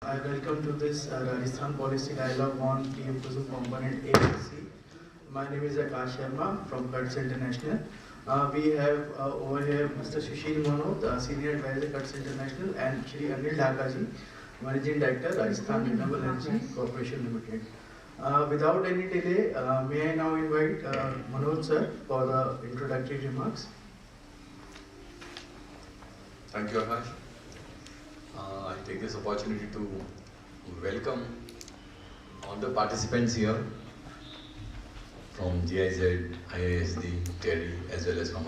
I welcome to this Rajasthan Policy Dialogue on PM KUSUM Component A and C. My name is Prakash from Cuts International. We have over here Mr. Sushil Muhnot, Senior Advisor Cuts International, and Shri Anil Dhaka ji, Managing Director, Rajasthan Renewable Energy Corporation Limited. Without any delay, may I now invite Muhnot sir for the introductory remarks. Thank you, Prakash. I take this opportunity to welcome all the participants here from GIZ, IISD, TERI, as well as from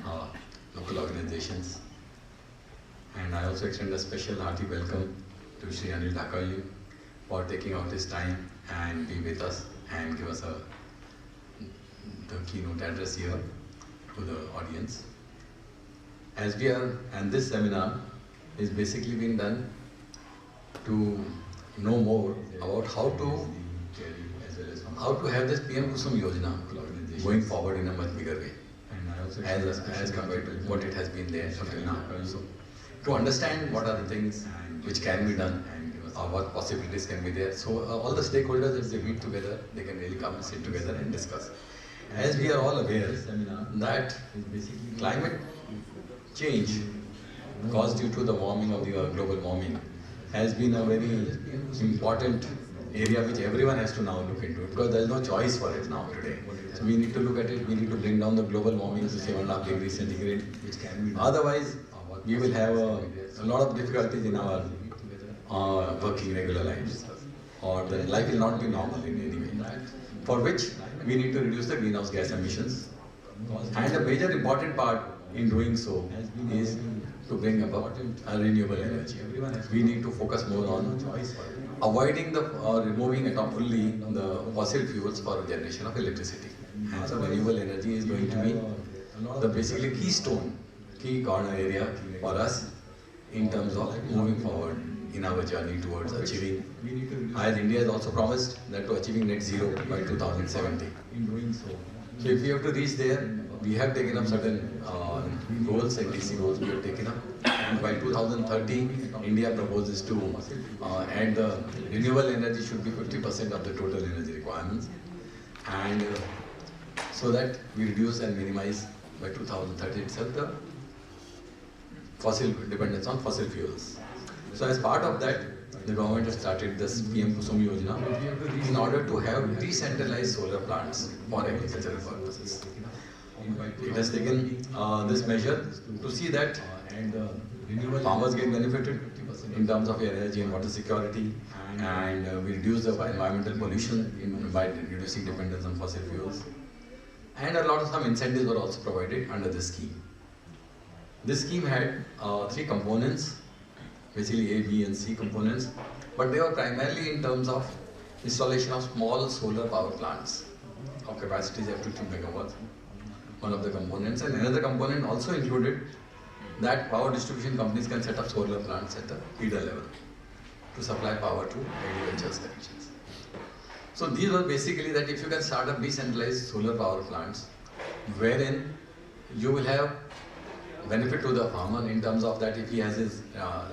our local organizations. And I also extend a special hearty welcome to Shri Anil Dhaka ji for taking out his time and be with us and give us the keynote address here to the audience. As we are, and this seminar is basically being done to know more about how to have this PM KUSUM Yojana going forward in a much bigger way, as compared to what it has been there until now. So, to understand what are the things which can be done or what possibilities can be there. So all the stakeholders, if they meet together, they can really come and sit together and discuss. As we are all aware that climate change caused due to the warming of the global warming has been a very important area which everyone has to now look into, because there is no choice for it now today. So we need to look at it, we need to bring down the global warming to 7.5 degrees centigrade. Otherwise, we will have a lot of difficulties in our working regular lives, or the life will not be normal in any way. For which we need to reduce the greenhouse gas emissions. And a major important part in doing so is to bring about a renewable energy. We need to focus more on avoiding the removing it fully the fossil fuels for generation of electricity. And so renewable energy is going to be the basically keystone, key corner area for us in terms of moving forward in our journey towards achieving, as India has also promised, that to achieving net zero by 2070. So if we have to reach there, we have taken up certain goals, NDC goals we have taken up. And by 2030, India proposes to add the renewable energy should be 50% of the total energy requirements. And so that we reduce and minimize by 2030 itself the fossil dependence on fossil fuels. So as part of that, the government has started this PM KUSUM Yojana in order to have decentralized solar plants for agricultural purposes. It has taken this measure to see that farmers get benefited in terms of energy and water security, and we reduce the environmental pollution by reducing dependence on fossil fuels. And a lot of some incentives were also provided under this scheme. This scheme had 3 components, basically A, B and C components, but they were primarily in terms of installation of small solar power plants of capacities up to 2 megawatts. One of the components, and another component also included that power distribution companies can set up solar plants at the feeder level to supply power to agricultural connections. So these were basically that if you can start up decentralized solar power plants, wherein you will have benefit to the farmer in terms of that if he has his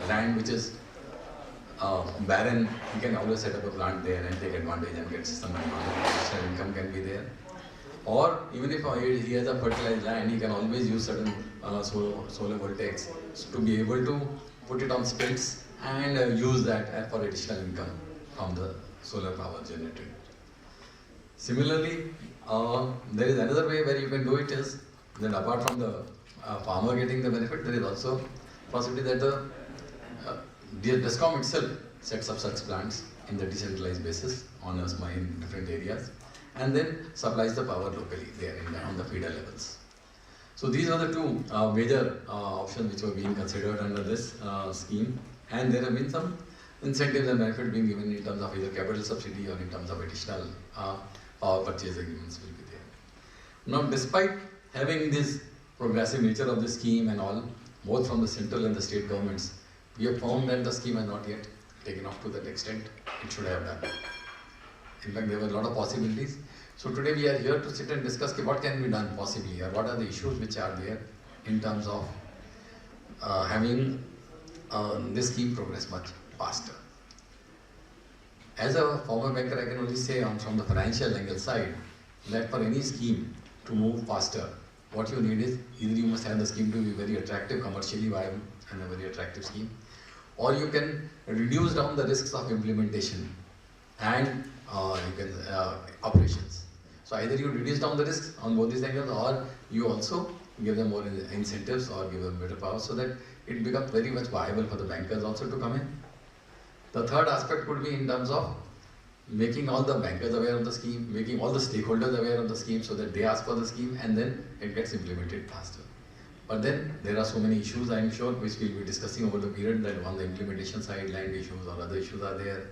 land which is barren, he can always set up a plant there and take advantage and get some additional income can be there. Or even if he has a fertilized land, he can always use certain solar voltaics to be able to put it on stilts and use that for additional income from the solar power generated. Similarly, there is another way where you can do it is that apart from the farmer getting the benefit, there is also possibility that the DISCOM itself sets up such plants in the decentralized basis on in different areas, and then supplies the power locally there on the feeder levels. So these are the 2 major options which were being considered under this scheme, and there have been some incentives and benefits being given in terms of either capital subsidy or in terms of additional power purchase agreements will be there. Now, despite having this progressive nature of the scheme and all, both from the central and the state governments, we have found that the scheme has not yet taken off to that extent it should have done. In fact, there were a lot of possibilities. So today we are here to sit and discuss what can be done possibly, or what are the issues which are there in terms of having this scheme progress much faster. as a former banker, I can only say from the financial angle side that for any scheme to move faster, what you need is either you must have the scheme to be very attractive, commercially viable and a very attractive scheme, or you can reduce down the risks of implementation and you can operations. So either you reduce down the risks on both these angles, or you also give them more incentives or give them better power so that it becomes very much viable for the bankers also to come in. The third aspect would be in terms of making all the bankers aware of the scheme, making all the stakeholders aware of the scheme so that they ask for the scheme and then it gets implemented faster. But then there are so many issues, I am sure, which we'll be discussing over the period, that on the implementation side, land issues or other issues are there.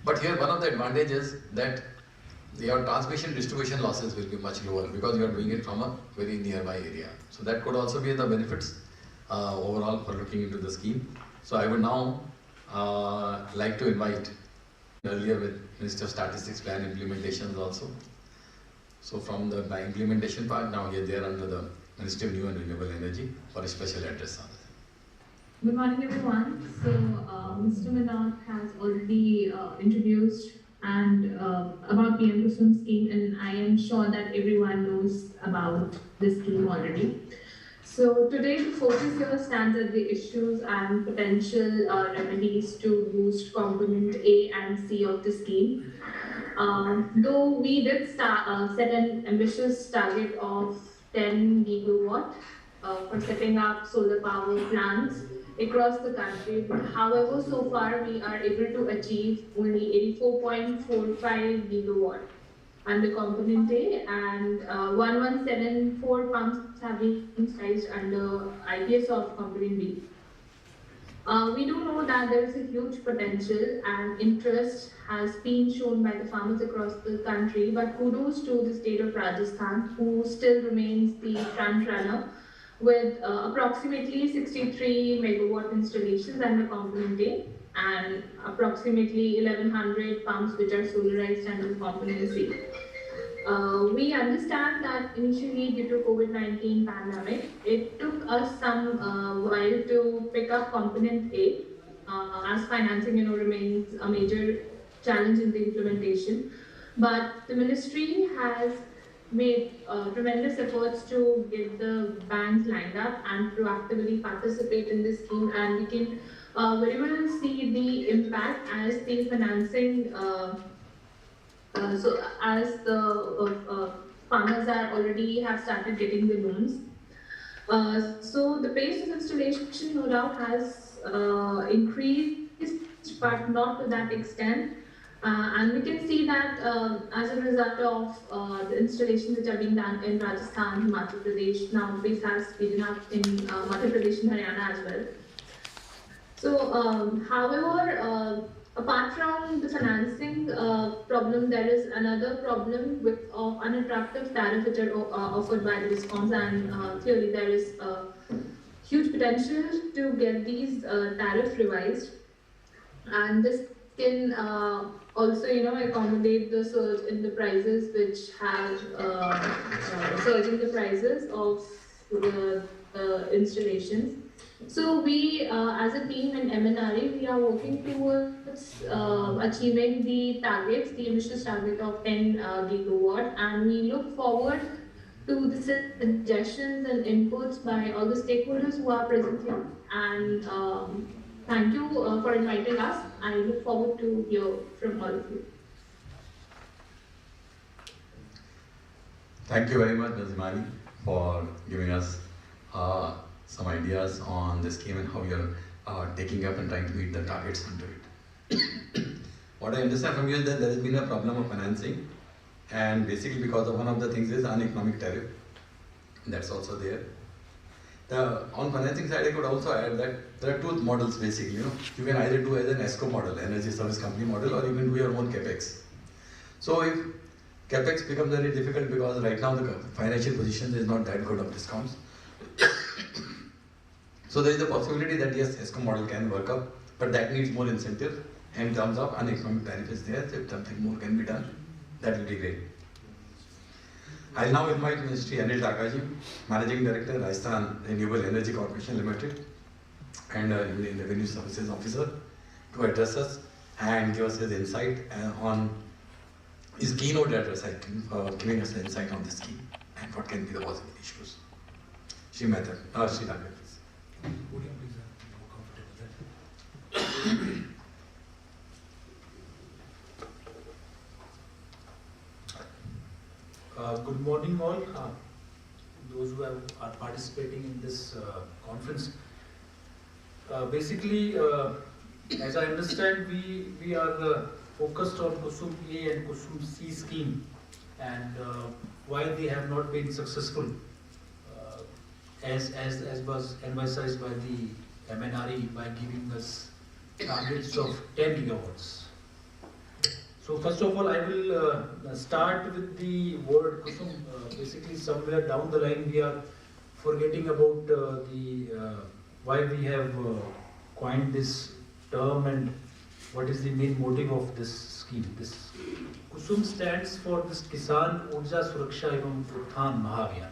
But here one of the advantages that your transmission distribution losses will be much lower because you are doing it from a very nearby area. So that could also be the benefits overall for looking into the scheme. So I would now like to invite earlier with Minister of Statistics plan implementations also. So from the implementation part, now here they are under the Ministry of New and Renewable Energy for a special address on this. Good morning, everyone. So Mr. Muhnot has already introduced and about PM KUSUM scheme, and I am sure that everyone knows about this scheme already. So today the focus here stands at the issues and potential remedies to boost component A and C of the scheme. Though we did set an ambitious target of 10 gigawatt for setting up solar power plants across the country. However, so far we are able to achieve only 84.45 gigawatt under component A, and 1174 pumps have been sized under IPS of component B. We do know that there is a huge potential and interest has been shown by the farmers across the country, but kudos to the state of Rajasthan, who still remains the front runner with approximately 63 megawatt installations under component A and approximately 1100 pumps which are solarized under component C. We understand that initially due to COVID-19 pandemic, it took us some while to pick up component A as financing remains a major challenge in the implementation. But the ministry has made tremendous efforts to get the banks lined up and proactively participate in this scheme, and we can very well see the impact as the financing so as the farmers are already have started getting the loans. So the pace of installation no doubt has increased, but not to that extent. And we can see that as a result of the installations which are being done in Rajasthan, Madhya Pradesh, now pace has speeded up in Madhya Pradesh and Haryana as well. So, however, apart from the financing problem, there is another problem with unattractive tariffs which are offered by the DISCOMs, and clearly there is huge potential to get these tariffs revised, and this can also accommodate the surge in the prices which have surge in the prices of the installations. So we as a team in MNRE, we are working towards achieving the targets, the ambitious target of 10 gigawatt, and we look forward to the suggestions and inputs by all the stakeholders who are present here. And thank you for inviting us. I look forward to hear from all of you. Thank you very much, Ms. Himani, for giving us some ideas on this scheme and how you're taking up and trying to meet the targets into it. What I understand from you is that there has been a problem of financing, and basically because of one of the things is uneconomic tariff. That's also there. On financing side, I could also add that there are two models basically. You can either do as an ESCO model, energy service company model, or you can do your own capex. So if capex becomes very difficult because right now the financial position is not that good of discounts. So there is a possibility that yes, ESCO model can work up, but that needs more incentive. And in terms of uneconomic tariff is there, so if something more can be done, that will be great. I'll now invite Mr. Anil Dhaka, Managing Director, Rajasthan Renewable Energy Corporation Limited, and Revenue Services Officer, to address us and give us his insight on his keynote address, I think, giving us an insight on the scheme and what can be the possible issues. Shri Mehta, Shri Dhaka, please. Would you please more comfortable with that? Good morning all, those who are participating in this conference. Basically, as I understand, we are focused on KUSUM A and KUSUM C scheme, and why they have not been successful, as was emphasized by the MNRE by giving us targets of 10 gigawatts. So first of all, I will start with the word KUSUM. Basically, somewhere down the line, we are forgetting about why we have coined this term and what is the main motive of this scheme. This KUSUM stands for this Kisan Urja Suraksha Evam Uthan Mahabhiyan.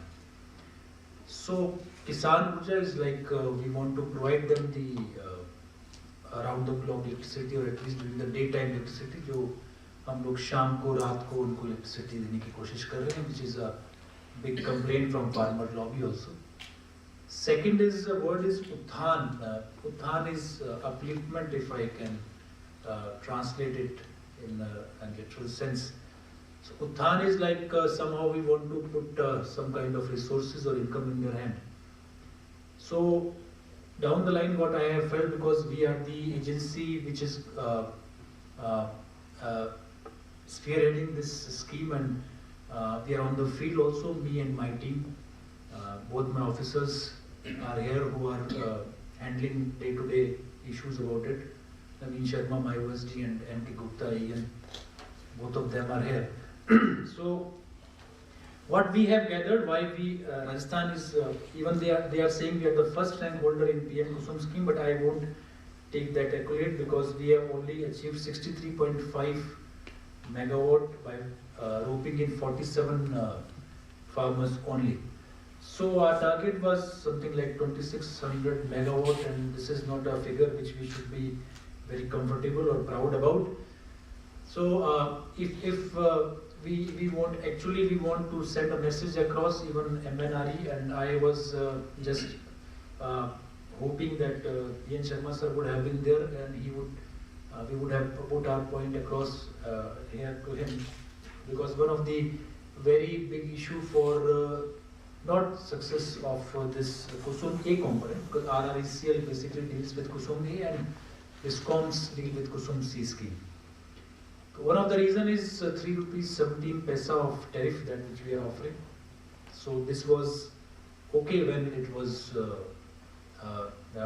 So Kisan Urja is like we want to provide them the around the clock electricity, or at least during the daytime electricity, जो हम लोग शाम को रात को उनको electricity देने की कोशिश कर रहे हैं, which is a big complaint from farmer lobby also. Second is the word is Uthan. Uthan is upliftment, if I can translate it in a literal sense. So Uthan is like somehow we want to put some kind of resources or income in their hand. So down the line, what I have felt, because we are the agency which is spearheading this scheme, and we are on the field also, me and my team. Both my officers are here who are handling day-to-day issues about it. Naveen Sharma, my OSD, and MK Gupta, Ian, both of them are here. So what we have gathered, why we Rajasthan is even they are saying we are the first rank holder in PM KUSUM scheme, but I won't take that accolade because we have only achieved 63.5 megawatt by roping in 47 farmers only. So our target was something like 2600 megawatt, and this is not a figure which we should be very comfortable or proud about. So if we want to send a message across, even MNRE, and I was just hoping that Ian Sharma sir would have been there, and he would we would have put our point across here to him, because one of the very big issue for not success of this KUSUM A component, because RRECL basically deals with KUSUM A and DISCOMs deal with KUSUM C scheme. One of the reason is 3 rupees 17 paisa of tariff that which we are offering. So this was okay when it was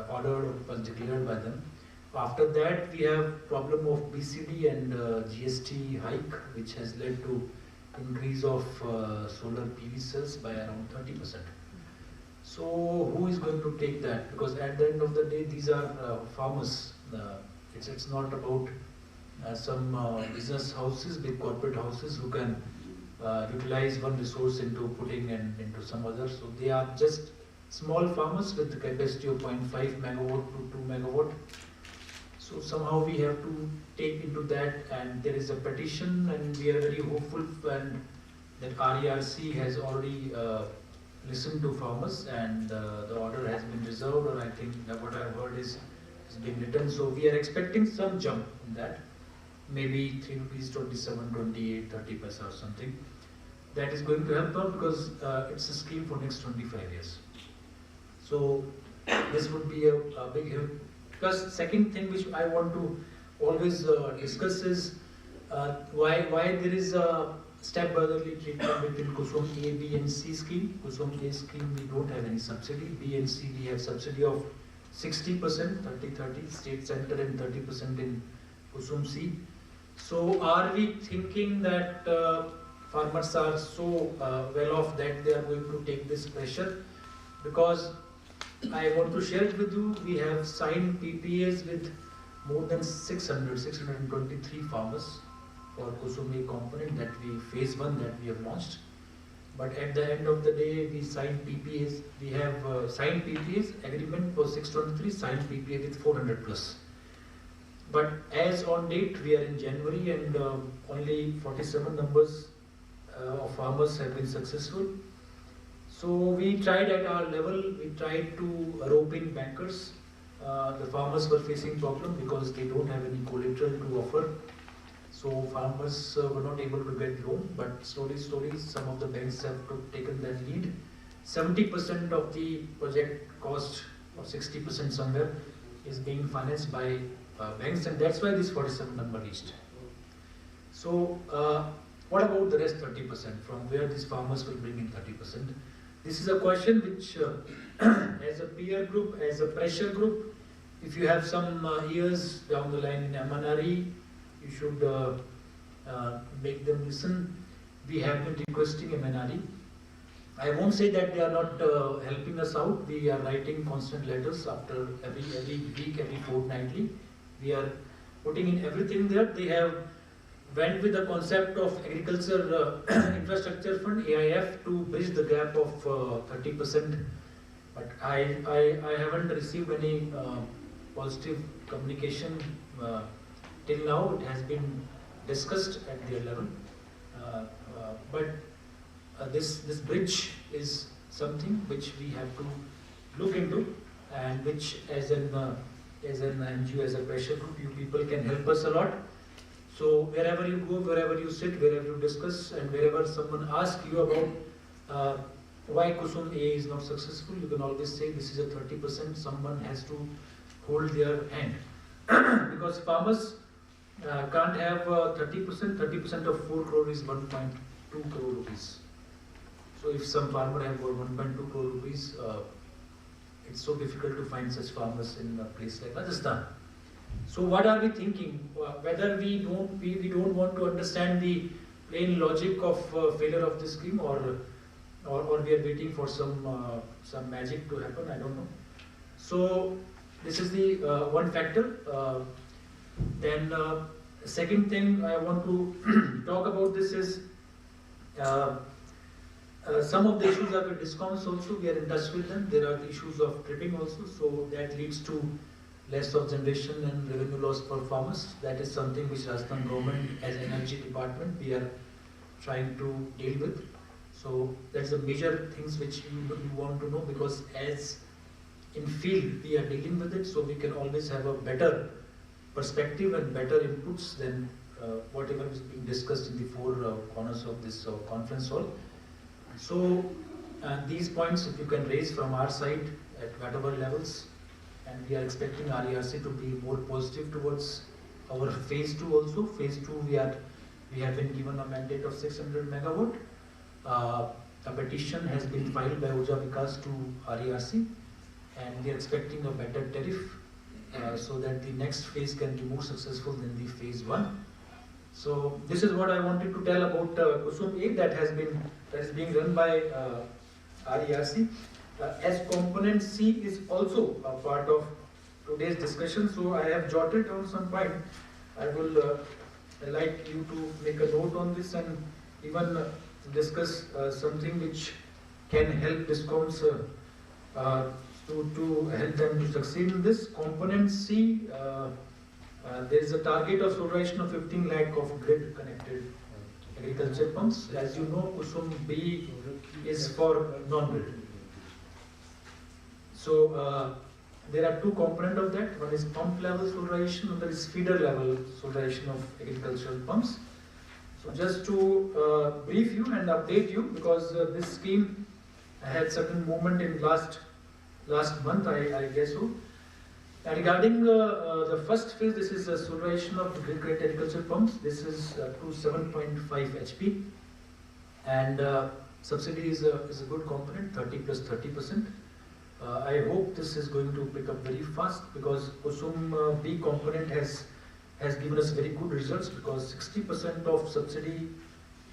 ordered or was declared by them. After that, we have problem of BCD and GST hike, which has led to increase of solar PV cells by around 30%. So who is going to take that? Because at the end of the day, these are farmers. It's not about some business houses, big corporate houses who can utilize one resource into putting and into some other. So they are just small farmers with the capacity of 0.5 megawatt to 2 megawatt. So somehow we have to take into that, and there is a petition, and we are very hopeful and that RERC has already listened to farmers, and the order has been reserved, or I think that what I have heard is been written. So we are expecting some jump in that, maybe 3 rupees 27, 28, 30 paisa or something. That is going to help out because it's a scheme for next 25 years. So this would be a big help. Plus, second thing which I want to always discuss is why there is a step-brotherly treatment between KUSUM A, B and C scheme. KUSUM A scheme, we don't have any subsidy. B and C, we have subsidy of 60%, 30-30, state center, and 30% in KUSUM C. So are we thinking that farmers are so well off that they are going to take this pressure? Because I want to share it with you, we have signed PPAs with more than 623 farmers for KUSUM A component that we phase 1 that we have launched. But at the end of the day, we signed PPAs. We have signed PPAs, agreement for 623, signed PPA with 400 plus. But as on date, we are in January and only 47 numbers of farmers have been successful. So we tried at our level, we tried to rope in bankers. The farmers were facing problem because they don't have any collateral to offer. So farmers were not able to get loan, but slowly some of the banks have taken that lead. 70% of the project cost, or 60% somewhere, is being financed by banks, and that's why this 47 number reached. So what about the rest 30%? From where these farmers will bring in 30%? This is a question which, as a peer group, as a pressure group, if you have some years down the line in MNRE, you should make them listen. We have been requesting MNRE. I won't say that they are not helping us out. We are writing constant letters after every week, every fortnightly. We are putting in everything there. They have went with the concept of Agriculture Infrastructure Fund, AIF, to bridge the gap of 30%. But I haven't received any positive communication till now. It has been discussed at their level. This bridge is something which we have to look into, and which as an NGO, as a pressure group, you people can help us a lot. So wherever you go, wherever you sit, wherever you discuss, and wherever someone asks you about why KUSUM A is not successful, you can always say this is a 30%, someone has to hold their hand. Because farmers can't have 30% of 4 crore is 1.2 crore rupees. So if some farmer have 1.2 crore rupees, it's so difficult to find such farmers in a place like Rajasthan. So what are we thinking? Whether we don't want to understand the plain logic of failure of this scheme, or we are waiting for some magic to happen, I don't know. So this is the one factor. Then second thing I want to talk about this is some of the issues are with discounts also. We are in touch with them. There are the issues of tripping also, so that leads to less of generation and revenue loss for farmers. That is something which Rajasthan government as energy department we are trying to deal with. So that's the major things which you want to know, because as in field we are dealing with it, so we can always have a better perspective and better inputs than whatever is being discussed in the four corners of this conference hall. So these points if you can raise from our side at whatever levels, and we are expecting RERC to be more positive towards our phase 2 also. Phase 2 we have been given a mandate of 600 megawatt. A petition has been filed by Vikas to RERC, and we are expecting a better tariff so that the next phase can be more successful than the phase 1. So this is what I wanted to tell about KUSUM A that is being run by RERC. As component C is also a part of today's discussion, so I have jotted down some point. I will like you to make a note on this and even discuss something which can help DISCOMs to help them to succeed in this. Component C, there is a target of solarization of 15 lakh of grid connected agriculture pumps. As you know, KUSUM B is for non-grid. So there are two components of that. One is pump level solarization, another is feeder level solarization of agricultural pumps. So just to brief you and update you, because this scheme had certain movement in last month, I guess so. Regarding the first phase, this is a solarization of grid agricultural pumps. This is to 7.5 HP, and subsidy is a good component, 30 plus 30%. I hope this is going to pick up very fast, because KUSUM B component has given us very good results, because 60% of subsidy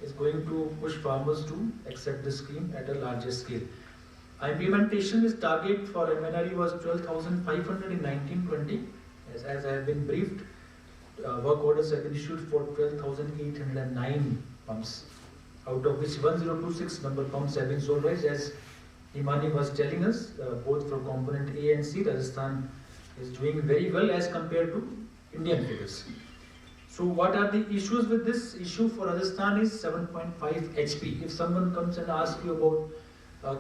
is going to push farmers to accept the scheme at a larger scale. Implementation is target for MNRE was 12,500 in 1920. As I have been briefed, work orders have been issued for 12,809 pumps, out of which 1026 number pumps have been solarized. As Himani was telling us, both for component A and C, Rajasthan is doing very well as compared to Indian figures. So what are the issues with this? Issue for Rajasthan is 7.5 HP. If someone comes and asks you about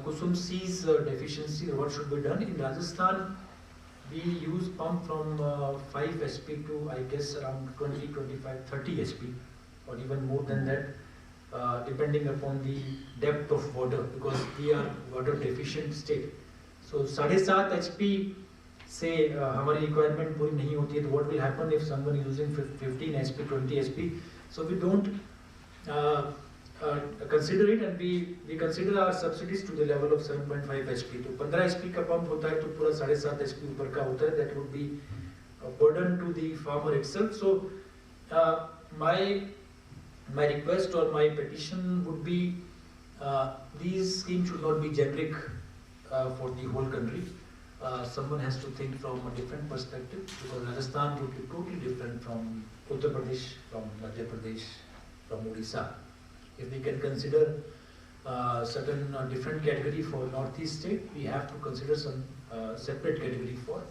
KUSUM C's deficiency or what should be done, in Rajasthan we use pump from 5 HP to I guess around 20, 25, 30 HP or even more than that, depending upon the depth of water, because we are water deficient state. So 7.5 HP say हमारी requirement पूरी नहीं होती है, तो what will happen if someone is using 15 HP, 20 HP? So we don't consider it, and we consider our subsidies to the level of 7.5 HP. तो 15 HP का pump होता है तो पूरा 7.5 HP ऊपर का होता है. That would be a burden to the farmer itself. So my request or my petition would be these schemes should not be generic for the whole country. Someone has to think from a different perspective, because Rajasthan would be totally different from Uttar Pradesh, from Madhya Pradesh, from Odisha. If we can consider certain different category for Northeast state, we have to consider some separate category for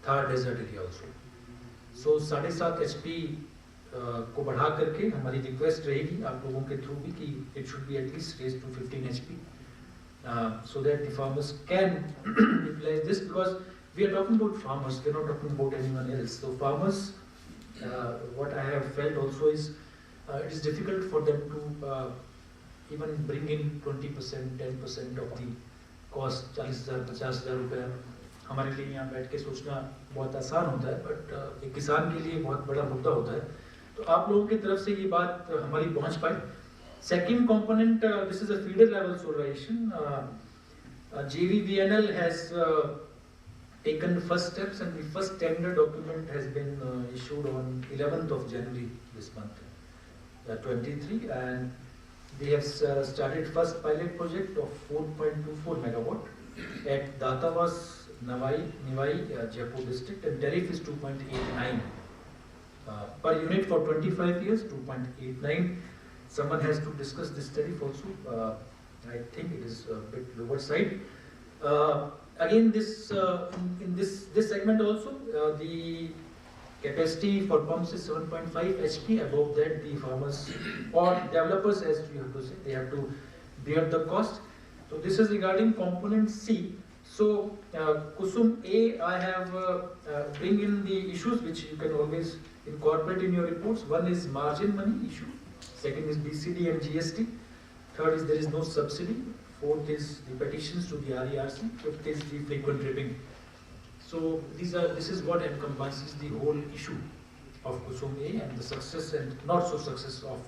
Thar desert area also. So 7.5 HP को बढ़ा करके हमारी request रहेगी आप लोगों के through भी कि it should be at least raised to 15 HP. So that the farmers can utilize this, because we are talking about farmers, we are not talking about anyone else. So farmers, what I have felt also is it is difficult for them to even bring in 20%, 10% of the cost. 40,000, 50,000 रुपया हमारे लिए यहाँ बैठ के सोचना बहुत आसान होता है, बट एक किसान के लिए बहुत बड़ा मुद्दा होता है. तो आप लोगों की तरफ से ये बात हमारी पहुँच पाए. Second component, this is a feeder level solarization. JVBNL has taken first steps, and the first tender document has been issued on 11th of January this month, 23, and they have started first pilot project of 4.24 megawatt at Datavas, Nivai, Jaipur district, and tariff is 2.89 per unit for 25 years, 2.89. Someone has to discuss this tariff also. I think it is a bit lower side. Again, this in this segment also, the capacity for pumps is 7.5 HP. Above that, the farmers or developers, as you have to say, they have to bear the cost. So this is regarding component C. So KUSUM A, I have bring in the issues which you can always incorporate in your reports. One is margin money issue. Second is BCD and GST. Third is there is no subsidy. Fourth is the petitions to the RERC. Fifth is the frequent tripping. So this is what encompasses the whole issue of KUSUM A and the success and not so success of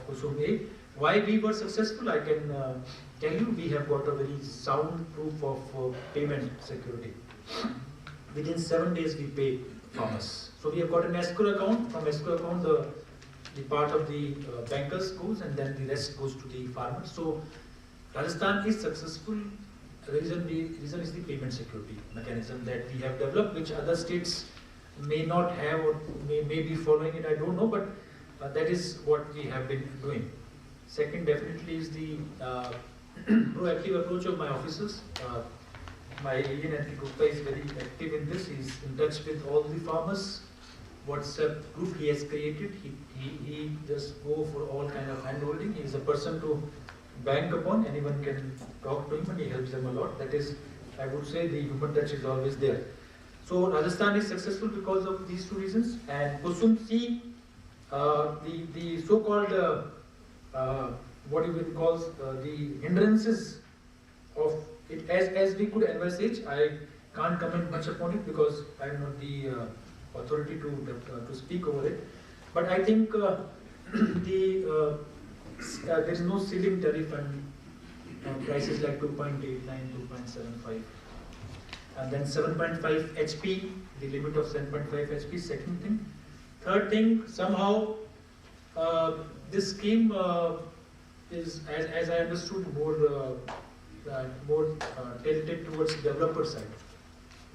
KUSUM A. Why we were successful, I can tell you. We have got a very sound proof of payment security. Within 7 days we pay farmers. So we have got an escrow account. From escrow account, the part of the bankers goes, and then the rest goes to the farmers. So Rajasthan is successful. The reason is the payment security mechanism that we have developed, which other states may not have or may be following it. I don't know, but that is what we have been doing. Second, definitely is the proactive approach of my officers. My alien and Gupta is very active in this. He is in touch with all the farmers. WhatsApp group he has created. He just go for all kind of handholding. He is a person to bank upon. Anyone can talk to him, and he helps them a lot. That is, I would say, the human touch is always there. So Rajasthan is successful because of these two reasons. And KUSUM C, the so-called what you will call the hindrances of it, as we could envisage. I can't comment much upon it because I am not the authority to speak over it. But I think there is no ceiling tariff and prices like 2.89, 2.75, and then 7.5 HP, the limit of 7.5 HP. Second thing. Third thing, somehow this scheme is, as I understood, more tilted towards developer side,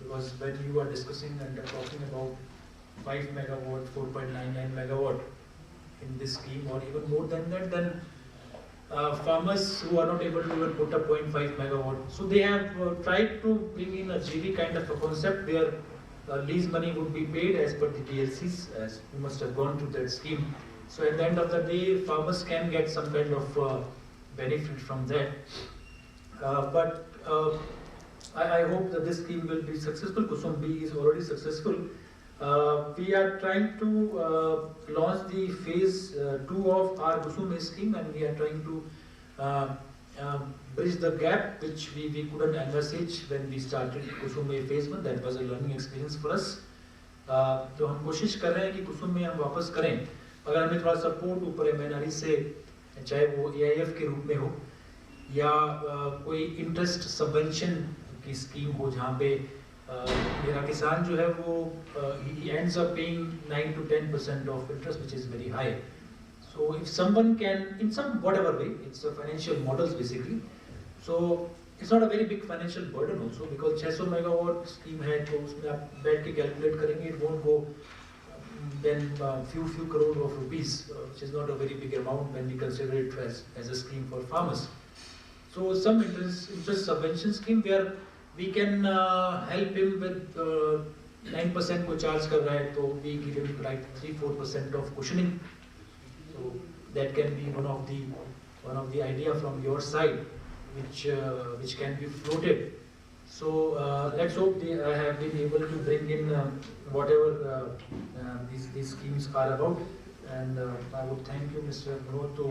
because when you are discussing and talking about 5 megawatt, 4.99 megawatt in this scheme, or even more than that, then farmers who are not able to even put up 0.5 megawatt. So they have tried to bring in a GV kind of a concept where lease money would be paid as per the DLCs, as you must have gone through that scheme. So at the end of the day, farmers can get some kind of benefit from that. But I hope that this scheme will be successful. KUSUM B is already successful. We are trying to launch the phase 2 of our KUSUM A scheme, and we are trying to bridge the gap which we couldn't envisage when we started KUSUM A phase 1. That was a learning experience for us. तो हम कोशिश कर रहे हैं कि कुसुम में हम वापस करें, अगर हमें थोड़ा सपोर्ट ऊपर MNRE से, चाहे वो AIF के रूप में हो या कोई इंटरेस्ट सबवेंशन की स्कीम हो जहाँ पे मेरा किसान जो है वो he ends up paying 9 to 10% of interest, which is very high. So if someone can, in some whatever way, it's a financial models basically. So it's not a very big financial burden also, because 600 megawatt scheme है तो उसमें आप बैठ के calculate करेंगे, it won't go then few crore of rupees, which is not a very big amount when we consider it as a scheme for farmers. So some interest subvention scheme where we can help him with 9% को charge कर रहा है तो we give him like 3-4% of cushioning. So that can be one of the idea from your side, which can be floated. So let's hope I have been able to bring in whatever these schemes are about. And I would thank you, Mr. Muhnot, to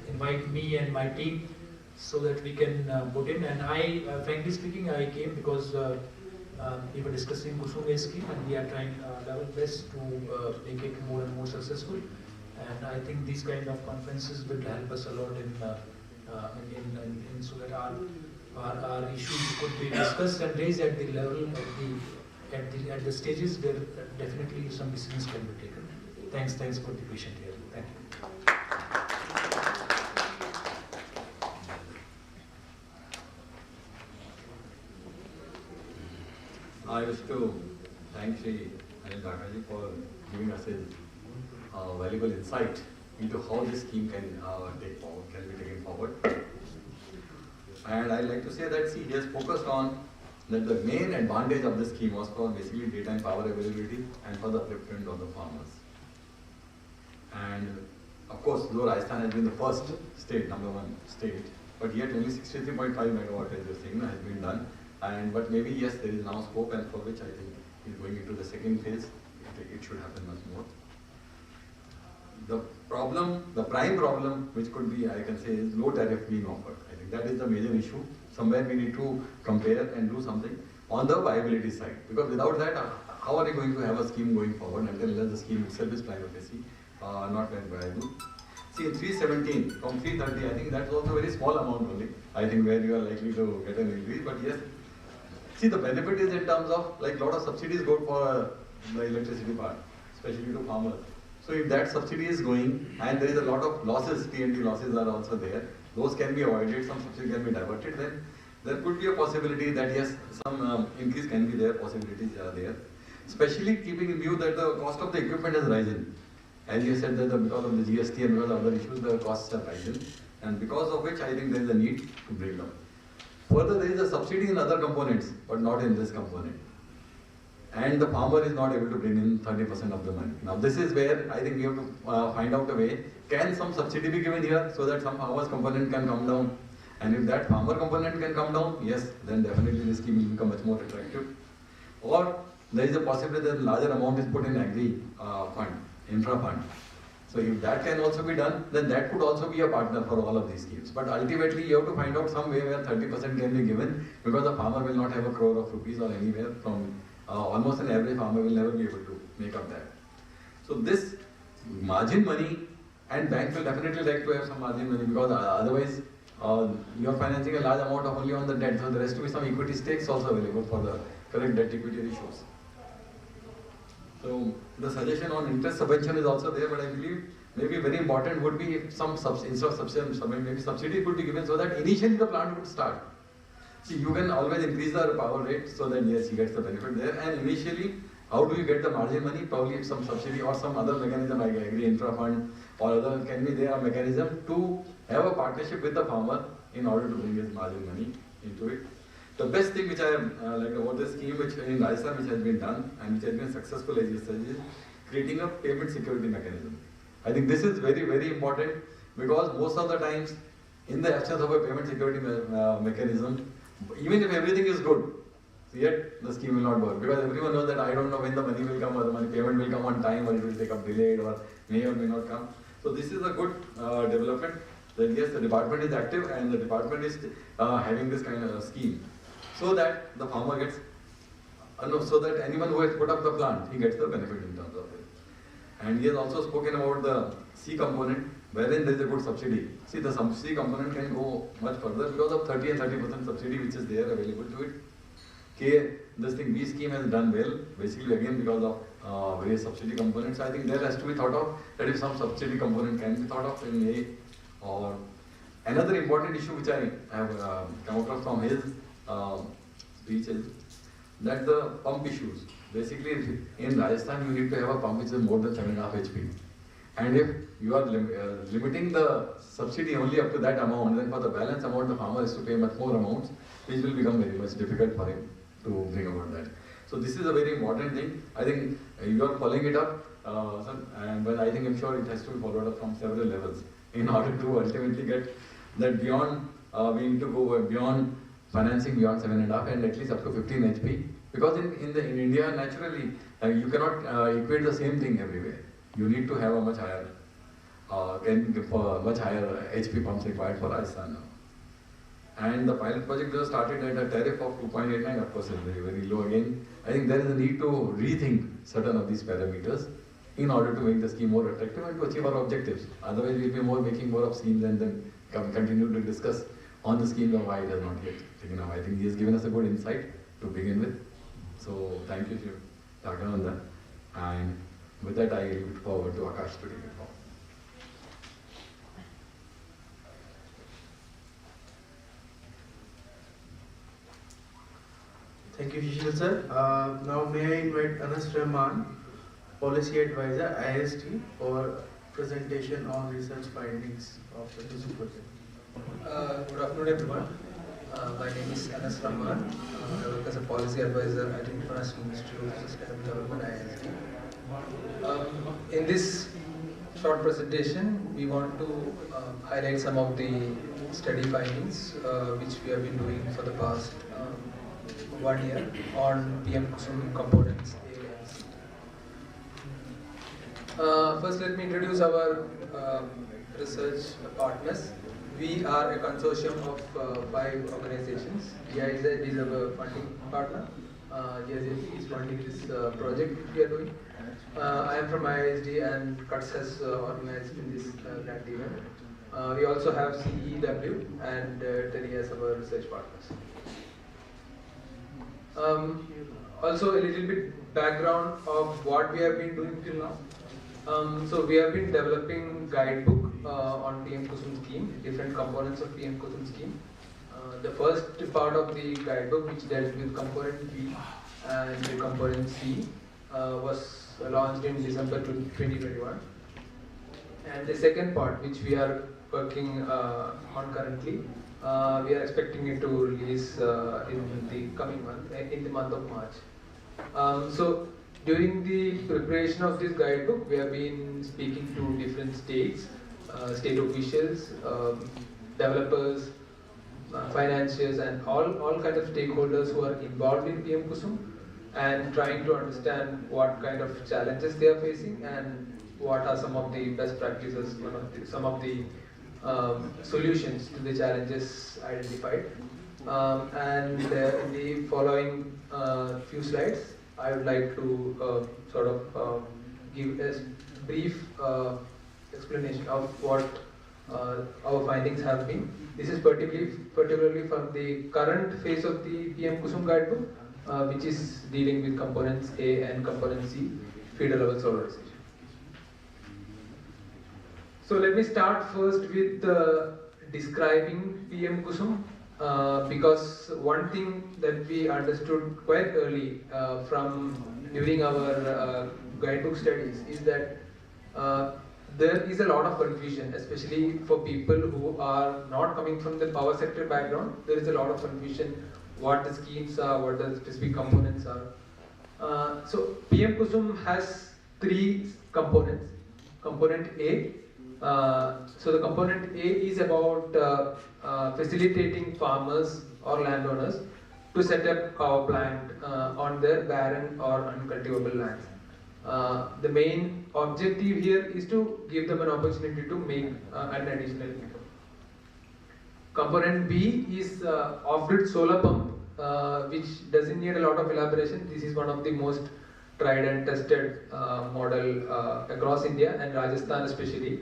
invite me and my team so that we can put in. And I, frankly speaking, I came because we were discussing KUSUM A scheme, and we are trying level best to make it more and more successful. And I think these kind of conferences will help us a lot in so that our issues could be discussed and raised at the level at the stages where definitely some decisions can be taken. Thanks for the patient here. Thank you. I wish to thank Shri Anil for giving us his valuable insight into how this scheme can be taken forward. And I'd like to say that, see, he has focused on that the main advantage of this scheme was for basically daytime power availability and for the upliftment of the farmers. And of course, though Rajasthan has been the first state, #1 state, but yet only 63.5 megawatt as you're saying has been done. But maybe yes, there is now scope, and for which I think he's going into the second phase. It should happen much more. The prime problem, which could be, I can say, is low tariff being offered. I think that is the major issue. Somewhere we need to compare and do something on the viability side, because without that, how are you going to have a scheme going forward until the scheme itself is prima facie not very viable? See, in 317 from 330, I think that's also a very small amount only. I think where you are likely to get an increase, but yes. See, the benefit is in terms of like lot of subsidies go for the electricity part, especially to farmers. So if that subsidy is going and there is a lot of losses, T&D losses are also there, those can be avoided, some subsidy can be diverted, then there could be a possibility that yes, some increase can be there, possibilities are there. Especially keeping in view that the cost of the equipment has risen. As you said that because of the GST and because of other issues, the costs have risen. And because of which I think there is a need to bring down. Further, there is a subsidy in other components, but not in this component. And the farmer is not able to bring in 30% of the money. Now this is where I think we have to find out a way. Can some subsidy be given here so that some farmer's component can come down? And if that farmer component can come down, yes, then definitely this scheme will become much more attractive. Or there is a possibility that a larger amount is put in agri fund, infra fund. So if that can also be done, then that could also be a partner for all of these schemes. But ultimately, you have to find out some way where 30% can be given, because the farmer will not have a crore of rupees or anywhere from almost an average farmer will never be able to make up that. So this margin money, and banks will definitely like to have some margin money, because otherwise you are financing a large amount of only on the debt. So there has to be some equity stakes also available for the correct debt equity ratios. So the suggestion on interest subvention is also there, but I believe maybe very important would be if some instead of subvention, maybe subsidy could be given so that initially the plant would start. See, you can always increase the power rate so that yes, he gets the benefit there. And initially, how do you get the margin money? Probably some subsidy or some other mechanism like agri infra fund or other can be there a mechanism to have a partnership with the farmer in order to bring his margin money into it. The best thing which I like about this scheme which in Rajasthan which has been done and which has been successful as you said is creating a payment security mechanism. I think this is very, very important because most of the times in the absence of a payment security mechanism, even if everything is good, yet the scheme will not work because everyone knows that I don't know when the money will come or the money payment will come on time or it will take up delayed or may not come. So this is a good development that yes, the department is active and the department is having this kind of scheme so that the farmer gets, so that anyone who has put up the plant, he gets the benefit in terms of it. And he has also spoken about the C component wherein there is a good subsidy. See, the C component can go much further because of 30 and 30% subsidy which is there available to it. This thing B scheme has done well, basically again because of various subsidy components. I think there has to be thought of that if some subsidy component can be thought of in A. Or another important issue which I have come across from his speech is that the pump issues. Basically in Rajasthan you need to have a pump which is more than 7.5 HP. And if you are limiting the subsidy only up to that amount, then for the balance amount the farmer has to pay much more amounts, which will become very much difficult for him to bring about that. So this is a very important thing. I think you are following it up, but I think I'm sure it has to be followed up from several levels in order to ultimately get that beyond, we need to go beyond financing beyond 7.5 and at least up to 15 HP. Because in India, naturally, you cannot equate the same thing everywhere. You need to have a much higher, much higher HP pumps required for Rajasthan now. And the pilot project was started at a tariff of 2.89, of course, it's very, very low again. I think there is a need to rethink certain of these parameters in order to make the scheme more attractive and to achieve our objectives. Otherwise, we'll be making more of schemes and then continue to discuss on the schemes of why it has not yet taken off. I think he has given us a good insight to begin with. So, thank you, Dr. Nanda. And with that, I look forward to Akash to take it forward. Thank you, Sushil sir. Now may I invite Anas Rahman, Policy Advisor, IST, for presentation on research findings of the KUSUM project. Good afternoon, everyone. My name is Anas Rahman. I work as a Policy Advisor at International Institute of Sustainable Development, IST. In this short presentation, we want to highlight some of the study findings which we have been doing for the past 1 year on PM KUSUM components A and C. First, let me introduce our research partners. We are a consortium of 5 organizations. GIZ is our funding partner. GIZ is funding this project which we are doing. I am from IISD and CUTS has organized in this grant event. We also have CEW and TERI as our research partners. Also a little bit background of what we have been doing till now. So we have been developing guidebook on PM KUSUM scheme, different components of PM KUSUM scheme. The first part of the guidebook which dealt with component B and the component C was launched in December 2021. And the second part which we are working on currently, we are expecting it to release in the coming month, in the month of March. So during the preparation of this guidebook, we have been speaking to different states, state officials, developers, financiers, and all kinds of stakeholders who are involved in PM KUSUM, and trying to understand what kind of challenges they are facing and what are some of the best practices, some of the solutions to the challenges identified. And in the following few slides, I would like to sort of give a brief explanation of what our findings have been. This is particularly from the current phase of the PM KUSUM guidebook, which is dealing with components A and component C, feeder level solarization. So let me start first with describing PM KUSUM, because one thing that we understood quite early from during our guidebook studies is that there is a lot of confusion, especially for people who are not coming from the power sector background. There is a lot of confusion what the schemes are, what the specific components are. So PM KUSUM has 3 components. Component A. So the component A is about facilitating farmers or landowners to set up power plant on their barren or uncultivable lands. The main objective here is to give them an opportunity to make an additional income. Component B is off-grid solar pump, which doesn't need a lot of elaboration. This is one of the most tried and tested model across India, and Rajasthan especially.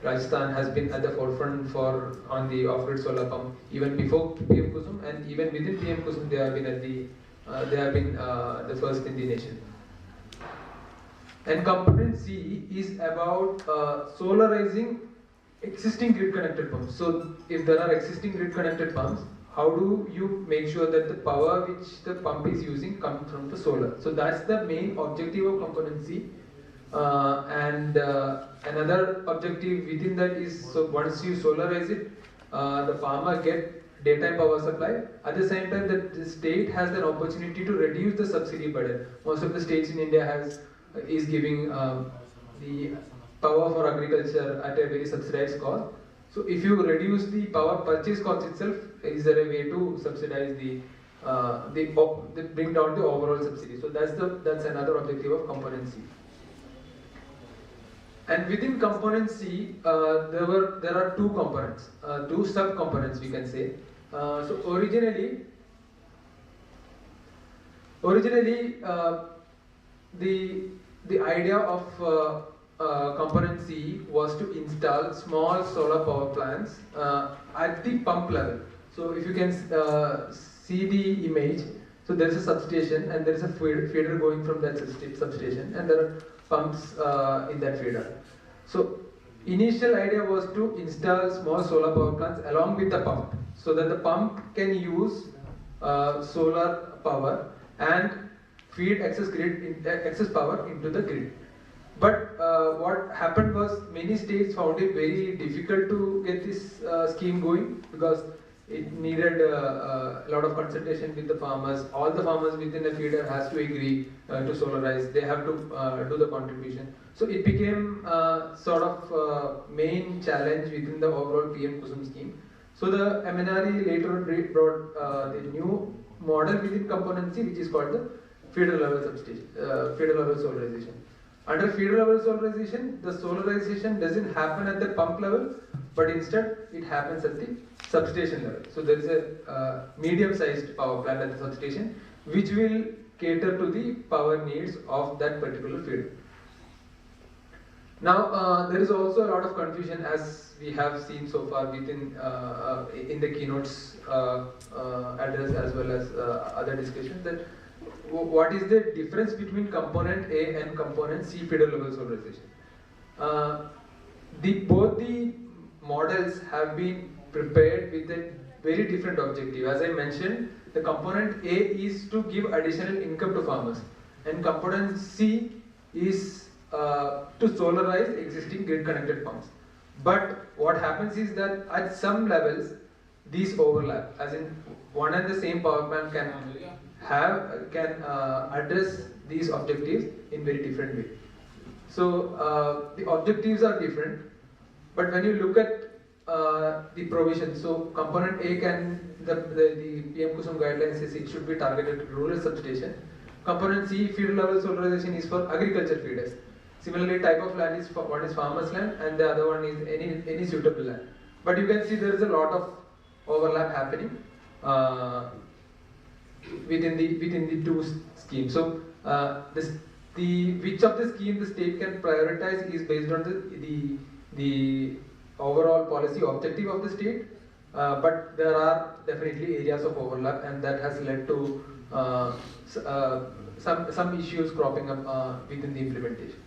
Rajasthan has been at the forefront on the off-grid solar pump even before PM KUSUM, and even within PM KUSUM they have been the first in the nation. And component C is about solarizing existing grid connected pumps. So if there are existing grid connected pumps, how do you make sure that the power which the pump is using comes from the solar? So that's the main objective of component C. Another objective within that is, so once you solarize it, the farmer get daytime power supply. At the same time, the state has an opportunity to reduce the subsidy burden. Most of the states in India is giving the power for agriculture at a very subsidized cost. So if you reduce the power purchase cost itself, is there a way to subsidize bring down the overall subsidy? So that's another objective of component C. And within component C, there are 2 components, 2 sub-components we can say. So originally the idea of component C was to install small solar power plants at the pump level. So if you can see the image, so there is a substation and there is a feeder going from that substation, and there are pumps in that feeder. So initial idea was to install small solar power plants along with the pump, so that the pump can use solar power and feed excess power into the grid. But what happened was, many states found it very difficult to get this scheme going, because it needed a lot of consultation with the farmers. All the farmers within a feeder has to agree to solarize. They have to do the contribution. So it became sort of main challenge within the overall PM KUSUM scheme. So the MNRE later brought the new model within component C, which is called the feeder level solarization. Under feeder level solarization, the solarization doesn't happen at the pump level, but instead it happens at the substation level. So there is a medium-sized power plant at the substation, which will cater to the power needs of that particular feeder. Now there is also a lot of confusion, as we have seen so far within in the keynotes address, as well as other discussions, that what is the difference between component A and component C feeder level solarization. Both the models have been prepared with a very different objective. As I mentioned, the component A is to give additional income to farmers, and component C is to solarize existing grid connected pumps. But what happens is that at some levels these overlap, as in one and the same power plant can address these objectives in very different way. So the objectives are different, but when you look at the provision, so component A the PM KUSUM guidelines says it should be targeted to rural substation. Component C, feeder level solarization, is for agriculture feeders. Similarly, type of land is one is farmer's land, and the other one is any suitable land. But you can see there is a lot of overlap happening within the 2 schemes. So which of the scheme the state can prioritize is based on the overall policy objective of the state, but there are definitely areas of overlap, and that has led to some issues cropping up within the implementation.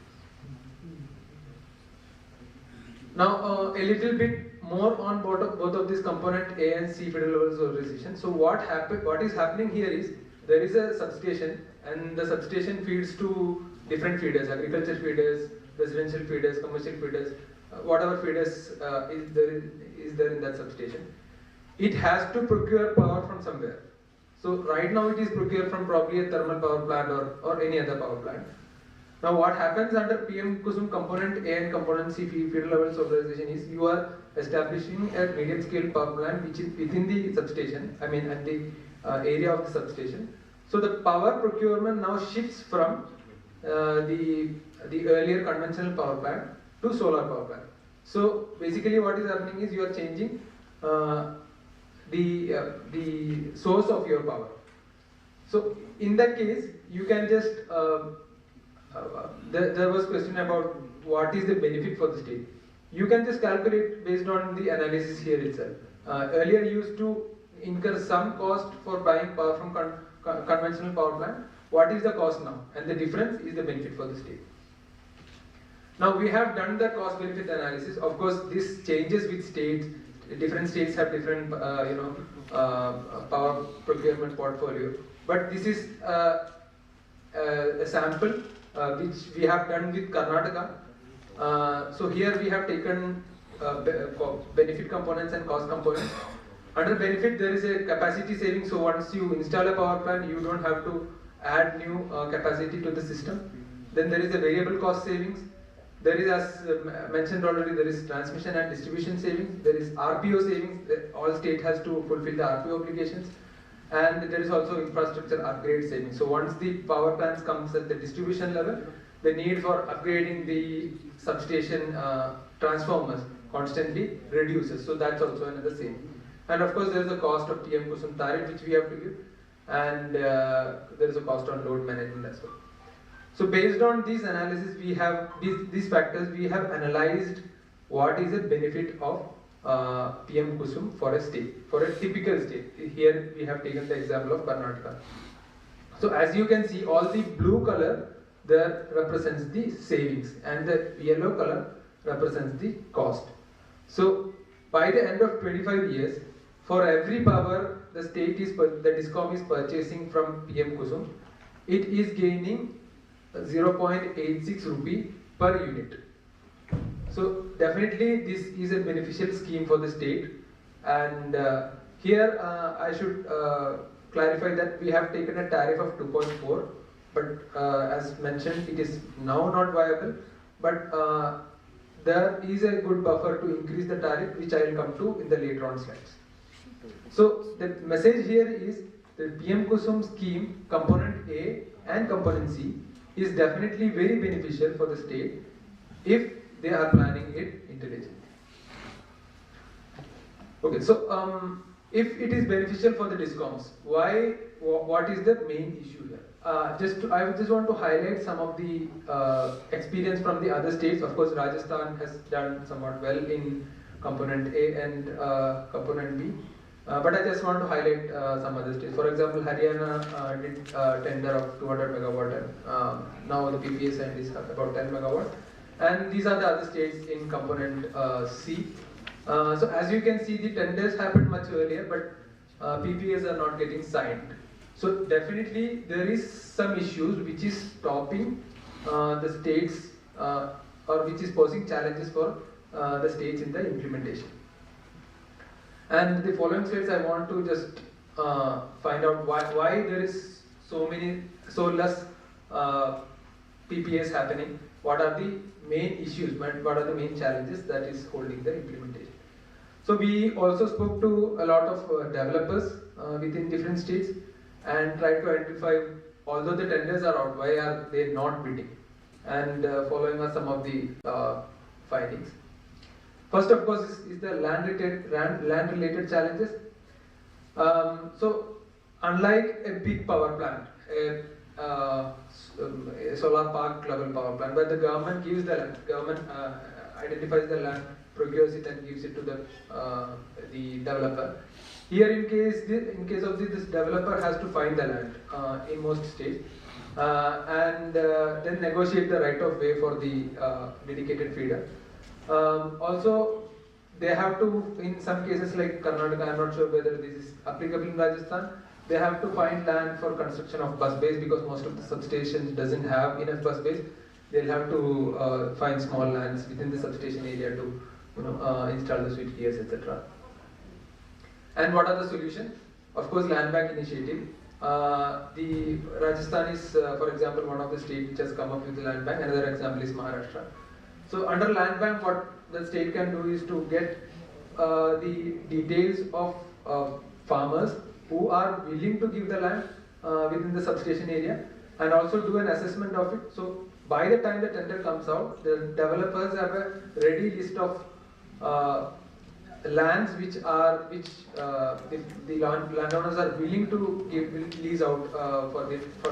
Now a little bit more on both of these component A and C feeder level solarization. So what is happening here is, there is a substation, and the substation feeds to different feeders: agriculture feeders, residential feeders, commercial feeders, whatever feeders is there in that substation. It has to procure power from somewhere. So right now it is procured from probably a thermal power plant or any other power plant. Now what happens under PM KUSUM component A and component C field level solarization is you are establishing a medium scale power plant which is within the substation, I mean at the area of the substation. So the power procurement now shifts from the earlier conventional power plant to solar power plant. So basically what is happening is you are changing the source of your power. So in that case you can just there was question about what is the benefit for the state. You can just calculate based on the analysis here itself. Earlier you used to incur some cost for buying power from conventional power plant. What is the cost now? And the difference is the benefit for the state. Now we have done the cost benefit analysis. Of course this changes with states. Different states have different power procurement portfolio. But this is a sample which we have done with Karnataka. So here we have taken benefit components and cost components. Under benefit there is a capacity saving, so once you install a power plant you don't have to add new capacity to the system. Then there is a variable cost savings. There is, as mentioned already, there is transmission and distribution savings. There is RPO savings, all state has to fulfill the RPO obligations. And there is also infrastructure upgrade savings. So once the power plants comes at the distribution level, the need for upgrading the substation transformers constantly reduces. So that's also another saving. And of course there is a cost of PM KUSUM tariff which we have to give, and there is a cost on load management as well. So based on these analysis, we have these factors, we have analyzed what is the benefit of PM KUSUM for a state, for a typical state. Here we have taken the example of Karnataka. So as you can see, all the blue color there represents the savings and the yellow color represents the cost. So by the end of 25 years, for every power the DISCOM is purchasing from PM KUSUM, it is gaining 0.86 rupee per unit. So definitely this is a beneficial scheme for the state, and here I should clarify that we have taken a tariff of 2.4, but as mentioned it is now not viable, but there is a good buffer to increase the tariff, which I will come to in the later on slides. So the message here is the PM KUSUM scheme component A and component C is definitely very beneficial for the state if they are planning it intelligently. Okay, so if it is beneficial for the DISCOMs, why? What is the main issue here? I just want to highlight some of the experience from the other states. Of course, Rajasthan has done somewhat well in component A and component B. But I just want to highlight some other states. For example, Haryana did tender of 200 megawatt, and now the PPA signed is about 10 megawatt. And these are the other states in component C. So as you can see, the tenders happened much earlier, but PPAs are not getting signed. So definitely there is some issues which is stopping the states or which is posing challenges for the states in the implementation. And the following slides I want to just find out why there is so less PPAs happening. What are the main issues, what are the main challenges that is holding the implementation. So we also spoke to a lot of developers within different states and tried to identify, although the tenders are out, why are they not bidding, and following are some of the findings. First, of course, is the land-related challenges. So, unlike a big power plant, a solar park level power plant, where the government gives the land, government identifies the land, procures it, and gives it to the developer. Here, in case of this developer has to find the land in most states, and then negotiate the right of way for the dedicated feeder. Also, they have to, in some cases like Karnataka, I am not sure whether this is applicable in Rajasthan, they have to find land for construction of bus bays because most of the substations doesn't have enough bus bays. They'll have to find small lands within the substation area to install the switch gears, etc. And what are the solutions? of course, land bank initiative. The Rajasthan is, for example, one of the states which has come up with the land bank. Another example is Maharashtra. So under land bank, what the state can do is to get the details of farmers who are willing to give the land within the substation area, and also do an assessment of it. So by the time the tender comes out, the developers have a ready list of lands which the landowners are willing to give lease out for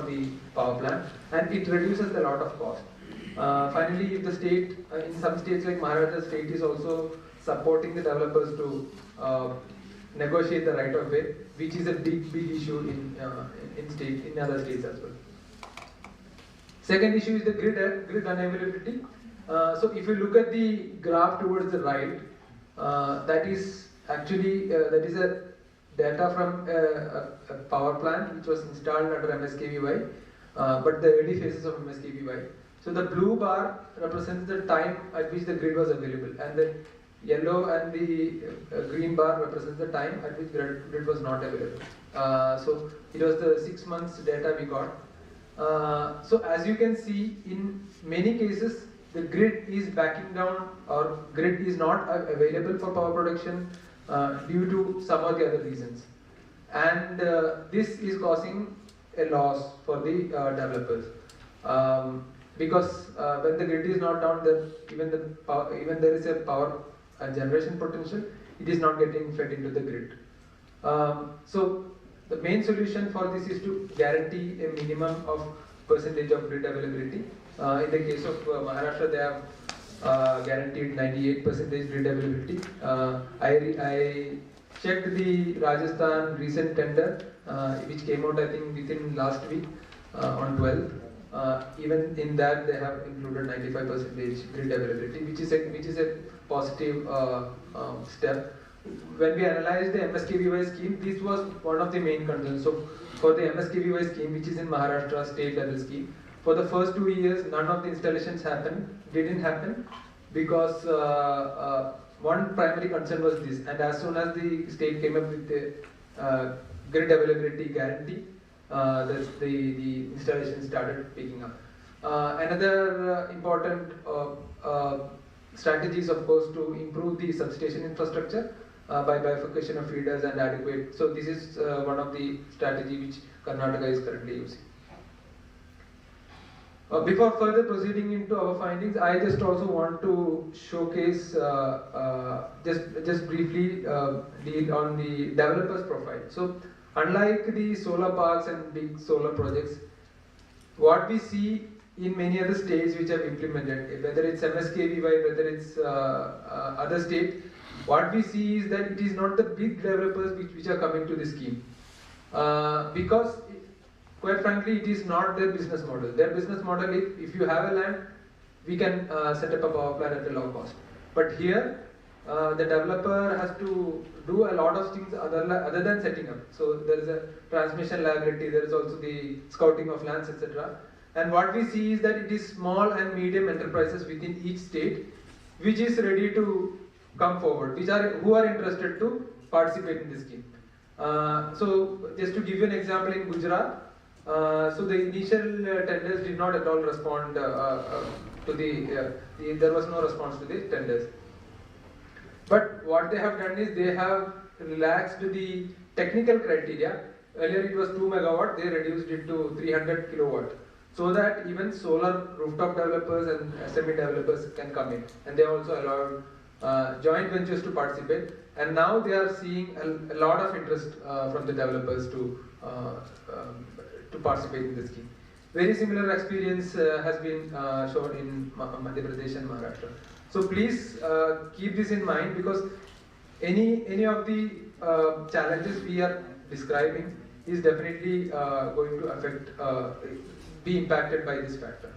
the power plant, and it reduces a lot of cost. Finally, if the state, in some states like Maharashtra, state is also supporting the developers to negotiate the right of way, which is a big issue in other states as well. Second issue is the grid unavailability. So if you look at the graph towards the right, that is actually that is a data from a power plant which was installed under MSKVY, but the early phases of MSKVY. So the blue bar represents the time at which the grid was available, and the yellow and the green bar represents the time at which grid was not available. So it was the 6 months data we got. So as you can see, in many cases the grid is backing down, or grid is not available for power production due to some or the other reasons, and this is causing a loss for the developers, because when the grid is not down, even there is a power generation potential, it is not getting fed into the grid. So the main solution for this is to guarantee a minimum of percentage of grid availability. In the case of Maharashtra, they have guaranteed 98% grid availability. I checked the Rajasthan recent tender, which came out I think within last week on 12th. Even in that, they have included 95% grid availability, which is a positive step. When we analyzed the MSKVY scheme, this was one of the main concerns. So for the MSKVY scheme, which is in Maharashtra state level scheme, for the first 2 years, none of the installations didn't happen, because one primary concern was this. And as soon as the state came up with the grid availability guarantee, the installation started picking up. Another important strategy is, of course, to improve the substation infrastructure by bifurcation of feeders and adequate. So this is one of the strategy which Karnataka is currently using. Before further proceeding into our findings, I just also want to showcase, just briefly deal on the developer's profile. So unlike the solar parks and big solar projects, what we see in many other states which have implemented, whether it's MSKVY, whether it's other states, what we see is that it is not the big developers which are coming to the scheme, because quite frankly, it is not their business model. Their business model is, if you have a land, we can set up a power plant at a low cost. But here, the developer has to do a lot of things other than setting up. So there is a transmission liability, there is also the scouting of lands, etc. And what we see is that it is small and medium enterprises within each state which is ready to come forward, who are interested to participate in this scheme. So just to give you an example, in Gujarat, so the initial tenders did not at all respond to there was no response to the tenders. But what they have done is they have relaxed the technical criteria. Earlier it was 2 megawatt, they reduced it to 300 kilowatt, so that even solar rooftop developers and SME developers can come in, and they also allowed joint ventures to participate. And now they are seeing a lot of interest from the developers to participate in the scheme. Very similar experience has been shown in Madhya Pradesh and Maharashtra. So please keep this in mind, because any of the challenges we are describing is definitely going to be impacted by this factor.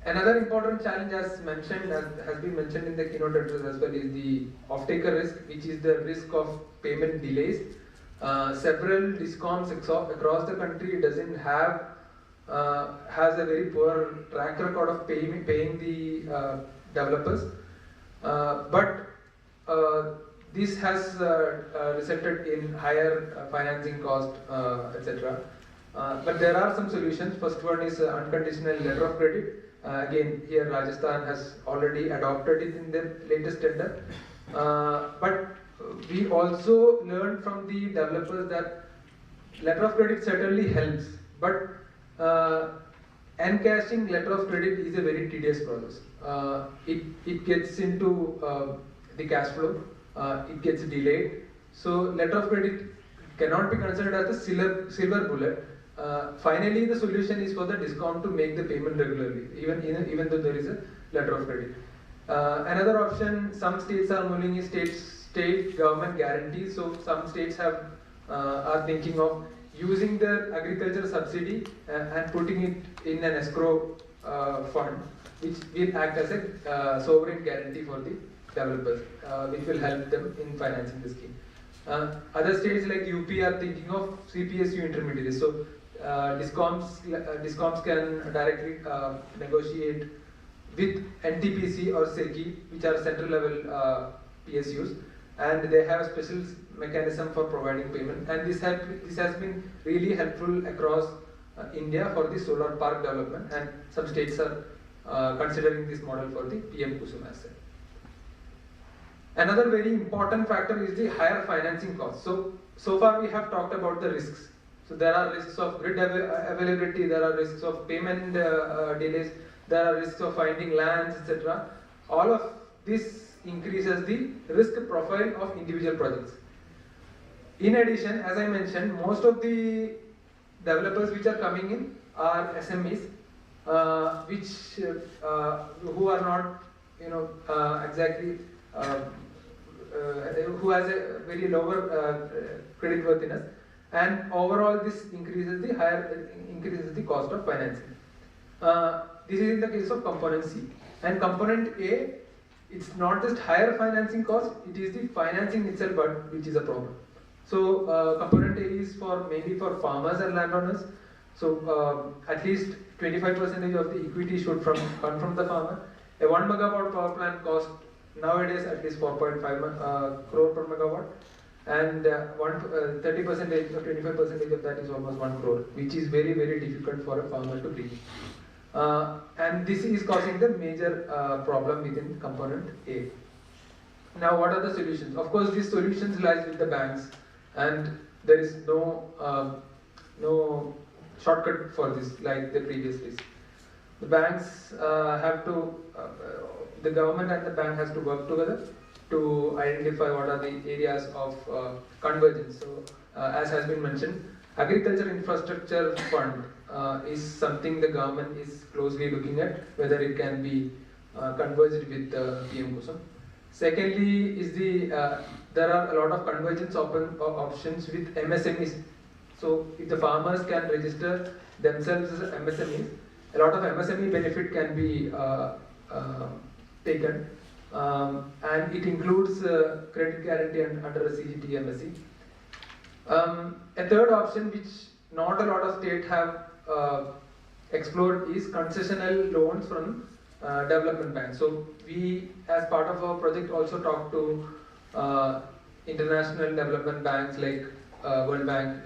Another important challenge, as has been mentioned in the keynote address as well, is the off-taker risk, which is the risk of payment delays. Several discoms across the country has a very poor track record of paying the developers, but this has resulted in higher financing cost, etc. But there are some solutions. First one is unconditional letter of credit. Again, here Rajasthan has already adopted it in their latest tender. But we also learned from the developers that letter of credit certainly helps, but encashing letter of credit is a very tedious process. It gets into the cash flow, it gets delayed. So letter of credit cannot be considered as the silver bullet. Finally, the solution is for the discount to make the payment regularly, even though there is a letter of credit. Another option some states are moving is state government guarantees. So some states are thinking of using their agriculture subsidy and putting it in an escrow fund, which will act as a sovereign guarantee for the developers, which will help them in financing the scheme. Other states like UP are thinking of CPSU intermediaries. So discoms can directly negotiate with NTPC or SECI, which are central level PSUs, and they have a special mechanism for providing payment. And this has been really helpful across India for the solar park development, and some states are considering this model for the PM KUSUM asset. Another very important factor is the higher financing cost. So far we have talked about the risks. So there are risks of grid availability, there are risks of payment delays, there are risks of finding lands, etc. All of this increases the risk profile of individual projects. In addition, as I mentioned, most of the developers which are coming in are SMEs, who are not, exactly, who has a very lower credit worthiness, and overall this increases the cost of financing. This is in the case of component C. And component A, it's not just higher financing cost, it is the financing itself which is a problem. So component A is mainly for farmers and landowners. So at least 25% of the equity should come from the farmer. A 1 megawatt power plant cost nowadays at least 4.5 crore per megawatt, and 30% or 25% of that is almost 1 crore, which is very, very difficult for a farmer to bring. And this is causing the major problem within component A. Now, what are the solutions? Of course, these solutions lies with the banks, and there is no shortcut for this like the previous list. The banks the government and the bank has to work together to identify what are the areas of convergence. So, as has been mentioned, agriculture infrastructure fund is something the government is closely looking at, whether it can be converged with PM KUSUM. Secondly, is there are a lot of convergence options with MSMEs. So, if the farmers can register themselves as MSMEs, a lot of MSME benefit can be taken, and it includes credit guarantee under a CGT MSE. A third option which not a lot of states have explored is concessional loans from development banks. So we, as part of our project, also talked to international development banks like World Bank,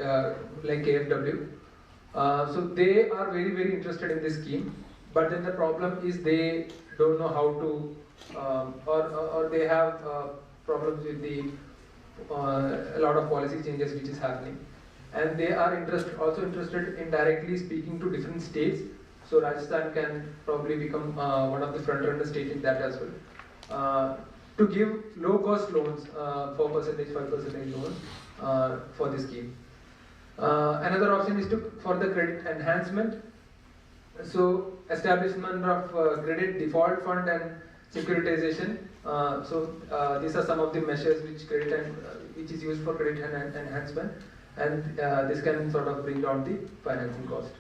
like KfW. So they are very, very interested in this scheme, but then the problem is they don't know how to, or they have problems with a lot of policy changes which is happening, and they are also interested in directly speaking to different states. So Rajasthan can probably become one of the front-runner states in that as well, to give low-cost loans, 4%, 5% loans for this scheme. Another option is for the credit enhancement. So establishment of credit default fund and securitization. These are some of the measures which is used for credit enhancement, and this can sort of bring down the financing cost.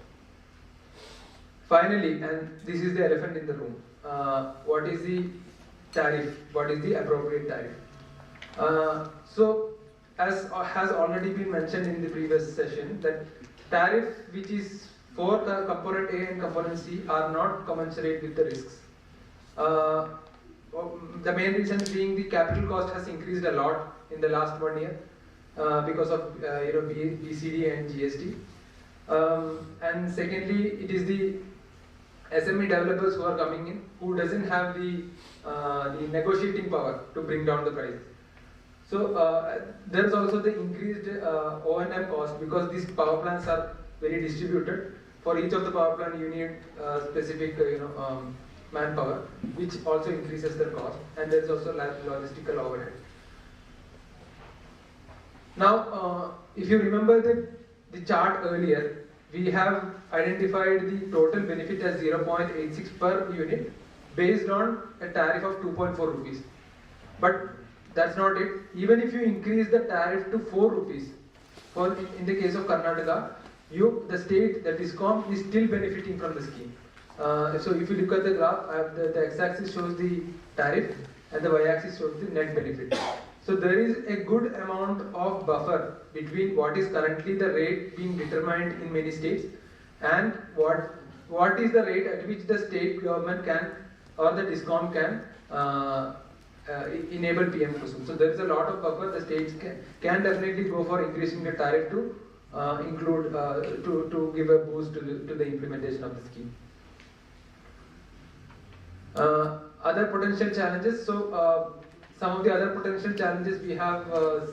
Finally, and this is the elephant in the room, what is the tariff? What is the appropriate tariff? So, as has already been mentioned in the previous session, that tariff which is for the component A and component C are not commensurate with the risks. The main reason being the capital cost has increased a lot in the last 1 year because of BCD and GST. And secondly, it is the SME developers who are coming in who doesn't have the negotiating power to bring down the price. So there is also the increased O&M cost because these power plants are very distributed. For each of the power plant, you need specific manpower, which also increases the cost, and there is also logistical overhead. Now, if you remember the chart earlier, we have identified the total benefit as 0.86 per unit based on a tariff of 2.4 rupees. But that's not it. Even if you increase the tariff to 4 rupees, in the case of Karnataka, the state, the DISCOM, is still benefiting from the scheme. So if you look at the graph, the x-axis shows the tariff and the y-axis shows the net benefit. So there is a good amount of buffer between what is currently the rate being determined in many states and what is the rate at which the state government can or the DISCOM can enable PM KUSUM. So there is a lot of buffer. The states can definitely go for increasing the tariff to to give a boost to the implementation of the scheme. Other potential challenges. So some of the other potential challenges we have heard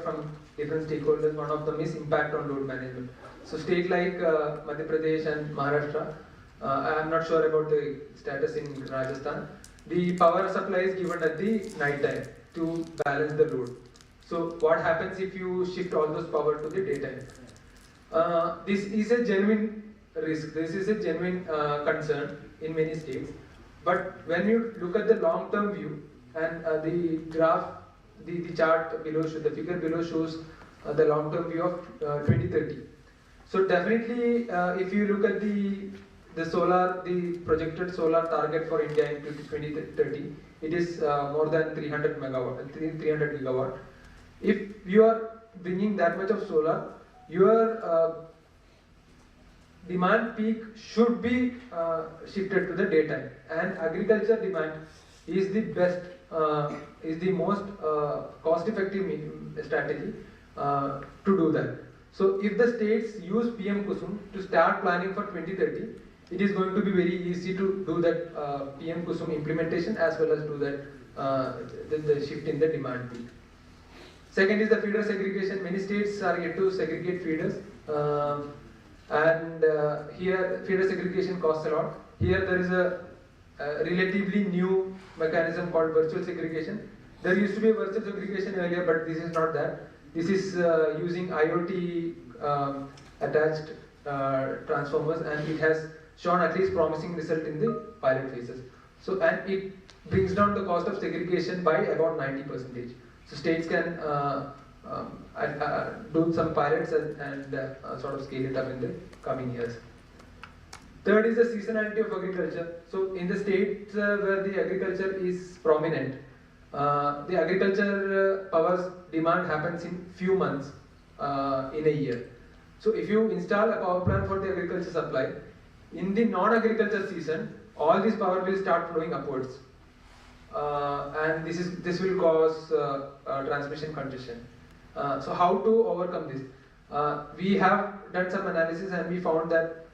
from different stakeholders. One of them is impact on load management. So states like Madhya Pradesh and Maharashtra, I am not sure about the status in Rajasthan. The power supply is given at the night time to balance the load. So what happens if you shift all those power to the daytime? This is a genuine risk. This is a genuine concern in many states. But when you look at the long-term view and the graph, the chart below, the figure below shows the long-term view of 2030. So definitely, if you look at the projected solar target for India in 2030, it is more than 300 gigawatt. If you are bringing that much of solar, your demand peak should be shifted to the daytime, and agriculture demand is the best, is the most cost-effective strategy to do that. So if the states use PM KUSUM to start planning for 2030, it is going to be very easy to do that PM KUSUM implementation as well as do that the shift in the demand peak. Second is the feeder segregation. Many states are yet to segregate feeders. And here feeder segregation costs a lot. Here there is a relatively new mechanism called virtual segregation. There used to be a virtual segregation earlier, but this is not that. This is using IoT attached transformers, and it has shown at least promising result in the pilot phases. So, and it brings down the cost of segregation by about 90%. So states can do some pilots and sort of scale it up in the coming years. Third is the seasonality of agriculture. So in the states where the agriculture is prominent, the agriculture power's demand happens in few months in a year. So if you install a power plant for the agriculture supply, in the non-agriculture season, all this power will start flowing upwards. And this will cause transmission congestion. So how to overcome this? We have done some analysis and we found that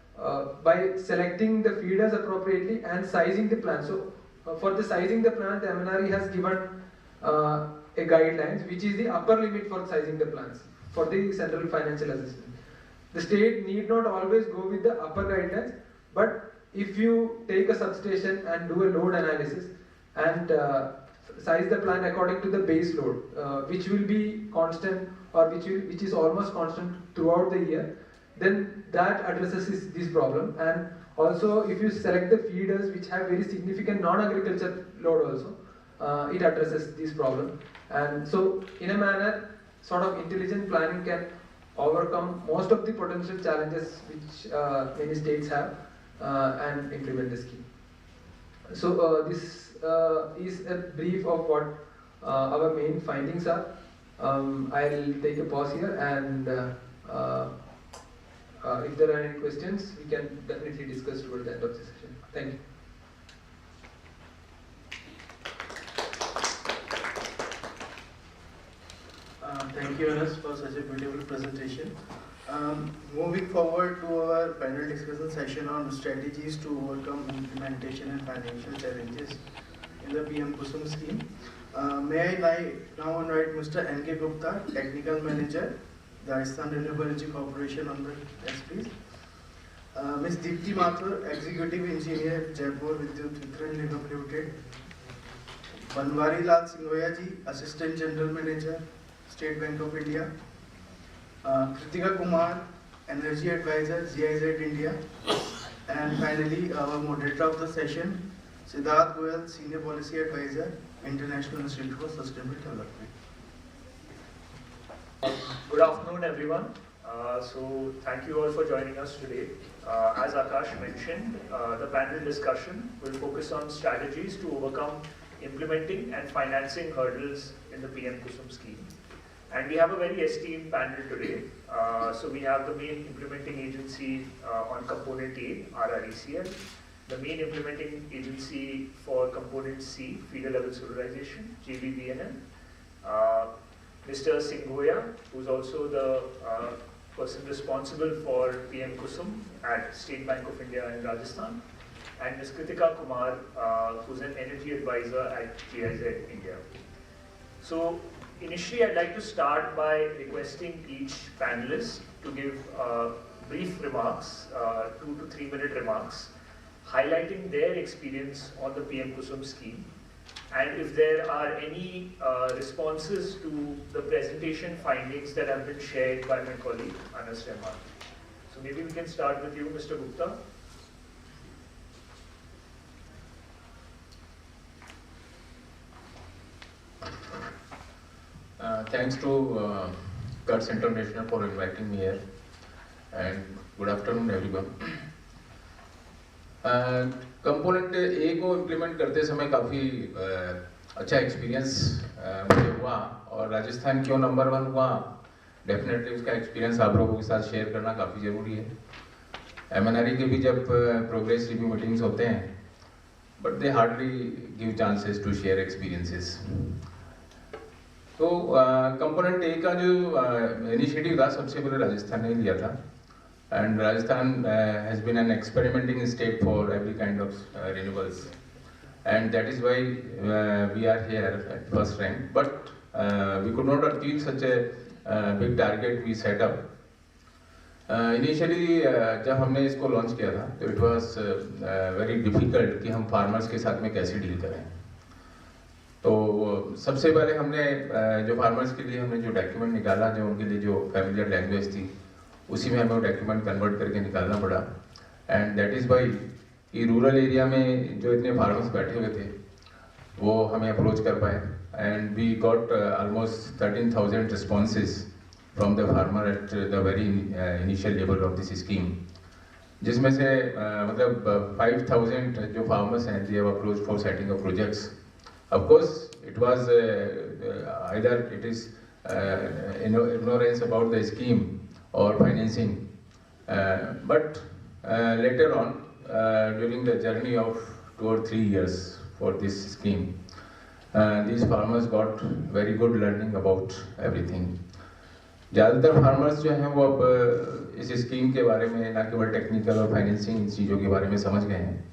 by selecting the feeders appropriately and sizing the plant. So for the sizing the plant, the MNRE has given a guidelines which is the upper limit for sizing the plants for the central financial assistance. The state need not always go with the upper guidelines, but if you take a substation and do a load analysis and size the plant according to the base load, which will be constant or which is almost constant throughout the year, then that addresses this problem. And also if you select the feeders which have very significant non-agriculture load also, it addresses this problem. And so in a manner, sort of intelligent planning can overcome most of the potential challenges which many states have and implement the scheme. So this is a brief of what our main findings are. I'll take a pause here, and if there are any questions, we can definitely discuss towards the end of the session. Thank you. Thank you, Anas, for such a beautiful presentation. Moving forward to our panel discussion session on strategies to overcome implementation and financial challenges in the PM KUSUM scheme. May I now invite Mr. N.K. Gupta, Technical Manager, Rajasthan Renewable Energy Corporation on the desk, please. Ms. Deepti Mathur, Executive Engineer, Jaipur, Vidyut, Vitran, Nigam Limited. Banwari Singhoya ji, Assistant General Manager, State Bank of India. Kritika Kumar, Energy Advisor, GIZ India. And finally, our moderator of the session, Siddharth Goel, Senior Policy Advisor, International Institute for Sustainable Development. Good afternoon, everyone. So thank you all for joining us today. As Akash mentioned, the panel discussion will focus on strategies to overcome implementing and financing hurdles in the PM KUSUM scheme. And we have a very esteemed panel today. So we have the main implementing agency on component A, RRECL, the main implementing agency for component C, feeder level solarization, JVBNL, Mr. Singhoya, who's also the person responsible for PM KUSUM at State Bank of India in Rajasthan, and Ms. Kritika Kumar, who's an energy advisor at GIZ India. So initially, I'd like to start by requesting each panelist to give brief remarks, 2 to 3 minute remarks, highlighting their experience on the PM KUSUM scheme, and if there are any responses to the presentation findings that have been shared by my colleague, Anas. So maybe we can start with you, Mr. Gupta. Thanks to Guts International for inviting me here, and good afternoon everyone. Component ए को implement करते समय काफ़ी अच्छा experience मुझे हुआ, और राजस्थान क्यों number 1 हुआ, डेफिनेटली उसका एक्सपीरियंस आप लोगों के साथ शेयर करना काफ़ी ज़रूरी है। MNRE के भी जब प्रोग्रेस रिव्यू मीटिंग्स होते हैं, but they hardly give chances to share experiences. तो कंपोनेंट ए का जो इनिशिएटिव था, सबसे पहले राजस्थान ने लिया था, and Rajasthan has been an experimenting state for every kind of renewables, and that is why we are here at first rank, but we could not achieve such a big target we set up. Initially जब हमने इसको launch किया था, तो it was very difficult कि हम farmers के साथ में कैसे डील करें। तो सबसे पहले हमने जो फार्मर्स के लिए हमने जो डॉक्यूमेंट निकाला, जो उनके लिए जो फैमिलियर लैंग्वेज थी, उसी में हमें वो डॉक्यूमेंट कन्वर्ट करके निकालना पड़ा। एंड दैट इज़ वाई कि रूरल एरिया में जो इतने फार्मर्स बैठे हुए थे, वो हमें अप्रोच कर पाए, and we got almost 13,000 responses from the farmer at the very initial level of this scheme, जिसमें से मतलब 5,000 जो फार्मर्स हैं, they have approach for setting up projects. Of course it was either it is ignorance about the scheme or financing, but later on during the journey of 2 or 3 years for this scheme, these farmers got very good learning about everything. ज़्यादातर farmers जो हैं वो अब इस scheme के बारे में ना केवल टेक्निकल और फाइनेंसिंग इन चीज़ों के बारे में समझ गए हैं,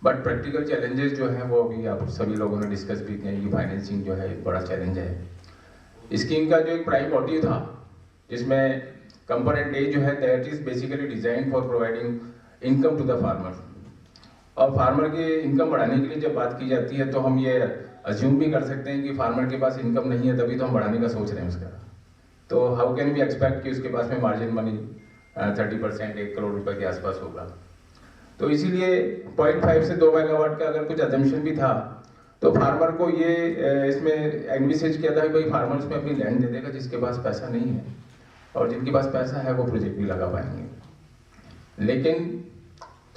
बट प्रैक्टिकल चैलेंजेस जो हैं वो अभी आप सभी लोगों ने डिस्कस भी किए कि फाइनेंसिंग जो है एक बड़ा चैलेंज है। स्कीम का जो एक प्राइम मोटिव था, जिसमें कंपोनेंट ए जो है, that is basically design for providing income to the farmer, और फार्मर की इनकम बढ़ाने के लिए जब बात की जाती है, तो हम ये अज्यूम भी कर सकते हैं कि फार्मर के पास इनकम नहीं है, तभी तो हम बढ़ाने का सोच रहे हैं उसका। तो हाउ कैन वी एक्सपेक्ट कि उसके पास में मार्जिन मनी 30% 1 करोड़ रुपए के आसपास होगा। तो इसीलिए 0.5 से 2 मेगावाट का अगर कुछ अजम्पशन भी था, तो फार्मर को ये इसमें एनविसेज किया था कि भाई फार्मर उसमें अपनी लैंड दे देगा जिसके पास पैसा नहीं है, और जिनके पास पैसा है वो प्रोजेक्ट भी लगा पाएंगे। लेकिन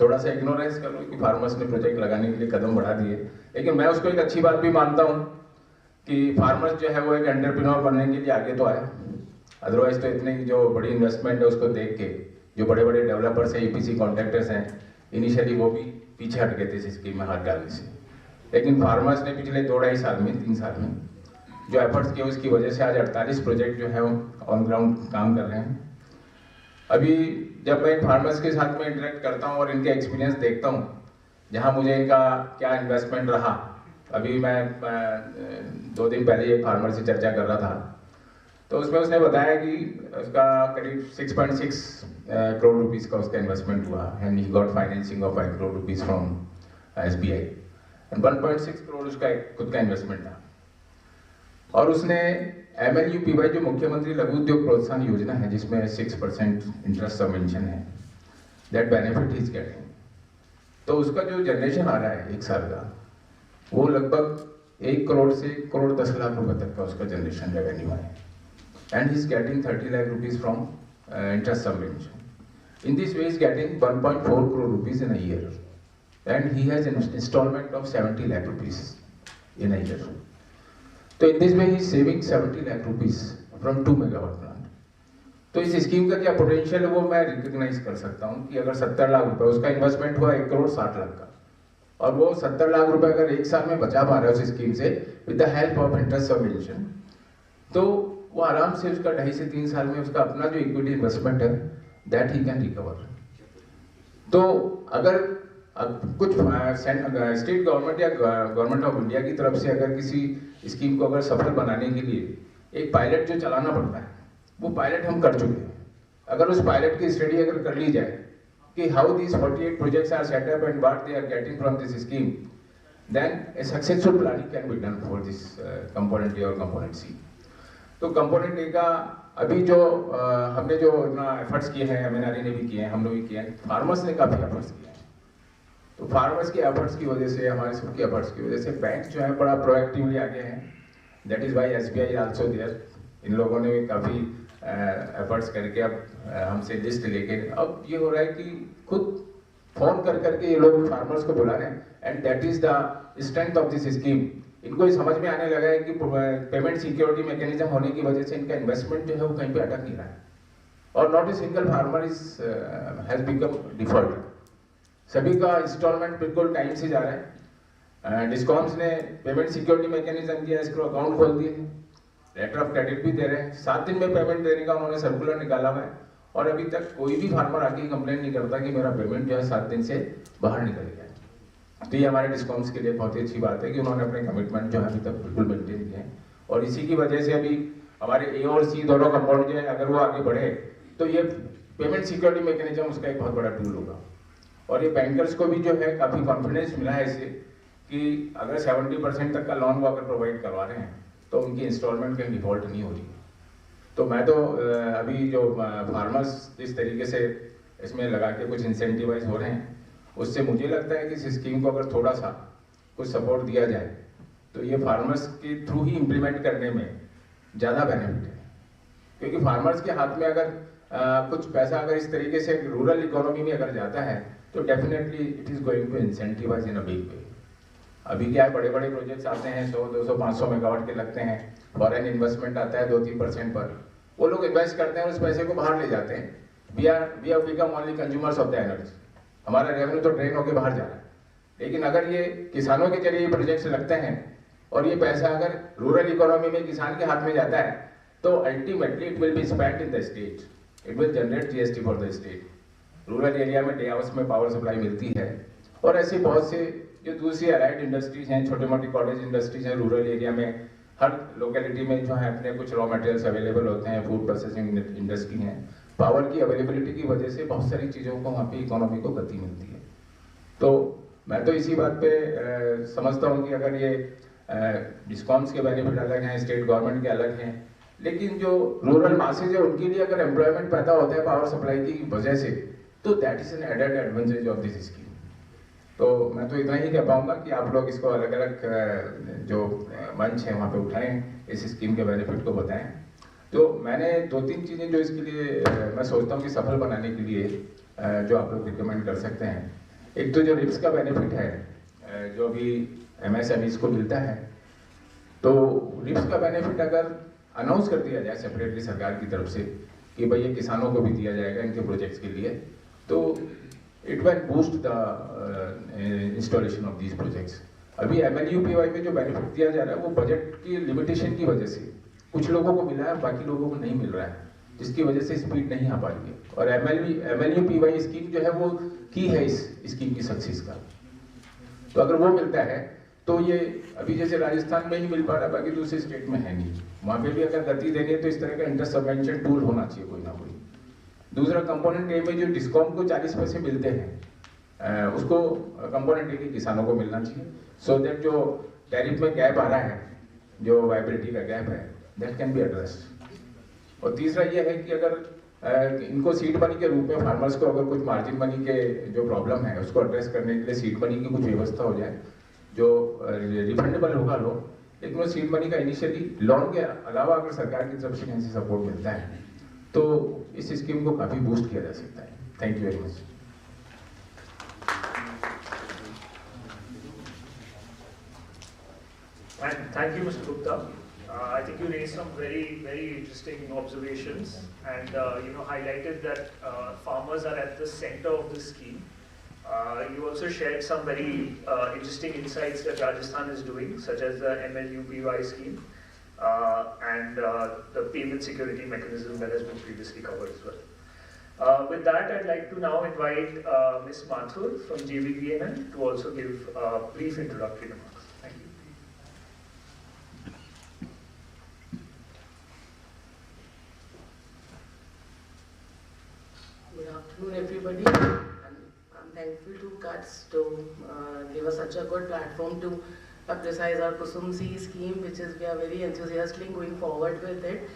थोड़ा सा इग्नोरेंस कर लो कि फार्मर्स ने प्रोजेक्ट लगाने के लिए कदम बढ़ा दिए, लेकिन मैं उसको एक अच्छी बात भी मानता हूँ कि फार्मर्स जो है वो एक एंटरप्रेन्योर बनने के लिए आगे तो आया। अदरवाइज तो इतनी जो बड़ी इन्वेस्टमेंट है उसको देख के जो बड़े बड़े डेवलपर्स हैं, EPC कॉन्ट्रैक्टर्स हैं, इनिशियली वो भी पीछे हट गए थे इस स्कीम में हाथ डालने से। लेकिन फार्मर्स ने पिछले 2-2.5 साल में 3 साल में जो एफर्ट्स किए उसकी वजह से आज 48 प्रोजेक्ट जो है ऑन ग्राउंड काम कर रहे हैं। अभी जब मैं फार्मर्स के साथ में इंटरेक्ट करता हूँ और इनके एक्सपीरियंस देखता हूँ, जहाँ मुझे इनका क्या इन्वेस्टमेंट रहा, अभी मैं 2 दिन पहले एक फार्मर से चर्चा कर रहा था, तो उसमें उसने बताया कि उसका करीब 6.6 करोड़ रुपीस का उसका इन्वेस्टमेंट हुआ and he got financing of 5 crore rupees from SBI and 1.6 crore उसका खुद का इन्वेस्टमेंट था। और उसने MLUPY जो मुख्यमंत्री लघु उद्योग प्रोत्साहन योजना है जिसमें 6% इंटरेस्ट सबवेंशन है, दैट बेनिफिट इज गेटिंग, तो उसका जो जनरेशन आ रहा है 1 साल का, वो लगभग 1 करोड़ से 1 करोड़ 10 लाख रुपए तक का उसका जनरेशन रेवेन्यू है and he is getting 30 lakh rupees from interest subvention. In this way is getting 1.4 crore rupees in a year and he has installment of 70 lakh rupees in a year. तो in this way he is saving 70 lakh rupees from 2 megawatt plant. तो इस scheme का क्या potential है वो मैं recognise कर सकता हूँ कि अगर 70 लाख रुपए उसका इन्वेस्टमेंट हुआ 1 करोड़ 60 लाख का, और वो 70 लाख रुपए अगर 1 साल में बचा पा रहा है उस स्कीम से with the help of interest subvention, तो वो आराम से उसका 2.5 से 3 साल में उसका अपना जो इक्विटी इन्वेस्टमेंट है दैट ही कैन रिकवर। तो अगर कुछ स्टेट गवर्नमेंट या गवर्नमेंट ऑफ इंडिया की तरफ से अगर किसी स्कीम को अगर सफल बनाने के लिए एक पायलट जो चलाना पड़ता है, वो पायलट हम कर चुके हैं। अगर उस पायलट की स्टडी अगर कर ली जाए कि how these 48 projects are set up and what they are getting from this scheme, then a successful planning can be done for this component A और कंपोनेंट सी। तो कंपोनेंट ए का अभी जो हमने जो इतना एफर्ट्स किए हैं, MNRE ने भी किए हैं, हम लोग भी किए हैं, फार्मर्स ने काफ़ी एफर्ट्स किए हैं। तो फार्मर्स के एफर्ट्स की वजह से, हमारे सबके एफर्ट्स की वजह से बैंक जो है बड़ा प्रोएक्टिवली आगे हैं। That is why SBI also there. इन लोगों ने भी काफ़ी एफर्ट्स करके अब हमसे लिस्ट लेके अब ये हो रहा है कि खुद फोन कर करके ये लोग फार्मर्स को बुला रहे हैं and that is the strength of this scheme. इनको ये समझ में आने लगा है कि पेमेंट सिक्योरिटी मैकेनिज्म होने की वजह से इनका इन्वेस्टमेंट जो है वो कहीं पे अटक नहीं रहा है और not a single farmer is has become default. सभी का इंस्टॉलमेंट बिल्कुल टाइम से जा रहा है। डिस्कॉम्स ने पेमेंट सिक्योरिटी मैकेनिज्म किया, इसको अकाउंट खोल दिए हैं, लेटर ऑफ क्रेडिट भी दे रहे हैं, 7 दिन में पेमेंट देने का उन्होंने सर्कुलर निकाला हुआ है और अभी तक कोई भी फार्मर आके कंप्लेन नहीं करता कि मेरा पेमेंट जो है 7 दिन से बाहर निकल गया है। तो ये हमारे डिस्कॉम्स के लिए बहुत ही अच्छी बात है कि उन्होंने अपने कमिटमेंट जो है अभी तक बिल्कुल मेंटेन किए हैं और इसी की वजह से अभी हमारे A और C दोनों कंपाउंड जो है अगर वो आगे बढ़े तो ये पेमेंट सिक्योरिटी मैकेनिज्म उसका एक बहुत बड़ा टूल होगा। और ये बैंकर्स को भी जो है काफ़ी कॉन्फिडेंस मिला है इससे कि अगर 70% तक का लोन वो अगर प्रोवाइड करवा रहे हैं तो उनकी इंस्टॉलमेंट कहीं डिफॉल्ट नहीं हो रही। तो मैं तो अभी जो फार्मर्स इस तरीके से इसमें लगा के कुछ इंसेंटिवाइज हो रहे हैं, उससे मुझे लगता है कि इस स्कीम को अगर थोड़ा सा कुछ सपोर्ट दिया जाए तो ये फार्मर्स के थ्रू ही इम्प्लीमेंट करने में ज़्यादा बेनिफिट है। क्योंकि फार्मर्स के हाथ में अगर कुछ पैसा अगर इस तरीके से रूरल इकोनॉमी में अगर जाता है तो definitely it is going to incentivize in a big way. अभी क्या है, बड़े बड़े प्रोजेक्ट्स आते हैं 100, 200, 500 मेगावाट के लगते हैं, फॉरेन इन्वेस्टमेंट आता है 2-3% पर, वो लोग इन्वेस्ट करते हैं और उस पैसे को बाहर ले जाते हैं। We have become only consumers of the energy, हमारा रेवेन्यू तो ड्रेन होकर बाहर जा रहा है। लेकिन अगर ये किसानों के जरिए प्रोजेक्ट्स लगते हैं और ये पैसा अगर रूरल इकोनॉमी में किसान के हाथ में जाता है तो ultimately it will be spent in the state, it will generate GST for the state. Rural area में डे हाउस में पावर सप्लाई मिलती है और ऐसी बहुत से जो दूसरी अलाइड इंडस्ट्रीज हैं, छोटे मोटे कॉलेज इंडस्ट्रीज हैं रूरल एरिया में, हर लोकेलिटी में जो है अपने कुछ रॉ मटेरियल्स अवेलेबल होते हैं, फूड प्रोसेसिंग इंडस्ट्री हैं, पावर की अवेलेबिलिटी की वजह से बहुत सारी चीज़ों को वहाँ पे इकोनॉमी को गति मिलती है। तो मैं तो इसी बात पे समझता हूँ कि अगर ये डिस्कॉम्स के बेनिफिट अलग हैं, स्टेट गवर्नमेंट के अलग हैं, लेकिन जो रूरल मासेज है उनके लिए अगर एम्प्लॉयमेंट पैदा होता है पावर सप्लाई की वजह से तो that is an added advantage of this scheme. तो मैं तो इतना ही कह पाऊंगा कि आप लोग इसको अलग अलग जो मंच है वहाँ पे उठाएं, इस स्कीम के बेनिफिट को बताएं। तो मैंने 2-3 चीज़ें जो इसके लिए मैं सोचता हूँ कि सफल बनाने के लिए जो आप लोग रिकमेंड कर सकते हैं, एक तो जो रिप्स का बेनिफिट है जो अभी MSMEs को मिलता है, तो रिप्स का बेनिफिट अगर अनाउंस कर दिया जाए सेपरेटली सरकार की तरफ से कि भाई ये किसानों को भी दिया जाएगा इनके प्रोजेक्ट्स के लिए, तो it will boost the installation of these projects. अभी MLUPY में जो बेनिफिट दिया जा रहा है वो बजट की लिमिटेशन की वजह से कुछ लोगों को मिला है, बाकी लोगों को नहीं मिल रहा है, जिसकी वजह से स्पीड नहीं आ पा रही है। और MLUPY स्कीम जो है वो की है इस स्कीम की सक्सेस का। तो अगर वो मिलता है तो ये अभी जैसे राजस्थान में ही मिल पा रहा है, बाकी दूसरे स्टेट में है नहीं, वहाँ पे भी अगर गति देनी है तो इस तरह का इंटर सबवेंशन टूल होना चाहिए कोई ना कोई। दूसरा कंपोनेंट ए में जो डिस्कॉम को 40 पैसे मिलते हैं उसको कंपोनेंट ए के किसानों को मिलना चाहिए, सो दैट जो टैरिफ में गैप आ रहा है, जो वाइबिलिटी का गैप है, दैट कैन बी एड्रेस्ड। और तीसरा ये है कि अगर इनको सीड मनी के रूप में फार्मर्स को अगर कुछ मार्जिन मनी के जो प्रॉब्लम है उसको एड्रेस करने के लिए सीड मनी की कुछ व्यवस्था हो जाए जो रिफंडेबल होगा लोन, लेकिन वो सीड मनी का इनिशियली लोन के अलावा अगर सरकार की तरफ से कहीं से सपोर्ट मिलता है तो इस स्कीम को काफी बूस्ट किया जा सकता है। Thank you very much. Thank you, Mr. Gupta. I think you raised some very interesting observations and highlighted that farmers are at the center of this scheme. You also shared some very interesting insights that Rajasthan is doing, such as the MLUPY scheme and the payment security mechanism that has been previously covered as well. With that, I'd like to now invite Ms. Mathur from JVBNN to also give brief introductory remarks. Thank you. Good afternoon, everybody. I'm thankful to KUTS to give us such a good platform to publicize our KUSUM C scheme, which is we are very enthusiastically going forward with it.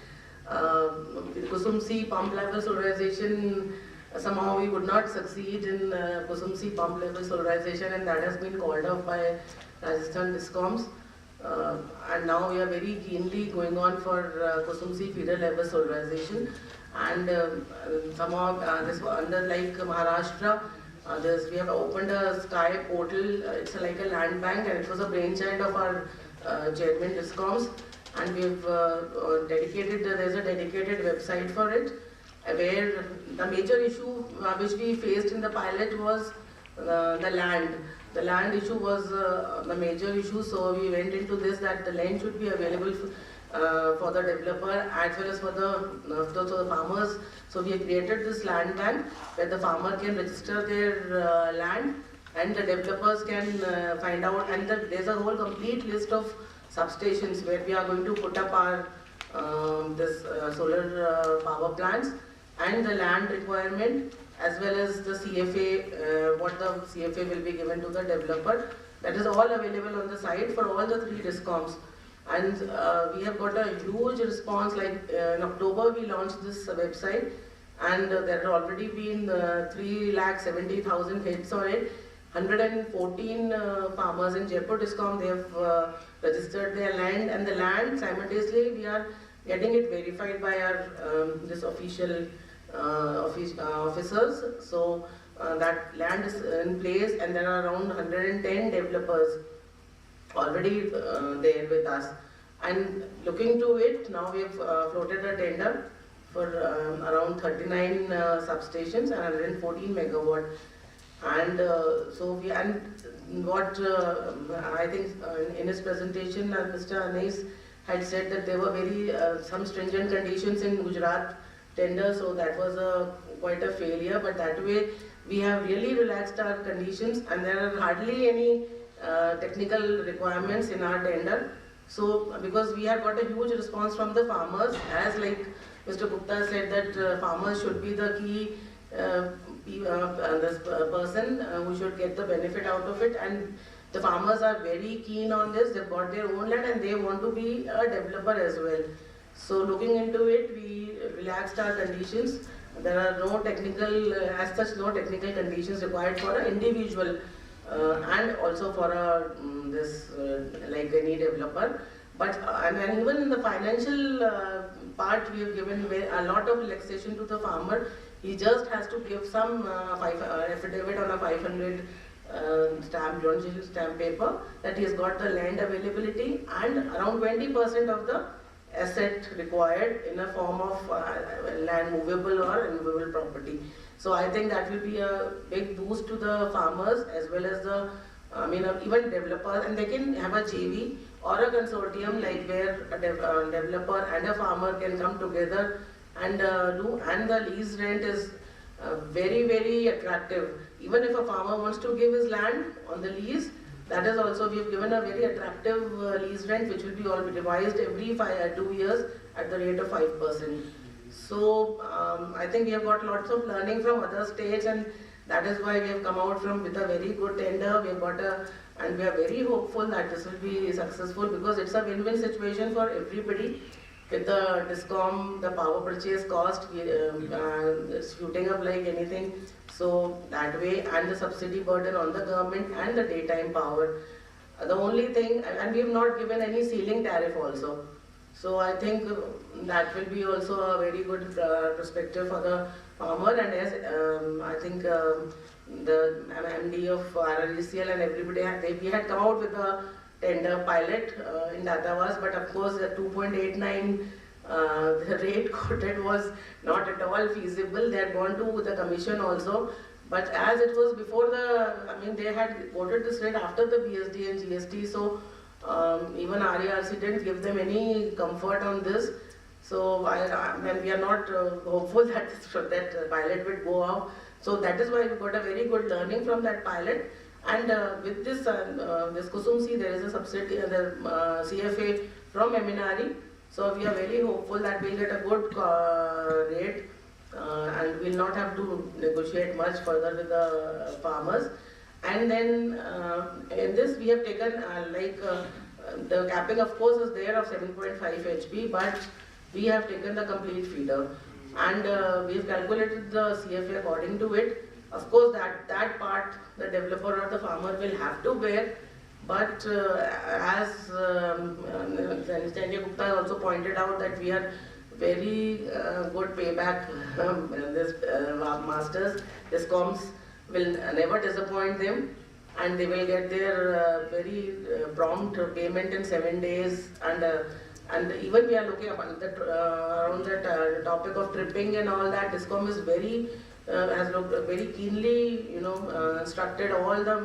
KUSUM C pump level solarization, somehow we would not succeed in KUSUM C pump level solarization, and that has been called off by Rajasthan Discoms. And now we are very keenly going on for KUSUM C feeder level solarization. And somehow this under like Maharashtra, we have opened a Sky portal. It's like a land bank, and it was a brainchild of our chairman Discoms. And we've dedicated. There's a dedicated website for it, where the major issue which we faced in the pilot was the land. The land issue was the major issue. So we went into this that the land should be available for the developer as well as for the farmers. So we have created this land bank where the farmer can register their land and the developers can find out, and there's a whole complete list of substations where we are going to put up our solar power plants, and the land requirement as well as the CFA, what the CFA will be given to the developer. That is all available on the site for all the 3 Discoms. And we have got a huge response. Like in October we launched this website, and there have already been 3,70,000 hits on it. 114 farmers in Jaipur Discom, they have registered their land, and the land simultaneously we are getting it verified by our this official officers. So that land is in place, and there are around 110 developers already there with us. And looking to it, now we have floated a tender for around 39 substations and 114 megawatt. And what I think in his presentation, Mr. Anil had said that there were very some stringent conditions in Gujarat tender, so that was quite a failure. But that way, we have really relaxed our conditions, and there are hardly any technical requirements in our tender. So because we have got a huge response from the farmers, as like Mr. Gupta said that farmers should be the key this person who should get the benefit out of it, and the farmers are very keen on this. They've got their own land and they want to be a developer as well. So looking into it, we relaxed our conditions. There are no technical, as such, no technical conditions required for an individual and also for like any developer. But and even in the financial part, we have given a lot of relaxation to the farmer. He just has to give some affidavit on a 500 stamp paper that he has got the land availability and around 20% of the asset required in a form of land movable or immovable property. So I think that will be a big boost to the farmers as well as the I mean, even developers, and they can have a JV or a consortium like where a developer and a farmer can come together and do, and the lease rent is very, very attractive. Even if a farmer wants to give his land on the lease, that is also, we have given a very attractive lease rent which will be all revised every 2 years at the rate of 5%. So I think we have got lots of learning from other states, and that is why we have come out with a very good tender. We have got and we are very hopeful that this will be successful, because it's a win-win situation for everybody. With the DISCOM, the power purchase cost, it's shooting up like anything. So that way, and the subsidy burden on the government and the daytime power. The only thing, and we have not given any ceiling tariff also. So I think that will be also a very good perspective for the farmer. And as I think the MD of RRECL and everybody, we had come out with a tender pilot in Datavas, but of course the 2.89 the rate quoted was not at all feasible. They had gone to the commission also, but as it was before they had quoted this rate after the BSD and GST, so even RERC didn't give them any comfort on this. So we are not hopeful that that pilot would go out. So that is why we got a very good learning from that pilot. And with this KUSUM C, there is a subsidy, the CFA from Eminari. So we are very hopeful that we'll get a good rate and we'll not have to negotiate much further with the farmers. And then in this we have taken the capping of course is there of 7.5 HP, but we have taken the complete feeder. And we have calculated the CFA according to it. Of course that part the developer or the farmer will have to bear. But as Gupta also pointed out that we are very good payback, this masters, DISCOMs will never disappoint them, and they will get their very prompt payment in 7 days. And even we are looking around that topic of tripping and all that. DISCOM is has looked very keenly, instructed all the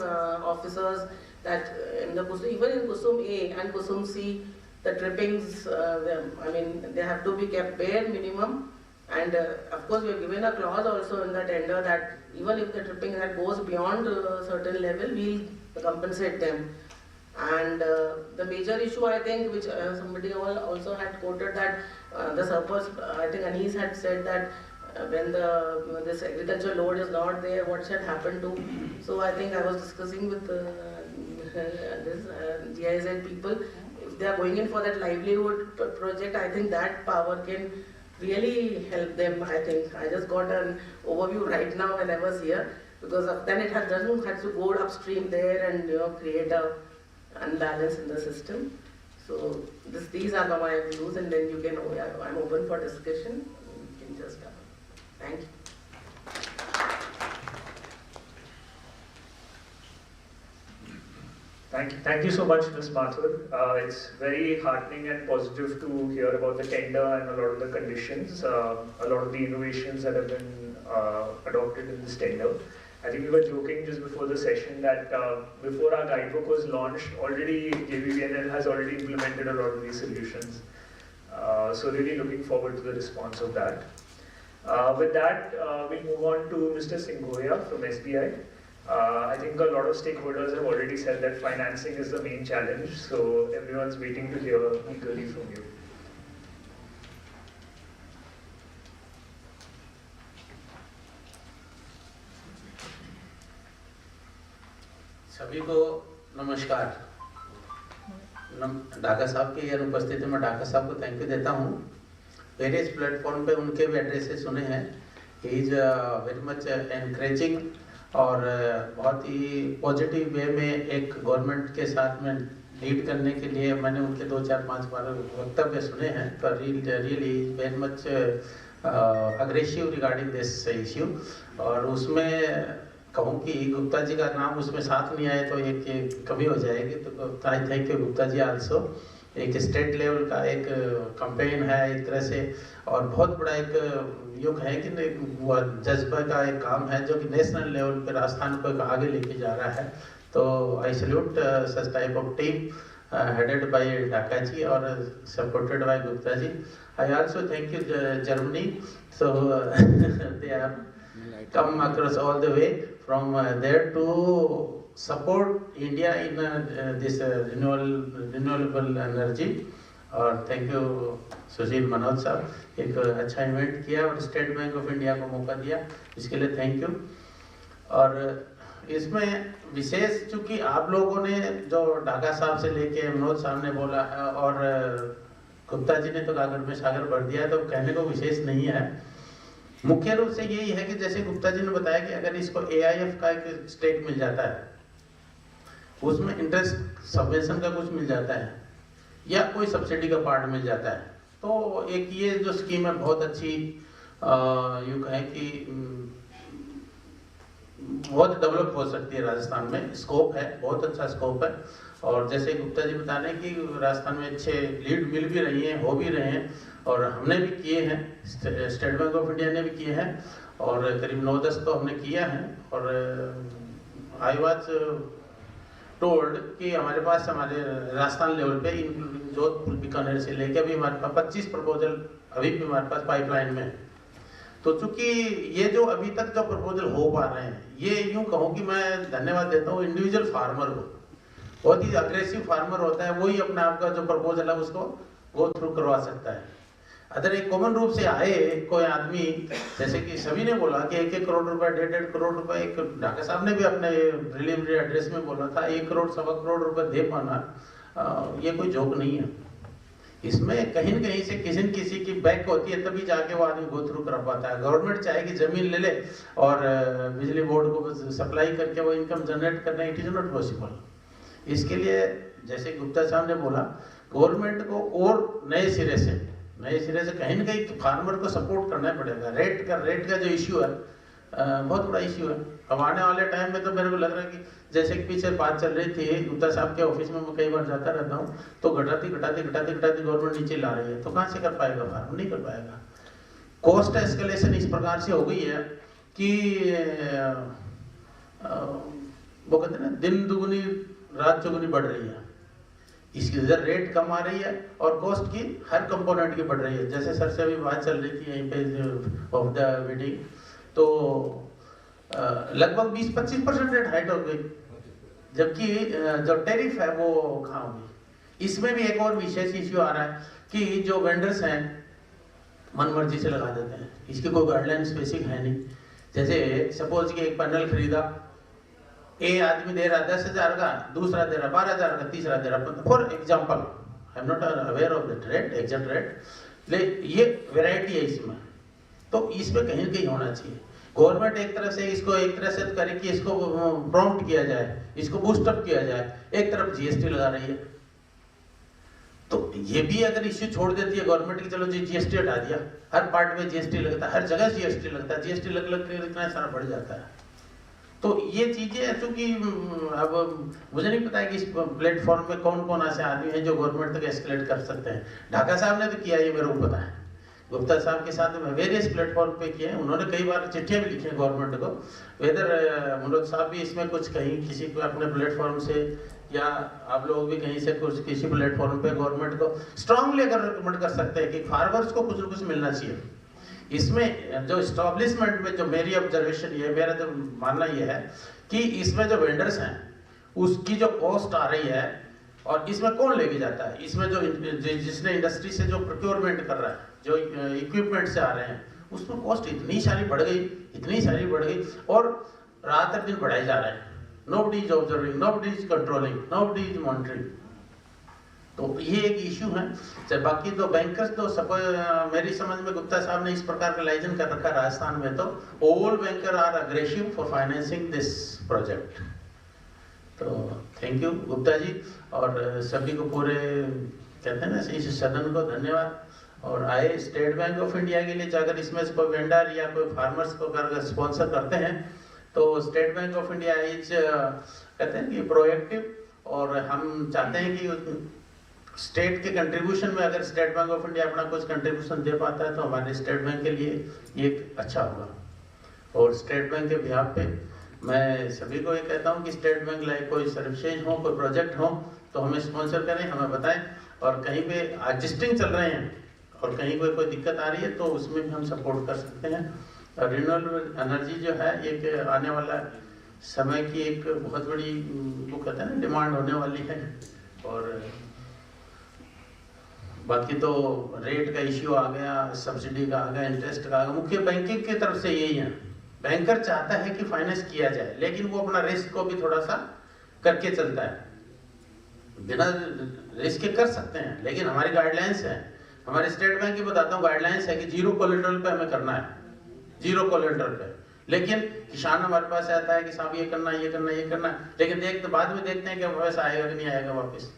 officers that in the KUSUM, even in KUSUM A and KUSUM C, the trippings, they have to be kept bare minimum. And of course, we have given a clause also in the tender that even if the tripping that goes beyond a certain level, we compensate them. And the major issue, I think, which somebody also had quoted, that the surplus, I think Anil had said that when this agriculture load is not there, what should happen to? So I think I was discussing with this GIZ people, if they are going in for that livelihood project, I think that power can really help them. I think I just got an overview right now when I was here, because then it doesn't have to go upstream there and create a unbalance in the system. So these are my views, and then you can. I'm open for discussion. You can just thank you. Thank you so much, Ms. Mathur. It's very heartening and positive to hear about the tender and a lot of the conditions, a lot of the innovations that have been adopted in this tender. I think we were joking just before the session that before our guidebook was launched, already JVVNL has already implemented a lot of these solutions. So really looking forward to the response of that. With that, we'll move on to Mr. Singhoya from SBI. I think a lot of stakeholders have already said that financing is the main challenge, so everyone's waiting to hear eagerly from you. सभी को नमस्कार। ढाका साहब की अनुपस्थिति में ढाका साहब को thank you देता हूँ। वेरियस प्लेटफॉर्म पे उनके भी एड्रेसेस सुने हैं। He is very much encouraging और बहुत ही पॉजिटिव वे में एक गवर्नमेंट के साथ में लीड करने के लिए मैंने उनके 2, 4, 5 बार वक्तव्य सुने हैं। पर really very much aggressive regarding this issue, और उसमें कहूँ कि गुप्ता जी का नाम उसमें साथ नहीं आए तो एक कमी हो जाएगी। तो thank you Gupta ji also. एक स्टेट लेवल का एक कैंपेन है एक तरह से, और बहुत बड़ा एक युग है कि जज्बा का एक काम है जो कि नेशनल लेवल पे राजस्थान को आगे लेके जा रहा है। तो I salute such type of team headed by Dhaka ji or supported by Gupta ji. I also thank you Germany. So they have come across all the way from there to support India in this renewable energy. और thank you सुशील मनोज साहब, एक अच्छा event किया और state bank of India को मौका दिया, इसके लिए थैंक यू। और इसमें विशेष चूंकि आप लोगों ने जो ढाका साहब से लेके मनोज साहब ने बोला और गुप्ता जी ने तो गागर में सागर भर दिया, तो कहने को विशेष नहीं है। मुख्य रूप से यही है कि जैसे गुप्ता जी ने बताया कि अगर इसको AIF का एक स्टेक मिल जाता है, उसमें इंटरेस्ट सबवेंशन का कुछ मिल जाता है या कोई सब्सिडी का पार्ट मिल जाता है, तो एक ये जो स्कीम है बहुत अच्छी, यूँ कहें कि बहुत डेवलप हो सकती है। राजस्थान में स्कोप है, बहुत अच्छा स्कोप है। और जैसे गुप्ता जी बता रहे हैं कि राजस्थान में अच्छे लीड मिल भी रही हैं, हो भी रहे हैं, और हमने भी किए हैं, स्टेट बैंक ऑफ इंडिया ने भी किए हैं, और करीब 9-10 तो हमने किया है। और आई वाज टोल्ड कि हमारे पास हमारे राजस्थान लेवल पे जोधपुर बीकानेर से लेके अभी हमारे पास 25 प्रपोजल अभी भी हमारे पास पाइपलाइन में है। तो चूंकि ये जो अभी तक जो प्रपोजल हो पा रहे हैं, ये यूं कहूँ कि मैं धन्यवाद देता हूँ इंडिविजुअल फार्मर को। बहुत ही अग्रेसिव फार्मर होता है, वही अपने आप का जो प्रपोजल है उसको गो थ्रू करवा सकता है। अगर एक कॉमन रूप से आए कोई आदमी, जैसे कि सभी ने बोला कि 1-1 करोड़ रुपए 1.5 करोड़ रुपए, एक ढाका साहब ने भी अपने प्रीलिमिनरी एड्रेस में बोला था 1 करोड़ 1.25 करोड़ रुपए दे पाना, ये कोई जोक नहीं है। इसमें कहीं न कहीं से किसी न किसी की बैक होती है, तभी जाके वो आदमी गो थ्रू कर पाता है। गवर्नमेंट चाहे कि जमीन ले ले और बिजली बोर्ड को सप्लाई करके वो इनकम जनरेट करना, इट इज नॉट पॉसिबल। इसके लिए जैसे गुप्ता साहब ने बोला, गवर्नमेंट को और नए सिरे से कहीं न कहीं फार्मर को सपोर्ट करना पड़ेगा। रेट का जो इश्यू है बहुत बड़ा इश्यू है। अब आने वाले टाइम में तो मेरे को लग रहा है कि जैसे कि पीछे बात चल रही थी, गुप्ता साहब के ऑफिस में मैं कई बार जाता रहता हूँ, तो घटाती गवर्नमेंट नीचे ला रही है, तो कहाँ से कर पाएगा फार्मर? नहीं कर पाएगा। कॉस्ट एस्केलेशन इस प्रकार से हो गई है कि वो कहते हैं ना, दिन दुगुनी रात चौगुनी बढ़ रही है। इसकी वजह रेट कम आ रही है और कॉस्ट की हर कंपोनेंट की बढ़ रही है। जैसे सर से अभी बात चल रही थी यहीं पे ऑफ द मीटिंग, तो लगभग 20-25% रेट हाइट हो गई, जबकि जो टैरिफ है वो कहाँ होगी। इसमें भी एक और विशेष इश्यू आ रहा है कि जो वेंडर्स हैं मनमर्जी से लगा देते हैं, इसकी कोई गाइडलाइन स्पेसिफिक है नहीं। जैसे सपोज कि एक पैनल खरीदा, ए आदमी दे रहा 10,000 का, दूसरा दे रहा 12,000 का, तीसरा दे रहा 15,000, for example. I am not aware of that rate, exact rate, ये वेराइटी है इसमें। तो इसमें कहीं न कहीं होना चाहिए। गवर्नमेंट एक तरफ से इसको एक तरह से करे कि इसको प्रॉम्प्ट किया जाए, इसको बूस्टअप किया जाए, एक तरफ जीएसटी लगा रही है। तो ये भी अगर इश्यू छोड़ देती है गवर्नमेंट की, चलो जी जीएसटी हटा दिया, हर पार्ट में जीएसटी लगता है, हर जगह जीएसटी लगता है, जीएसटी लग के इतना सारा बढ़ जाता है। तो ये चीजें चूंकि अब मुझे नहीं पता है कि इस प्लेटफॉर्म पे कौन कौन ऐसे आदमी हैं जो गवर्नमेंट तक एस्केलेट कर सकते हैं। ढाका साहब ने तो किया, ये मेरे को पता है। गुप्ता साहब के साथ में वेरियस प्लेटफॉर्म पे किए हैं, उन्होंने कई बार चिट्ठियां भी लिखी हैं गवर्नमेंट को। वेदर मुनोत साहब भी इसमें कुछ कहीं किसी को अपने प्लेटफॉर्म से, या आप लोग भी कहीं से कुछ किसी प्लेटफॉर्म पे गवर्नमेंट को स्ट्रांगली अगर रिकमेंड कर सकते हैं कि फार्मर्स को कुछ न कुछ मिलना चाहिए। इसमें जो एस्टैब्लिशमेंट में जो मेरी ऑब्जर्वेशन ये, मेरा जो मानना ये है कि इसमें जो वेंडर्स हैं उसकी जो कॉस्ट आ रही है, और इसमें कौन लेके जाता है, इसमें जो जिसने इंडस्ट्री से जो प्रोक्योरमेंट कर रहा है, जो इक्विपमेंट से आ रहे हैं, उसमें कॉस्ट इतनी सारी बढ़ गई और रात दिन बढ़ाए जा रहे हैं। Nobody is observing, nobody is controlling, nobody is monitoring. तो ये एक इश्यू है। बाकी तो बैंकर्स तो सब मेरी समझ में गुप्ता साहब ने इस प्रकार का लाइसेंस कर रखा राजस्थान में, तो all banker are aggressive for financing this project. तो थैंक यू गुप्ता जी, और सभी को पूरे कहते हैं ना इस सदन को धन्यवाद। और आए स्टेट बैंक ऑफ इंडिया के लिए, अगर इसमें से कोई वेंडर या कोई फार्मर्स को अगर स्पॉन्सर करते हैं, तो state bank of India is कहते हैं कि प्रोएक्टिव, और हम चाहते हैं कि स्टेट के कंट्रीब्यूशन में अगर स्टेट बैंक ऑफ इंडिया अपना कुछ कंट्रीब्यूशन दे पाता है तो हमारे स्टेट बैंक के लिए ये अच्छा होगा। और स्टेट बैंक के बिहाफ पे मैं सभी को ये कहता हूँ कि स्टेट बैंक लाइक कोई सर्विसेज हो, कोई प्रोजेक्ट हो तो हमें स्पॉन्सर करें, हमें बताएं, और कहीं पे एडजस्टिंग चल रहे हैं और कहीं पे कोई दिक्कत आ रही है तो उसमें भी हम सपोर्ट कर सकते हैं। और रिन्यूएबल एनर्जी जो है एक आने वाला समय की एक बहुत बड़ी वो कहते हैं ना डिमांड होने वाली है। और बाकी तो रेट का इश्यू आ गया, सब्सिडी का आ गया, इंटरेस्ट का आ गया, मुख्य बैंकिंग की तरफ से यही है। बैंकर चाहता है कि फाइनेंस किया जाए लेकिन वो अपना रिस्क को भी थोड़ा सा करके चलता है। बिना रिस्क के कर सकते हैं लेकिन हमारी गाइडलाइंस है, हमारे स्टेट बैंक की बताता हूँ गाइडलाइंस है कि 0 कोलेटरल पे हमें करना है, 0 कोलेटरल पे। लेकिन किसान हमारे पास आता है कि साहब ये करना ये करना ये करना, लेकिन बाद में देखते हैं कि पैसा आएगा कि नहीं आएगा वापस।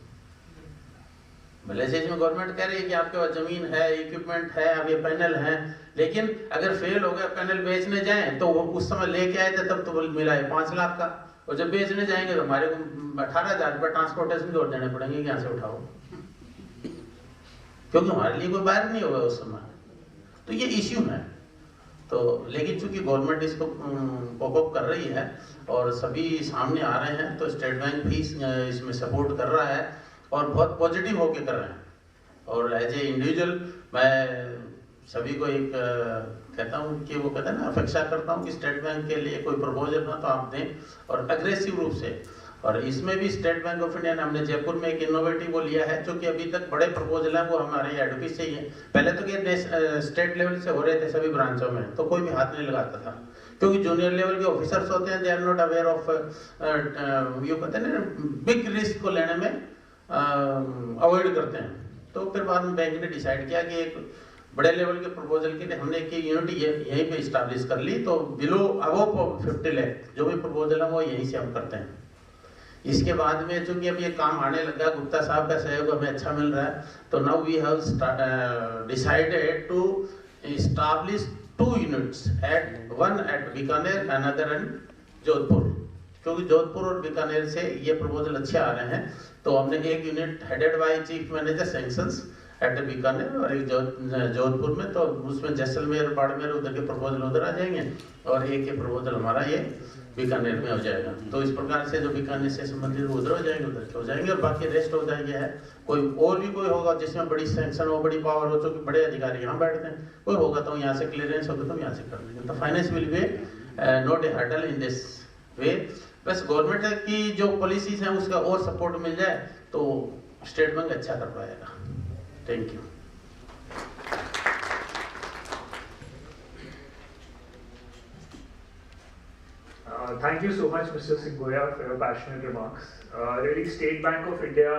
भले से इसमें गवर्नमेंट कह रही है कि आपके पास जमीन है, इक्विपमेंट है, अब ये पैनल है, लेकिन अगर फेल हो गया पैनल बेचने जाएं तो वो उस समय लेके आए थे तब तो मिला है 5 लाख का, और जब बेचने जाएंगे तो हमारे को 18,000 रुपये ट्रांसपोर्टेशन जोड़ देने पड़ेंगे, यहाँ से उठाओ, क्योंकि हमारे लिए कोई बाहर नहीं होगा उस समय। तो ये इश्यू है। तो लेकिन चूंकि गवर्नमेंट इसको पॉपअप कर रही है और सभी सामने आ रहे हैं तो स्टेट बैंक भी इसमें सपोर्ट कर रहा है और बहुत पॉजिटिव होके कर रहे हैं। और एज ए इंडिविजुअल मैं सभी को एक कहता हूँ कि वो कहते हैं ना, अपेक्षा करता हूँ कि स्टेट बैंक के लिए कोई प्रपोजल ना तो आप दें और अग्रेसिव रूप से। और इसमें भी स्टेट बैंक ऑफ इंडिया ने हमने जयपुर में एक इनोवेटिव वो लिया है, जो कि अभी तक बड़े प्रपोजल हैं वो हमारे हेड ऑफिस से ही है। पहले तो ये स्टेट लेवल से हो रहे थे सभी ब्रांचों में, तो कोई भी हाथ नहीं लगाता था, क्योंकि जूनियर लेवल के ऑफिसर्स होते हैं, they are not aware of ये कहते हैं ना बिग रिस्क को लेने में अवॉइड करते हैं। तो फिर बाद में बैंक ने डिसाइड किया कि एक बड़े लेवल के प्रपोजल के लिए हमने एक यूनिट यहीं पे इस्टेब्लिश कर ली, तो बिलो अबव 50 लाख जो भी प्रपोजल है वो यहीं से हम करते हैं। इसके बाद में चूंकि अब ये काम आने लगा, गुप्ता साहब का सहयोग हमें अच्छा मिल रहा है, तो now we have decided to establish 2 units one at Bikaner, another in Jodhpur. क्योंकि जोधपुर और बीकानेर से ये प्रपोजल अच्छे आ रहे हैं, तो हमने एक unit headed by chief manager sanctions at Bikaner और एक जोधपुर में, तो उसमें जैसलमेर, बाड़मेर उधर के प्रपोजल उधर आ जाएंगे और एक ही प्रपोजल हमारा ये बीकानेर में हो जाएगा। तो इस प्रकार से जो बीकानेर से संबंधित उधर हो जाएंगे, उधर हो जाएंगे, और बाकी रेस्ट हो जाएंगे। है कोई और भी कोई होगा जिसमें बड़ी सैंक्शन हो, बड़ी पावर हो, चूँकि बड़े अधिकारी यहाँ बैठते हैं, कोई होगा तो यहाँ से क्लियरेंस होगा तो यहाँ से कर लेंगे। तो finance will be not a hurdle in this वे। बस गवर्नमेंट की जो पॉलिसीज हैं उसका और सपोर्ट मिल जाए तो स्टेट बैंक अच्छा कर पाएगा। Thank you. Thank you so much, Mr. Singhoya, for your passionate remarks. Really, State Bank of India,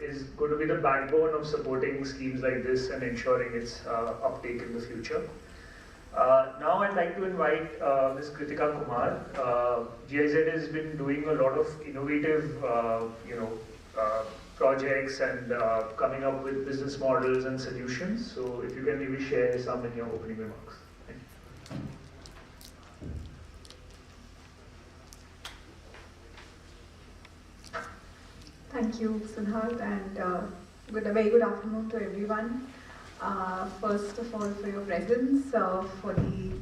is going to be the backbone of supporting schemes like this and ensuring its uptake in the future. Now, I'd like to invite Ms. Kritika Kumar. GIZ has been doing a lot of innovative, projects and coming up with business models and solutions. So, if you can maybe share some in your opening remarks. Thank you, Siddharth, and a very good afternoon to everyone. First of all, for your presence, for the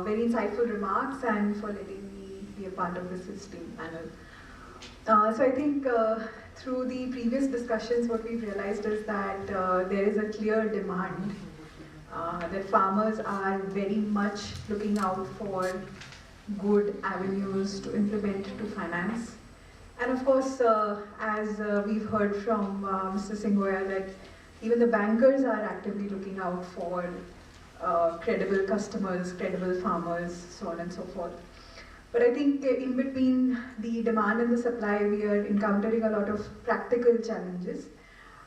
very insightful remarks, and for letting me be a part of this esteemed panel. So I think through the previous discussions, what we've realized is that there is a clear demand that farmers are very much looking out for good avenues to implement to finance. And of course, as we've heard from Mr. Singhoya, that even the bankers are actively looking out for credible customers, credible farmers, so on and so forth. But I think in between the demand and the supply, we are encountering a lot of practical challenges.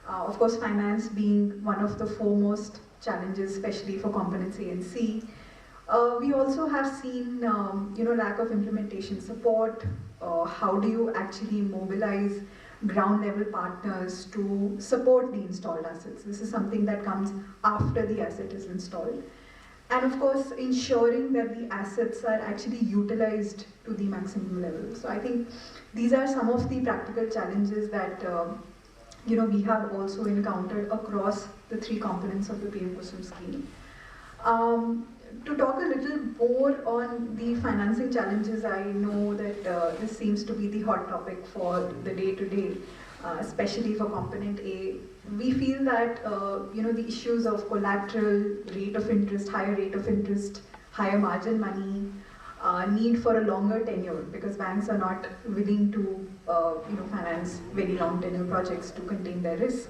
Of course, finance being one of the foremost challenges, especially for components A and C. We also have seen, lack of implementation support. How do you actually mobilize ground level partners to support the installed assets? This is something that comes after the asset is installed. And of course, ensuring that the assets are actually utilized to the maximum level. So I think these are some of the practical challenges that we have also encountered across the 3 components of the PM KUSUM scheme. to talk a little more on the financing challenges, I know that this seems to be the hot topic for the day-to-day, especially for component A. We feel that the issues of collateral, rate of interest, higher rate of interest, higher margin money, need for a longer tenure because banks are not willing to finance very long tenure projects to contain their risk.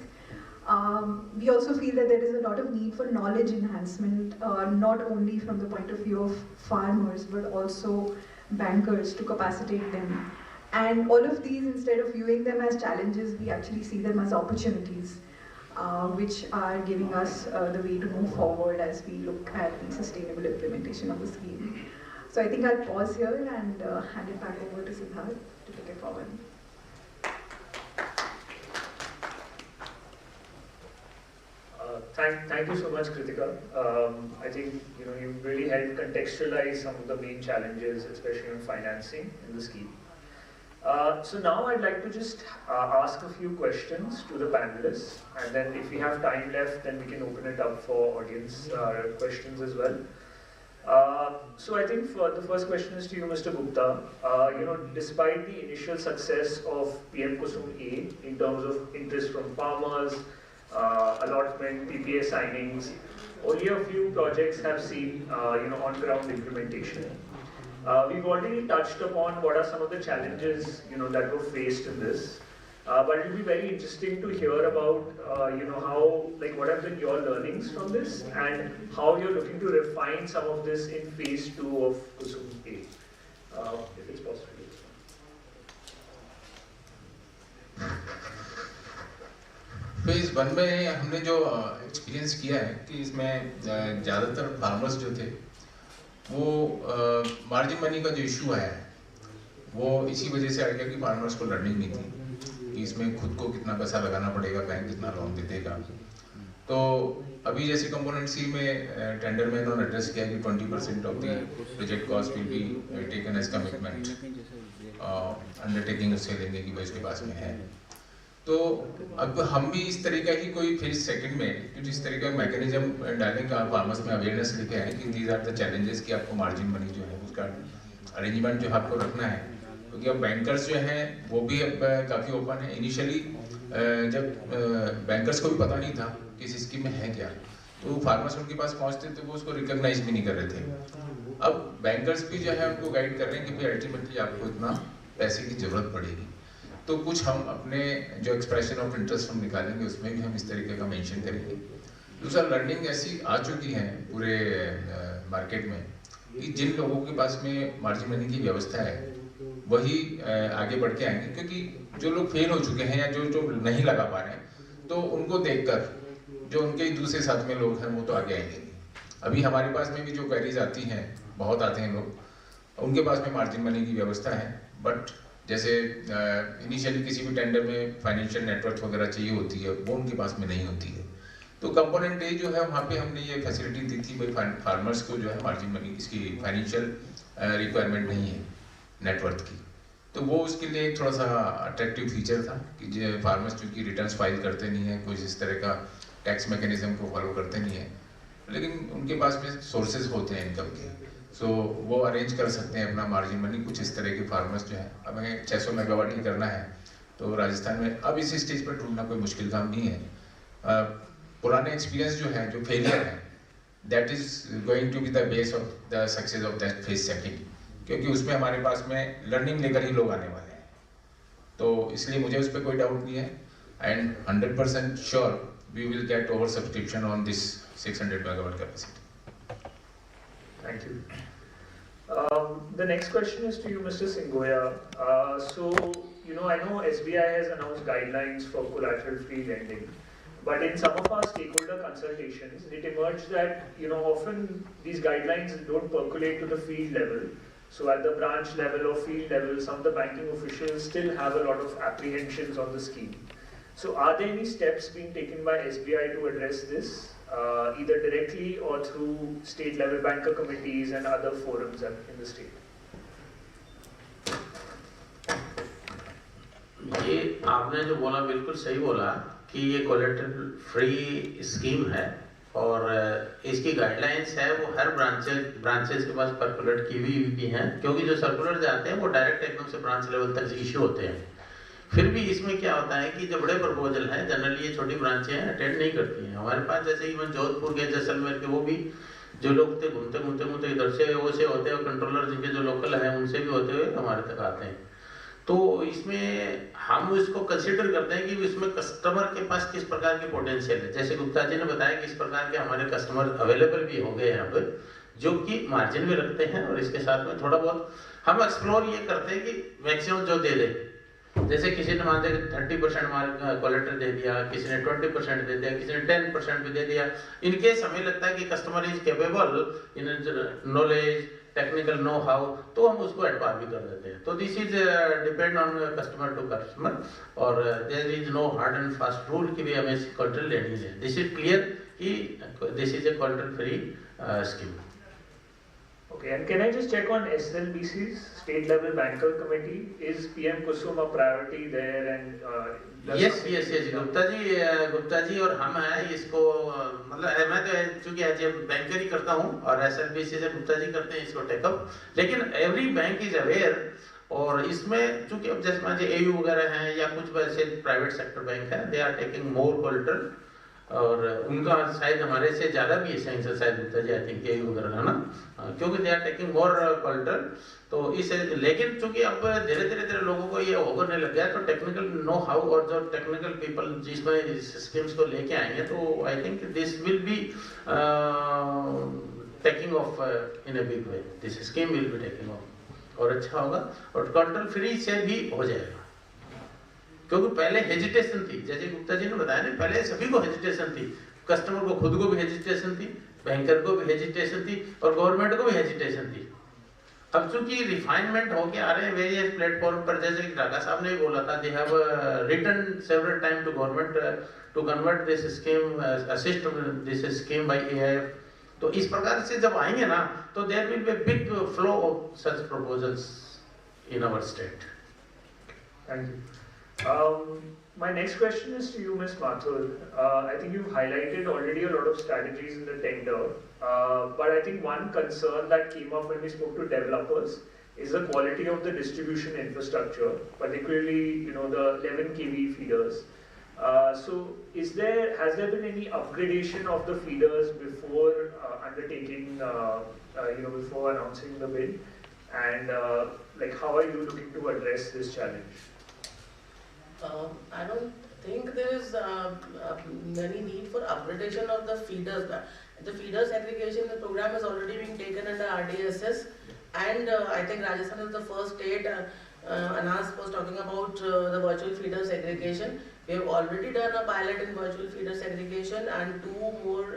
We also feel that there is a lot of need for knowledge enhancement, not only from the point of view of farmers, but also bankers to capacitate them. And all of these, instead of viewing them as challenges, we actually see them as opportunities, which are giving us the way to move forward as we look at the sustainable implementation of the scheme. So I think I'll pause here and hand it back over to Siddharth to take it forward. Thank you so much, Kritika. I think you really helped contextualize some of the main challenges, especially on financing in the scheme. So now I'd like to just ask a few questions to the panelists, and then if we have time left, then we can open it up for audience questions as well. So I think the first question is to you, Mr. Gupta. Despite the initial success of PM KUSUM A in terms of interest from farmers, allotment, PPA signings, only a few projects have seen on-ground implementation. We've already touched upon what are some of the challenges that were faced in this, but it will be very interesting to hear about how what have been your learnings from this and how you're looking to refine some of this in phase 2 of KUSUM A, if it's possible. Phase 1 में हमने जो experience किया है कि इसमें ज़्यादातर farmers जो थे वो मार्जिन मनी का जो इशू आया है वो इसी वजह से आ गया कि फार्मर्स को लर्निंग नहीं थी कि इसमें खुद को कितना पैसा लगाना पड़ेगा, बैंक कितना लोन दे देगा। तो अभी जैसे कंपोनेंट सी में टेंडर में इन्होंने एड्रेस किया कि 20% of the project cost will be taken as commitment, undertaking उससे लेंगे कि भाई उसके पास में है। तो अब हम भी इस तरीका ही कोई फेज सेकंड में कुछ इस तरह का मैकेनिज्म डालें कि फार्मर्स में अवेयरनेस लेके आए कि दीज आर द चैलेंजेस कि आपको मार्जिन मनी जो है उसका अरेंजमेंट जो आपको रखना है, क्योंकि अब बैंकर्स जो हैं वो भी अब काफ़ी ओपन है। इनिशियली जब बैंकर्स को भी पता नहीं था कि इस स्कीम में है क्या, तो फार्मर्स उनके पास पहुँचते तो वो उसको रिकॉग्नाइज भी नहीं कर रहे थे। अब बैंकर्स भी जो है उनको गाइड कर रहे हैं कि भाई अल्टीमेटली आपको इतना पैसे की ज़रूरत पड़ेगी। तो कुछ हम अपने जो एक्सप्रेशन ऑफ इंटरेस्ट हम निकालेंगे उसमें भी हम इस तरीके का मेंशन करेंगे। दूसरा, लर्निंग ऐसी आ चुकी है पूरे मार्केट में कि जिन लोगों के पास में मार्जिन मनी की व्यवस्था है वही आगे बढ़ के आएंगे, क्योंकि जो लोग फेल हो चुके हैं या जो नहीं लगा पा रहे हैं तो उनको देखकर जो उनके दूसरे साथ में लोग हैं वो तो आगे आएंगे। अभी हमारे पास में भी जो क्वेरीज आती हैं, बहुत आते हैं लोग, उनके पास में मार्जिन मनी की व्यवस्था है, बट जैसे इनिशियली किसी भी टेंडर में फाइनेंशियल नेटवर्क वगैरह चाहिए होती है वो उनके पास में नहीं होती है। तो कंपोनेंट ए जो है वहाँ पे हमने ये फैसिलिटी दी थी भाई फार्मर्स को जो है मार्जिन मनी इसकी फाइनेंशियल रिक्वायरमेंट नहीं है नेटवर्क की, तो वो उसके लिए थोड़ा सा अट्रैक्टिव फीचर था कि जो फार्मर्स चूँकि रिटर्न्स फाइल करते नहीं है, कुछ इस तरह का टैक्स मैकेनिज्म को फॉलो करते नहीं है, लेकिन उनके पास में सोर्सेज होते हैं इनकम के, सो वो अरेंज कर सकते हैं अपना मार्जिन मनी। कुछ इस तरह के फार्मर्स जो है, अब हमें 600 मेगावाट ही करना है तो राजस्थान में अब इसी स्टेज पर ढूंढना कोई मुश्किल काम नहीं है। पुराने एक्सपीरियंस जो है, जो फेलियर है, that is going to be the base of the success of that phase second, क्योंकि उसमें हमारे पास में लर्निंग लेकर ही लोग आने वाले हैं। तो इसलिए मुझे उस पर कोई डाउट नहीं है, and 100% sure we will get over subscription on this 600 megawatt capacity. Thank you. The next question is to you, Mr. Singhoya. I know SBI has announced guidelines for collateral-free lending, but in some of our stakeholder consultations, it emerged that often these guidelines don't percolate to the field level. So at the branch level or field level, some of the banking officials still have a lot of apprehensions on the scheme. So are there any steps being taken by SBI to address this? Either directly or through state level banker committees and other forums in the state? ये आपने जो बोला बिल्कुल सही बोला कि ये collateral free scheme है, और इसकी गाइडलाइंस है वो हर ब्रांचेस के पास सर्कुलेट की हुई भी हैं, क्योंकि जो सर्कुलर जाते हैं वो डायरेक्ट एकदम से ब्रांच लेवल तक इश्यू होते हैं। फिर भी इसमें क्या होता है कि जो बड़े प्रपोजल हैं जनरली ये छोटी ब्रांचें अटेंड नहीं करती हैं। हमारे पास जैसे इवन जोधपुर के, जैसलमेर के, वो भी जो लोग थे घूमते इधर से वो से होते हैं, कंट्रोलर जिनके जो लोकल हैं उनसे भी होते हुए हमारे तक आते हैं। तो इसमें हम इसको कंसिडर करते हैं कि इसमें कस्टमर के पास किस प्रकार की पोटेंशियल है। जैसे गुप्ता जी ने बताया कि इस प्रकार के हमारे कस्टमर अवेलेबल भी हो गए यहाँ पर, जो कि मार्जिन भी रखते हैं और इसके साथ में थोड़ा बहुत हम एक्सप्लोर ये करते हैं कि मैक्सिमम जो दे दे। जैसे किसी ने मान लिया 30% हमारे कॉलेक्टर दे दिया, किसी ने 20% दे दिया, किसी ने 10% भी दे दिया। इन केस हमें लगता है कि customer is capable in knowledge, technical know how, तो हम उसको एडवांस भी कर देते हैं। तो this is depend on customer to customer, और there is no hard and fast rule कि भी हमें कॉन्ट्रैक्ट लेनी है। दिस इज क्लियर कि this is a contract free scheme. Okay, and can I just check on SLBCs, State Level Banker Committee? Is PM KUSUM a priority there? And yes, Gupta ji और हम हैं इसको, मतलब मैं तो चूंकि एज ए बैंकर ही करता हूँ और SLBC से गुप्ता जी करते हैं इसको टेकअप, लेकिन एवरी बैंक इज अवेयर। और इसमें चूंकि अब जैसे मान लीजिए AU वगैरह हैं या कुछ वैसे प्राइवेट सेक्टर बैंक है, they are taking more collateral, और उनका शायद हमारे से ज़्यादा भी है शायद Gupta ji, I think AU वगैरह है ना, क्योंकि they are taking more collateral. तो इसे लेकिन चूंकि अब धीरे धीरे लोगों को ये होने लग गया, तो टेक्निकल नो हाउ और जो टेक्निकल पीपल जिसमें स्कीम्स को लेके आएंगे, तो I think this will be taking of in a big way. This scheme will be taking of और अच्छा होगा, और कोलेटरल फ्री से भी हो जाएगा। क्योंकि पहले हेजिटेशन थी, जैसे गुप्ता जी ने बताया ना, पहले सभी को हेजिटेशन थी, कस्टमर को खुद को भी हेजिटेशन थी, बैंकर को भी हेजिटेशन थी और गवर्नमेंट को भी हेजिटेशन थी। अब चूंकि रिफाइनमेंट होके आ रहे हैं वेरियस प्लेटफॉर्म पर, जैसे कि ढाका साहब ने भी बोला था, they have written several time to government to convert this scheme, assist this scheme by AIF। तो इस प्रकार से जब आएंगे ना, तो there will be big flow of such proposals in our state. Thank you. My next question is to you, Ms. Mathur. I think you've highlighted already a lot of strategies in the tender, but I think one concern that came up when we spoke to developers is the quality of the distribution infrastructure, particularly the 11 kV feeders. So has there been any upgradation of the feeders before undertaking, before announcing the bid, and how are you looking to address this challenge? I don't think there is any need for upgradation of the feeders. The feeder segregation program is already being taken under RDSS, and I think Rajasthan is the first state. Anas was talking about the virtual feeder segregation. We have already done a pilot in virtual feeder segregation, and 2 more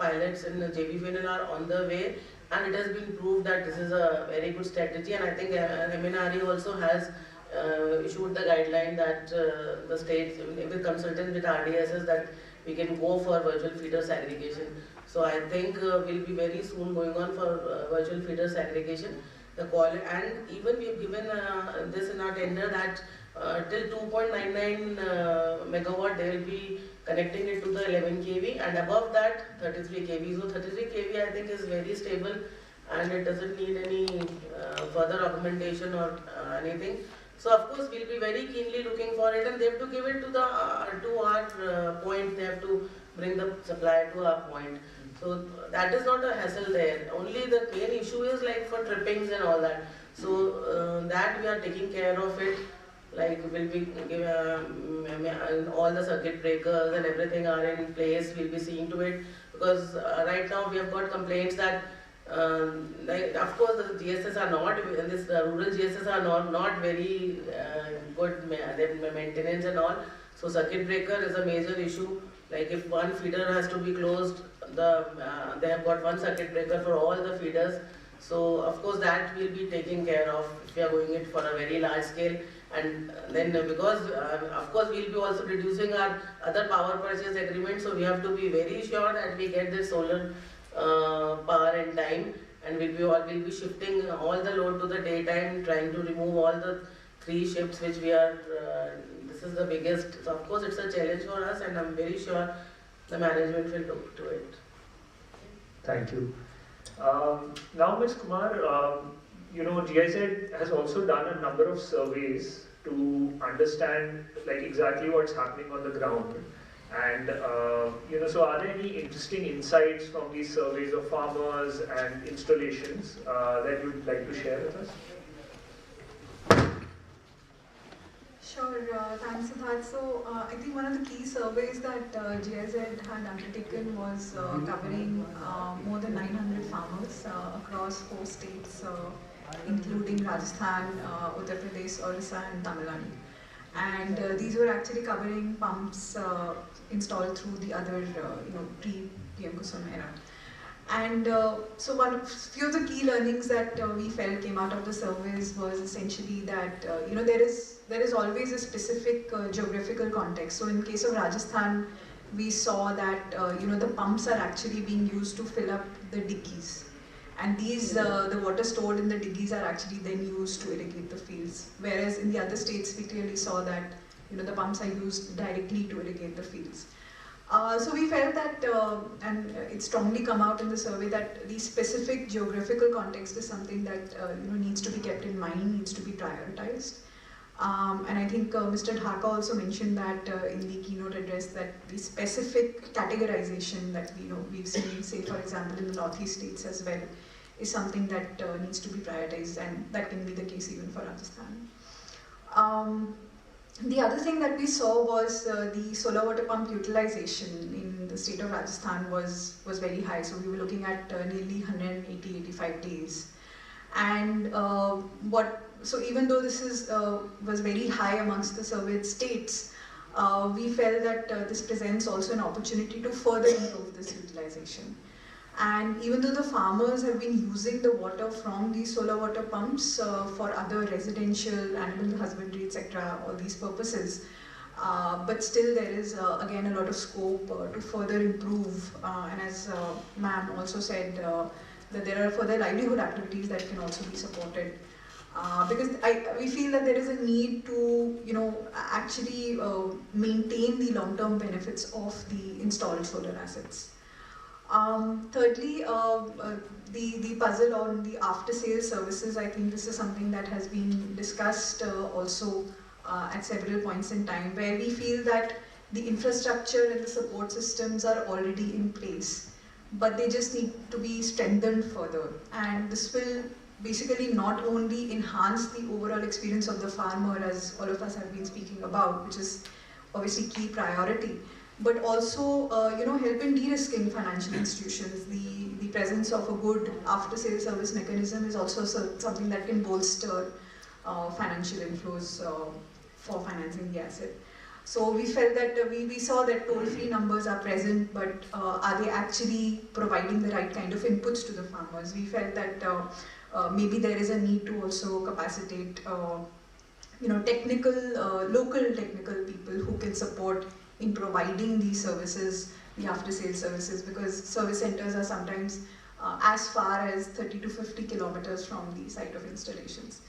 pilots in JVVNL are on the way, and it has been proved that this is a very good strategy. And I think MNRE also has issued the guideline that the states will consult with RDSS that we can go for virtual feeder segregation. So I think we'll be very soon going on for virtual feeder segregation. And even we have given this in our tender that till 2.99 megawatt they will be connecting it to the 11 kV, and above that 33 kV. So 33 kV I think is very stable, and it doesn't need any further augmentation or anything. So of course we'll be very keenly looking for it, and they have to give it to the to our point. They have to bring the supply to our point. So that is not a hassle there. Only the main issue is like for trippings and all that. So that we are taking care of it. Like will be all the circuit breakers and everything are in place. We'll be seeing to it, because right now we have got complaints that. Of course, the GSS are not, this rural GSS are not very good maintenance and all. So circuit breaker is a major issue. Like if one feeder has to be closed, they have got one circuit breaker for all the feeders. So of course that will be taken care of if we are going it for a very large scale. And then because of course we will be also reducing our other power purchase agreement, so we have to be very sure that we get this solar power in time, and we'll be shifting all the load to the daytime, trying to remove all the 3 shifts which we are. This is the biggest. So of course it's a challenge for us, and I'm very sure the management will look to it. Thank you. Now, Ms. Kumar, GIZ has also done a number of surveys to understand like exactly what's happening on the ground. And so are there any interesting insights from these surveys of farmers and installations that you'd like to share with us? Sure, thanks Siddharth. So I think one of the key surveys that GIZ had undertaken was covering more than 900 farmers across 4 states, including Rajasthan, Uttar Pradesh, Orissa and Tamil Nadu. And these were actually covering pumps installed through the other, pre-PM KUSUM era. And so few of the key learnings that we felt came out of the surveys was essentially that there is always a specific geographical context. So in case of Rajasthan, we saw that the pumps are actually being used to fill up the diggies, and these the water stored in the diggies are actually then used to irrigate the fields. Whereas in the other states, we clearly saw that the pumps are used directly to irrigate the fields. So we felt that, and it strongly come out in the survey, that the specific geographical context is something that needs to be kept in mind, needs to be prioritized. And I think Mr. Dhaka also mentioned that in the keynote address, that the specific categorization that we've seen, say for example in the northeast states as well, is something that needs to be prioritized, and that can be the case even for Rajasthan. The other thing that we saw was the solar water pump utilization in the state of Rajasthan was very high. So we were looking at nearly 180-85 days. And so even though this was very high amongst the surveyed states, we felt that this presents also an opportunity to further improve this utilization. And even though the farmers have been using the water from these solar water pumps for other residential, animal husbandry, etc., all these purposes, but still there is again a lot of scope to further improve. And as ma'am also said, that there are further livelihood activities that can also be supported. Because we feel that there is a need to actually maintain the long-term benefits of the installed solar assets. Thirdly, the puzzle on the after-sales services, I think this is something that has been discussed also at several points in time, where we feel that the infrastructure and the support systems are already in place, but they just need to be strengthened further. And this will basically not only enhance the overall experience of the farmer, as all of us have been speaking about, which is obviously key priority, but also help in de-risking financial institutions. The presence of a good after-sales service mechanism is also something that can bolster financial inflows for financing the asset. So we felt that we saw that toll-free numbers are present, but are they actually providing the right kind of inputs to the farmers? We felt that maybe there is a need to also capacitate local technical people who can support in providing these services, the after-sales services, because service centers are sometimes as far as 30 to 50 kilometers from the site of installations.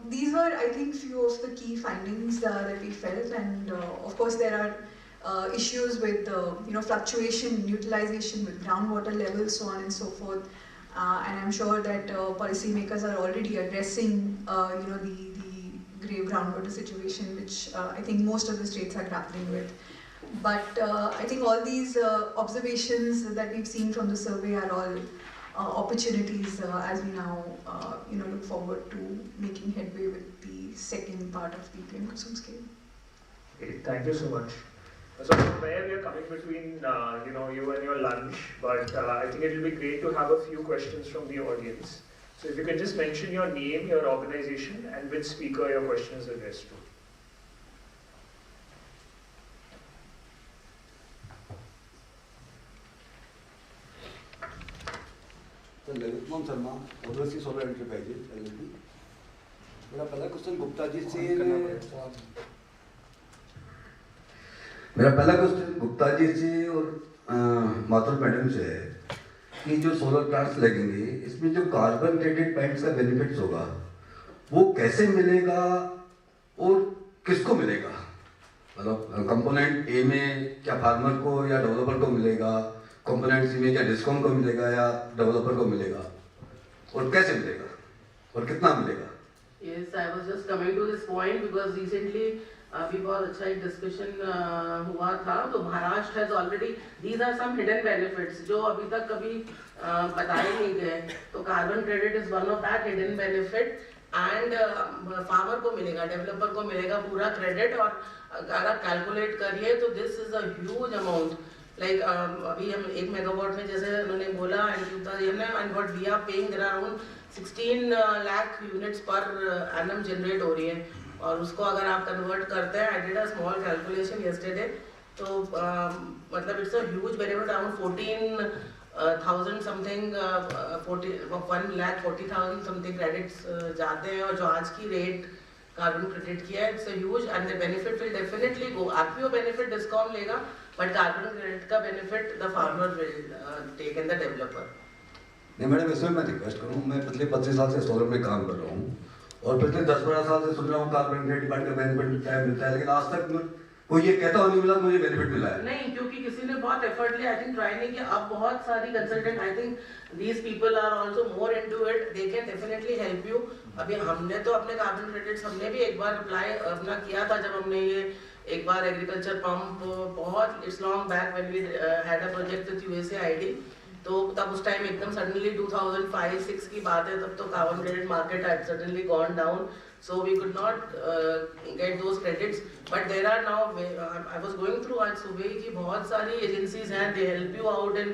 These were, I think, few of the key findings that we felt, and of course there are issues with fluctuation in utilization with groundwater levels, so on and so forth. And I'm sure that policymakers are already addressing the grave groundwater situation, which I think most of the states are grappling with. But I think all these observations that we've seen from the survey are all opportunities as we now look forward to making headway with the second part of the PM KUSUM scheme. Okay, thank you so much. So where we are coming between you and your lunch, but I think it will be great to have a few questions from the audience. So if you can just mention your name, your organization, and which speaker your question is addressed to. Nigam Sharma, Overseas Solar Enterprises, LLP. मेरा पहला question Gupta ji से और Mathur madam से है कि जो solar plants लगेंगे इसमें जो कार्बन क्रेडिट पॉइंट्स का बेनिफिट्स होगा वो कैसे मिलेगा और किसको मिलेगा, मतलब कंपोनेंट ए में क्या फार्मर को या डेवलपर को मिलेगा, कंपोनेंट सी में क्या डिस्कॉम को मिलेगा या डेवलपर को मिलेगा, और कैसे मिलेगा और कितना मिलेगा? Yes, I was just coming to this point because recently अभी बहुत अच्छा एक डिस्कशन हुआ था. तो Maharashtra has already, these are some hidden benefits जो अभी तक कभी बताए नहीं गए. तो carbon credit is one of that hidden benefit and farmer को मिलेगा, डेवलपर को मिलेगा पूरा क्रेडिट. और अगर आप कैलकुलेट करिए तो this is a huge amount. Like अभी हम 1 मेगावाट में जैसे उन्होंने बोला and what we are paying, there are around 16 lakh units per annum generate हो रही है. और उसको अगर आप कन्वर्ट करते हैं, I did a small calculation yesterday, तो मतलब it's a huge benefit. Around 14,000 something 1,40,000 something credits जाते हैं. और जो आज की रेट कार्बन क्रेडिट की है, it's a huge and the benefit will definitely go. आपकी वो बेनिफिट डिस्कॉम लेगा, बट कार्बन क्रेडिट का benefit the farmer will take and the developer. नहीं मैडम, इसमें मैं रिक्वेस्ट करूँ, मैं पिछले 25 साल से सोलर में काम कर रहा हूँ और पिछले 10-12 साल से सुन रहा हूँ कार्बन क्रेडिट का बेनिफिट मिलता है, लेकिन आज तक कोई ये कहता हो नहीं मिला मुझे बेनिफिट मिला है. नहीं, क्योंकि किसी ने बहुत एफर्ट लिया. आई थिंक ट्राई नहीं किया. अब बहुत सारी consultant, I think these people are also more into it, they can definitely help you. अभी हमने तो अपने कार्बन क्रेडिट्स हमने भी एक बार अप्लाई अपना किया था, जब हमने ये एक बार एग्रीकल्चर पंप, बहुत it's long back when we had a project with USAID. तो तब उस टाइम एकदम सडनली 2005-6 की बात है, तब तो carbon credit market had suddenly gone down, so we could not get those credits. But there are now, I was going through आज सुबह की बहुत सारी एजेंसीज हैं, they help you out in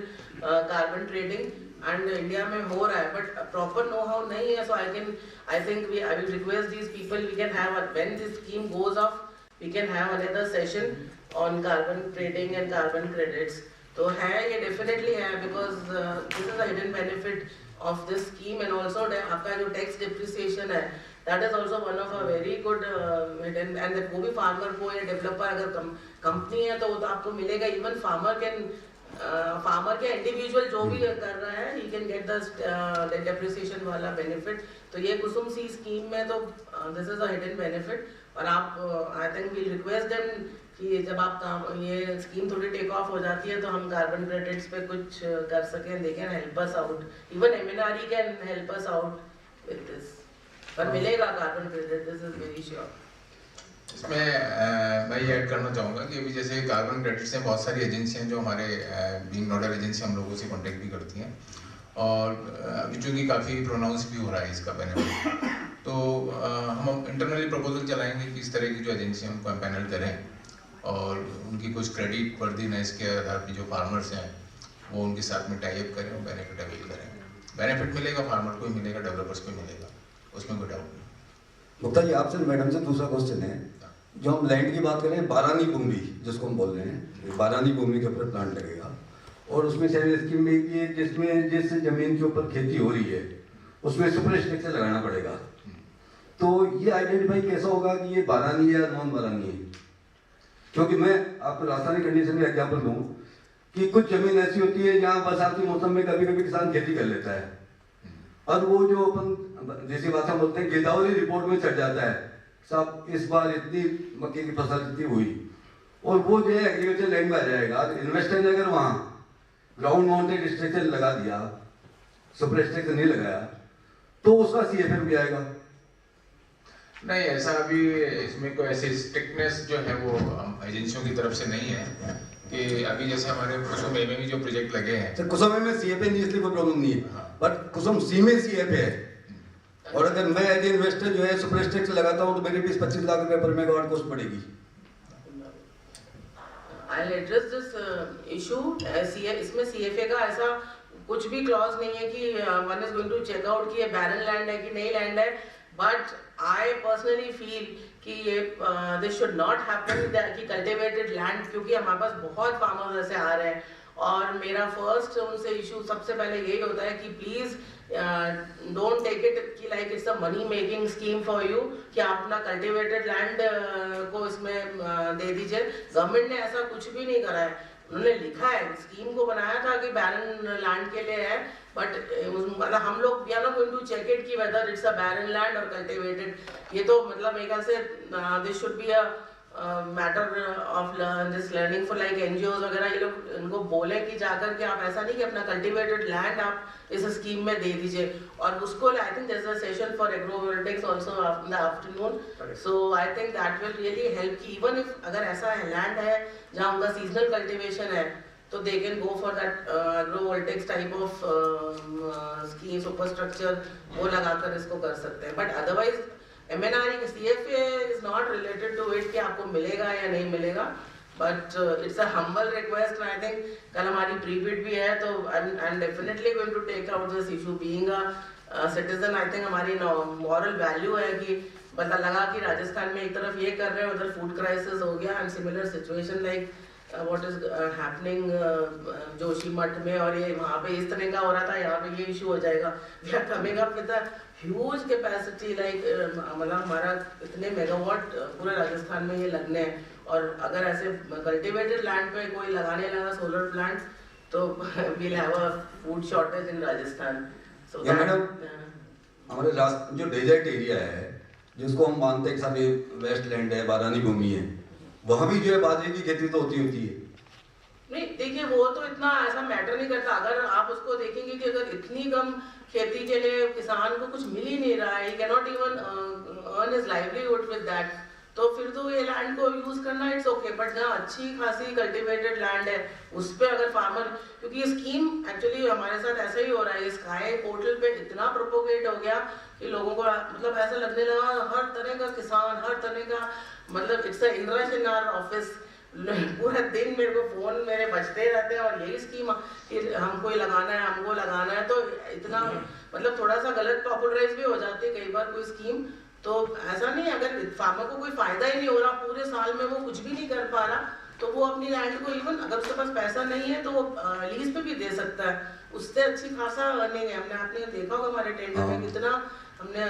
carbon trading and India में हो रहा है, but proper know how नहीं है. So I think I will request these people, we can have when this scheme goes off, we can have another session on carbon trading and carbon credits. तो है, ये definitely है, because this is a hidden benefit of this scheme. And also आपका जो tax depreciation है, that is also one of a very good hidden. And वो भी farmer को या डेवलपर, अगर कंपनी है तो वो तो आपको मिलेगा. इवन फार्मर के इंडिविजुअल जो भी कर रहा है, he can get the depreciation वाला बेनिफिट. तो ये कुसुम सी स्कीम में तो this is a hidden benefit. और आप I think we request them कि जब आप ये स्कीम थोड़ी टेक ऑफ हो जाती है तो हम कार्बन क्रेडिट्स पे कुछ कर सकें. They can help us out, even MNRE can help us out with this. पर मिलेगा carbon credit, this is very sure. इसमें मैं ये ऐड करना चाहूँगा कि अभी जैसे कार्बन क्रेडिट से बहुत सारी एजेंसियाँ जो हमारे बीइंग नोडल एजेंसी हम लोगों से कॉन्टेक्ट भी करती हैं, और अभी चूँकि काफ़ी प्रोनाउंस भी हो रहा है इसका बेनिफिट, तो हम इंटरनली प्रपोजल चलाएंगे कि इस तरह की जो एजेंसियाँ उनको हम पैनल करें और उनकी कुछ क्रेडिट वर्दीनेस के आधार पर जो फार्मर्स हैं वो उनके साथ में टाई अप करें और बेनिफिट अवेल करें. बेनिफिट मिलेगा, फार्मर को ही मिलेगा, डेवलपर्स को ही मिलेगा, उसमें कोई डाउट नहीं. गुप्ता जी, आपसे मैडम से दूसरा क्वेश्चन है. जो हम लैंड की बात करें, बारानी भूमि जिसको हम बोल रहे हैं, बारानी भूमि के ऊपर प्लांट लगेगा और उसमें शायद स्कीम में कि जिसमें जिस जमीन के ऊपर खेती हो रही है उसमें सुपर स्ट्रक्चर लगाना पड़ेगा. तो ये आइडेंटिफाई कैसा होगा कि ये बारानी है या नॉन बारानी है? क्योंकि मैं आपको राजस्थानी कंडीशन में एग्जाम्पल दूँ कि कुछ जमीन ऐसी होती है जहाँ बरसाती मौसम में कभी कभी किसान खेती कर लेता है, और वो जो अपन जैसी भाषा बोलते हैं गिरदावरी रिपोर्ट में चढ़ जाता है, साहब इस बार इतनी मक्के की फसल इतनी हुई, और वो जो है एग्रीकल्चर लैंड में आ जाएगा. इन्वेस्टर ने अगर वहाँ ग्राउंड माउंटेड स्ट्रक्चर लगा दिया, सुपर स्ट्रक्चर नहीं लगाया, तो उसका CFM भी आएगा. नहीं, ऐसा अभी इसमें कोई ऐसी स्ट्रिक्टनेस जो है वो एजेंसियों की तरफ से नहीं है कि अभी जैसे हमारे कुसुम ए में भी जो प्रोजेक्ट लगे हैं. सर कुसुम ए में CFA नहीं, इसलिए कोई प्रॉब्लम नहीं है, बट कुसुम सी में CFA है. और अगर मैं एज इन्वेस्टर जो है सुपर स्ट्रक्चर लगाता हूँ तो मेरी 20-25 लाख रुपए पर मेगावाट कॉस्ट पड़ेगी. I'll address this issue. इसमें CFA का ऐसा कुछ भी क्लॉज नहीं है कि one is going to check out कि ये barren land है कि नहीं लैंड है. But I personally feel कि ये this should not happen कि cultivated land, क्योंकि हमारे पास बहुत फार्मर्स ऐसे आ रहे हैं. और मेरा फर्स्ट उनसे इशू सबसे पहले यही होता है कि प्लीज डोंट टेक इट कि like it's a money making scheme for you कि आप अपना कल्टिवेटेड लैंड को इसमें दे दीजिए. गवर्नमेंट ने ऐसा कुछ भी नहीं करा है. उन्होंने लिखा है, स्कीम को बनाया था कि बैरन लैंड के लिए है, बट मतलब हम लोग we are not going to check it कि whether it's a barren land और कल्टिवेटेड. ये तो मतलब मेरे ख्याल से this should be a matter of this learning for like NGOs वगैरह, ये लोग इनको बोले कि जाकर के आप ऐसा नहीं कि अपना कल्टिवेटेड लैंड आप इस स्कीम में दे दीजिए, और उसको I think there is a session for agrovoltaics also in the afternoon, so I think that will really help कि इवन इफ अगर ऐसा लैंड है जहाँ उनका सीजनल कल्टिवेशन है तो they can go for that agrovoltaics type of scheme super structure, वो लगाकर इसको कर सकते हैं. But otherwise MNRE CFA is not related to it कि आपको मिलेगा या नहीं मिलेगा, but it's a humble request and I think कल हमारी pre-bid भी है तो I'm definitely going to take out this issue. Being a citizen, I think हमारी moral value है कि पता लगा कि राजस्थान में एक तरफ ये कर रहे हैं, उधर food crisis हो गया and similar situation like what is happening Joshi मठ में, और ये वहाँ पे इस तरह का हो रहा था, यहाँ पे ये issue हो जाएगा. We are coming up with a huge capacity like मतलब हमारा इतने मेगावाट पूरे राजस्थान में ये लगने हैं, और अगर ऐसे कल्टिवेटेड लैंड पे कोई लगाने लगा सोलर प्लांट तो we'll have a food shortage in Rajasthan. So madam हमारे जो डेजर्ट एरिया है जिसको हम मानते हैं कि सब ये वेस्ट लैंड है, बारानी भूमि है, वहाँ भी जो है बाजरे की खेती तो होती है. नहीं देखिए वो तो इतना ऐसा मैटर नहीं करता. अगर आप उसको देखेंगे कि अगर इतनी कम खेती के लिए किसान को कुछ मिल ही नहीं रहा है, he cannot even earn his livelihood with that, तो फिर तो ये लैंड को यूज करना इट्स ओके. बट जहाँ अच्छी खासी कल्टिवेटेड लैंड है उस पर अगर फार्मर, क्योंकि ये स्कीम एक्चुअली हमारे साथ ऐसा ही हो रहा है, स्काई पोर्टल पे इतना प्रोपोगेट हो गया कि लोगों को मतलब ऐसा लगने लगा हर तरह का किसान, हर तरह का मतलब it's a interest in our office. पूरा दिन मेरे को फोन मेरे बजते रहते हैं और यही स्कीम हमको लगाना है, हमको लगाना है, तो इतना मतलब थोड़ा सा गलत पॉपुलराइज भी हो जाती है कई बार कोई स्कीम. तो ऐसा नहीं, अगर फार्मर को कोई फायदा ही नहीं हो रहा, पूरे साल में वो कुछ भी नहीं कर पा रहा, तो वो अपनी लैंड को इवन अगर उसके पास पैसा नहीं है तो वो लीज पे भी दे सकता है, उससे अच्छी खासा अर्निंग है. आपने देखा होगा हमारे टेंडर में कितना हमने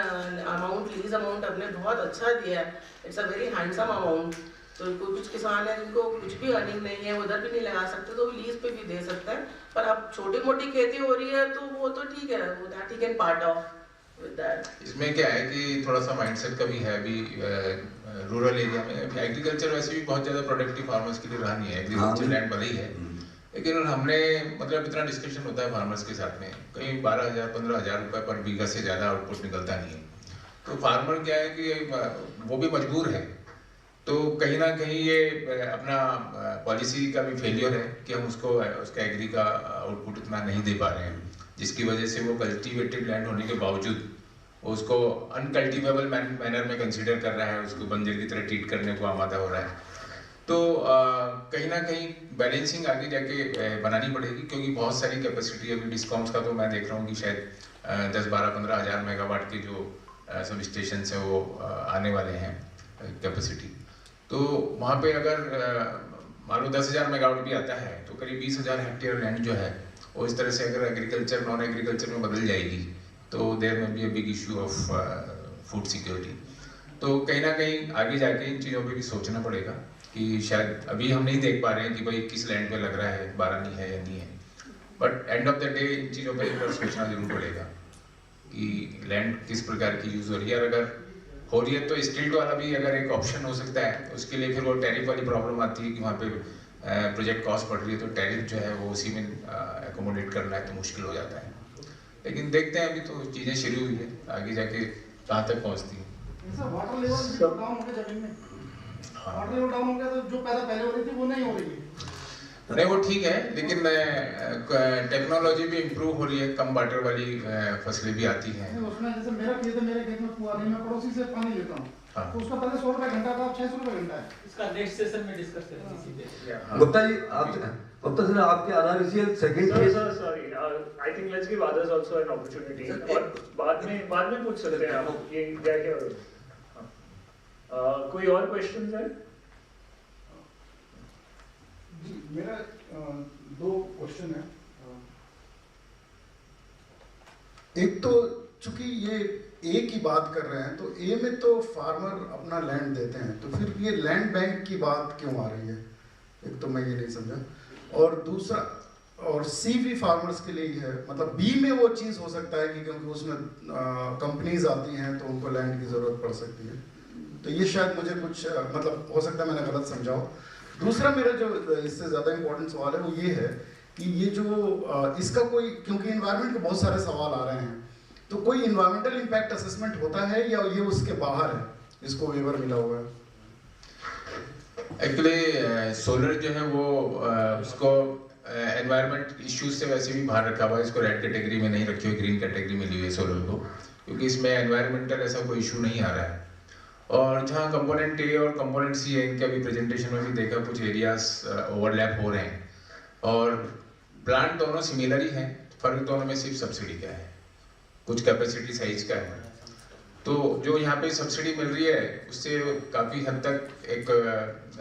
अमाउंट, लीज अमाउंट हमने बहुत अच्छा दिया है. It's a very handsome amount. तो कुछ किसान है जिनको कुछ भी अर्निंग नहीं है, उधर भी नहीं लगा सकते, तो लीज पे भी दे सकता है. पर अब छोटी मोटी खेती हो रही है तो वो तो ठीक है, वो that he can part of with that. इसमें क्या है कि थोड़ा सा माइंडसेट का भी है. अभी रूरल एरिया में एग्रीकल्चर वैसे भी बहुत ज़्यादा प्रोडक्टिव फार्मर्स के लिए रहा नहीं है. एग्रीकल्चर लैंड भले ही है, लेकिन हमने मतलब इतना डिस्कशन होता है फार्मर्स के साथ में, कहीं 12,000-15,000 रुपये पर बीघा से ज़्यादा आउटपुट निकलता नहीं है. तो फार्मर क्या है कि वो भी मजबूर है. तो कहीं ना कहीं ये अपना पॉलिसी का भी फेलियर है कि हम उसको उसका एग्री का आउटपुट इतना नहीं दे पा रहे हैं, जिसकी वजह से वो कल्टिवेटेड लैंड होने के बावजूद वो उसको अनकल्टिवेबल मैनर में कंसीडर कर रहा है, उसको बंजर की तरह ट्रीट करने को आमादा हो रहा है. तो कहीं ना कहीं बैलेंसिंग आगे जाके बनानी पड़ेगी, क्योंकि बहुत सारी कैपेसिटी अभी डिस्कॉम्स का तो मैं देख रहा हूँ कि शायद 10-12-15 हज़ार मेगावाट के जो सब स्टेशन है वो आने वाले हैं कैपेसिटी. तो वहाँ पे अगर मान लो 10,000 मेगावाट भी आता है तो करीब 20,000 हेक्टेयर लैंड जो है वो इस तरह से अगर एग्रीकल्चर नॉन एग्रीकल्चर में बदल जाएगी तो देयर में be a big issue of food security. तो कहीं ना कहीं आगे जाके इन चीज़ों पे भी सोचना पड़ेगा कि शायद अभी हम नहीं देख पा रहे हैं कि भाई किस लैंड पे लग रहा है, बारानी है या नहीं है, but end of the day in चीज़ों पर एक बार सोचना जरूर पड़ेगा कि लैंड किस प्रकार की यूज़ हो रही है. और अगर हो रही है तो स्टिल्ट वाला भी अगर एक ऑप्शन हो सकता है, उसके लिए फिर वो टैरिफ वाली प्रॉब्लम आती है कि वहाँ पे प्रोजेक्ट कॉस्ट बढ़ रही है, तो टैरिफ जो है वो उसी में एकोमोडेट करना है तो मुश्किल हो जाता है. लेकिन देखते हैं, अभी तो चीज़ें शुरू हुई है, आगे जाके कहाँ तक पहुँचती है. वाटर लेवल डाउन हो गया जमीन में. वाटर लेवल डाउन हो गया तो जो पैदा पहले हो रही थी वो नहीं हो रही है. नहीं वो ठीक है, लेकिन टेक्नोलॉजी भी इम्प्रूव हो रही है, कम वाटर वाली फसलें भी आती हैं. उसमें जैसे मेरा खेत में कुआं नहीं, मैं पड़ोसी से पानी लेता हूँ. हाँ. तो उसका पहले 100 रुपए घंटा था, अब 600 रुपए घंटा है. इसका नेक्स्ट सेशन में डिस्कस करेंगे. गुप्ता जी गुप्ता सर आपके RRCL second case. Sorry I think let's give others also an opportunity, और बाद में पूछ सकते हैं आप ये क्या कोई और क्वेश्चंस है? जी मेरा 2 क्वेश्चन है. एक तो चूंकि ये ए की बात कर रहे हैं तो ए में तो फार्मर अपना लैंड देते हैं, तो फिर ये लैंड बैंक की बात क्यों आ रही है? एक तो मैं ये नहीं समझा. और दूसरा, और सी भी फार्मर्स के लिए ही है, मतलब बी में वो चीज़ हो सकता है कि क्योंकि उसमें कंपनीज आती हैं तो उनको लैंड की ज़रूरत पड़ सकती है. तो ये शायद मुझे कुछ मतलब हो सकता है मैंने गलत समझा हो। दूसरा मेरा जो इससे ज़्यादा इम्पोर्टेंट सवाल है वो ये है कि ये जो इसका कोई, क्योंकि इन्वायरमेंट के बहुत सारे सवाल आ रहे हैं, तो कोई इन्वायरमेंटल इम्पैक्ट असेसमेंट होता है या ये उसके बाहर है, इसको वेवर मिला हुआ है? एक्चुअली सोलर जो है वो उसको एनवायरनमेंट इश्यूज से वैसे भी बाहर रखा हुआ है, इसको रेड कैटेगरी में नहीं रखी हुई, ग्रीन कैटेगरी में ली हुई है सोलर को, क्योंकि इसमें एनवायरमेंटल ऐसा कोई इशू नहीं आ रहा है। और जहाँ कंपोनेंट ए और कंपोनेंट सी है, इनके अभी प्रेजेंटेशन में भी देखा कुछ एरियाज ओवरलैप हो रहे हैं, और प्लांट दोनों सिमिलर ही हैं, फर्क दोनों में सिर्फ सब्सिडी का है, कुछ कैपेसिटी साइज का है। तो जो यहाँ पे सब्सिडी मिल रही है उससे काफ़ी हद तक एक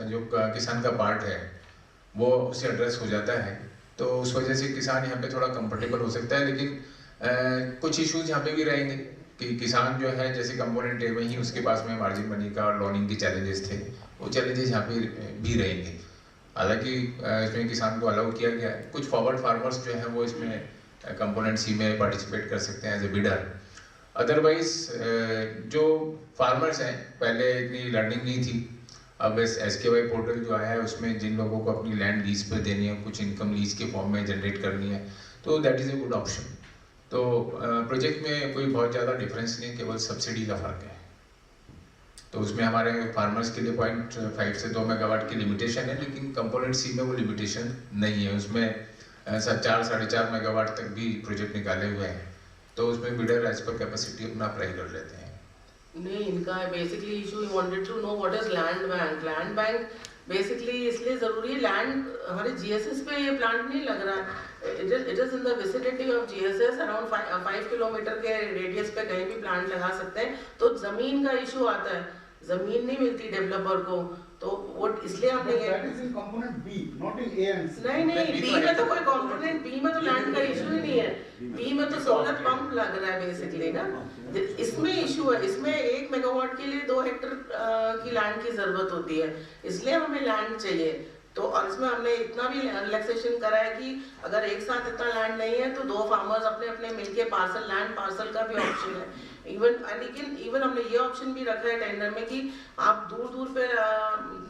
जो किसान का पार्ट है वो उससे एड्रेस हो जाता है, तो उस वजह से किसान यहाँ पे थोड़ा कंफर्टेबल हो सकता है। लेकिन कुछ इश्यूज यहाँ पे भी रहेंगे कि किसान जो है जैसे कंपोनेंट ए में ही उसके पास में मार्जिन मनी का और लोनिंग के चैलेंजेस थे, वो चैलेंजेस यहाँ पे भी रहेंगे। हालांकि इसमें किसान को अलाउ किया गया है, कुछ फॉरवर्ड फार्मर्स जो हैं वो इसमें कंपोनेंट सी में पार्टिसिपेट कर सकते हैं एज ए बिडर। अदरवाइज जो फार्मर्स हैं पहले इतनी लर्निंग नहीं थी, अब SKY पोर्टल जो आया है उसमें जिन लोगों को अपनी लैंड लीज पे देनी है, कुछ इनकम लीज के फॉर्म में जनरेट करनी है, तो that is a good option. तो प्रोजेक्ट में कोई बहुत ज़्यादा डिफरेंस नहीं, केवल सब्सिडी का फ़र्क है। तो उसमें हमारे फार्मर्स के लिए 0.5 से 2 मेगावाट की लिमिटेशन है, लेकिन कंपोनेंट सी में वो लिमिटेशन नहीं है, उसमें 4-4.5 मेगावाट तक भी प्रोजेक्ट निकाले हुए हैं, तो उसमें बिडर एज पर कैपेसिटी अपना अप्लाई कर लेते हैं। नहीं, इनका basically issue wanted to know what is land bank. Land bank basically इसलिए जरूरी है, लैंड हमारे GSS पे ये प्लांट नहीं लग रहा है, it is in the vicinity of GSS, around 5 kilometre के रेडियस पे कहीं भी प्लांट लगा सकते हैं। तो जमीन का इशू आता है, जमीन नहीं मिलती डेवलपर को, तो वो इसलिए हमने ये component B, not in A and C. नहीं, बी में तो कोई कंपोनेंट, बी में तो लैंड का इशू ही नहीं है, बी में तो सोलर पंप लग रहा है बेसिकली ना। इसमें इशू है, इसमें 1 मेगावाट के लिए 2 हेक्टेयर की लैंड की जरूरत होती है, इसलिए हमें लैंड चाहिए। तो और इसमें हमने इतना भी रिलैक्सेशन करा है कि अगर एक साथ इतना लैंड नहीं है तो 2 फार्मर्स अपने अपने मिलके पार्सल, लैंड पार्सल का भी ऑप्शन है। इवन हमने ये ऑप्शन भी रखा है टेंडर में कि आप दूर दूर पे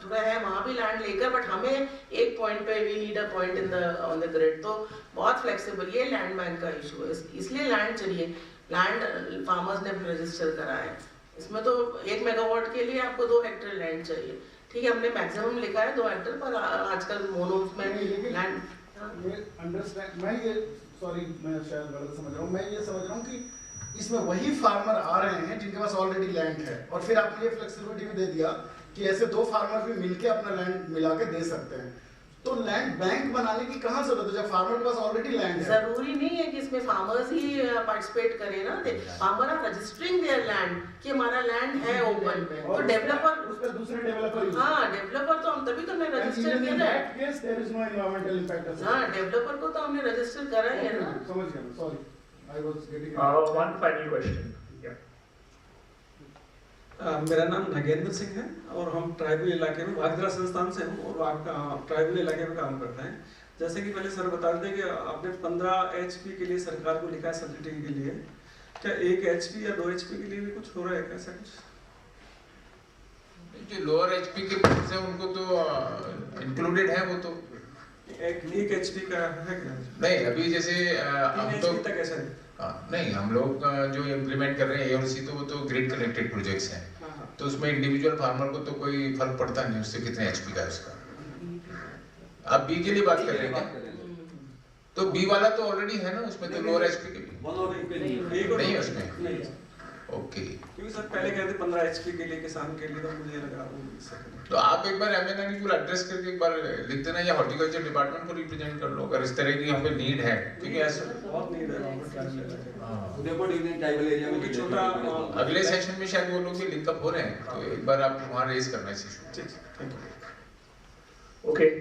थोड़ा है वहाँ भी लैंड लेकर, बट हमें एक पॉइंट पे we need a point in the on the grid. तो बहुत फ्लेक्सिबल, ये लैंड बैंक का इशू है, इसलिए लैंड चाहिए। लैंड फार्मर्स ने रजिस्टर करा है, इसमें तो 1 मेगावाट के लिए आपको 2 हेक्टेयर लैंड चाहिए। ठीक है, हमने मैक्सिमम लिखा है 2 हेक्टेयर, पर आजकल मोनोस में लैंड अंडरस्टैंड। मैं ये सॉरी मैं शायद गलत समझ रहा हूँ, मैं ये समझ रहा हूँ कि इसमें वही फार्मर आ रहे हैं जिनके पास ऑलरेडी लैंड है, और फिर आपने ये फ्लेक्सिबिलिटी भी दे दिया कि ऐसे 2 फार्मर भी मिलके अपना लैंड मिला के दे सकते हैं। तो लैंड बैंक बनाने की कहाँ जरूरत है जब फार्मर के पास ऑलरेडी लैंड है? जरूरी नहीं है कि इसमें फार्मर्स ही पार्टिसिपेट करें ना, farmer are registering their land कि हमारा लैंड है ओपन, तो डेवलपर उस पर दूसरे डेवलपर, हाँ डेवलपर तो हम तभी तो हमने रजिस्टर किया है। There is no environmental impact. हाँ, डेवलपर को तो हमने रजिस्टर करा ही है ना। समझ गया, sorry I was getting one final question. मेरा नाम नगेंद्र सिंह है और हम ट्राइबल इलाके में वागदरा संस्थान से हूँ और आपका ट्राइबल इलाके में काम करते हैं। जैसे कि पहले सर बता दें कि आपने 15 HP के लिए सरकार को लिखा है सब्सिडी के लिए, क्या 1 HP या 2 HP के लिए भी कुछ हो रहा है कैसा कुछ? जो लोअर HP के प्रोजेक्ट्स हैं उनको तो इंक्लूडेड है, वो तो 1 HP का है क्या? नहीं, अभी जैसे हम तो तक ऐसा नहीं, हम लोग जो इम्प्लीमेंट कर रहे हैं A और C, तो वो तो ग्रिड कनेक्टेड प्रोजेक्ट्स हैं, तो उसमें इंडिविजुअल फार्मर को तो कोई फर्क पड़ता नहीं उससे कितने HP का है उसका। आप B के लिए बात कर रहे हैं क्या? तो B वाला तो ऑलरेडी है ना, उसमें तो लोअर HP के भी नहीं है उसमें। ओके, क्योंकि सर पहले कहते 15 HP के लिए किसान के लिए, तो मुझे लगा तो आप एक बार MNRE को एड्रेस करके एक बार लिख देना, या हॉर्टिकल्चर डिपार्टमेंट को रिप्रेजेंट कर लो अगर इस तरह की यहाँ पे नीड है, क्योंकि ऐसा बहुत नीड है उदयपुर ट्राइबल एरिया में छोटा। अगले सेशन में शायद वो लोग भी लिंकअप हो रहे हैं, तो एक बार आप वहाँ रेज करना इस issue. Okay,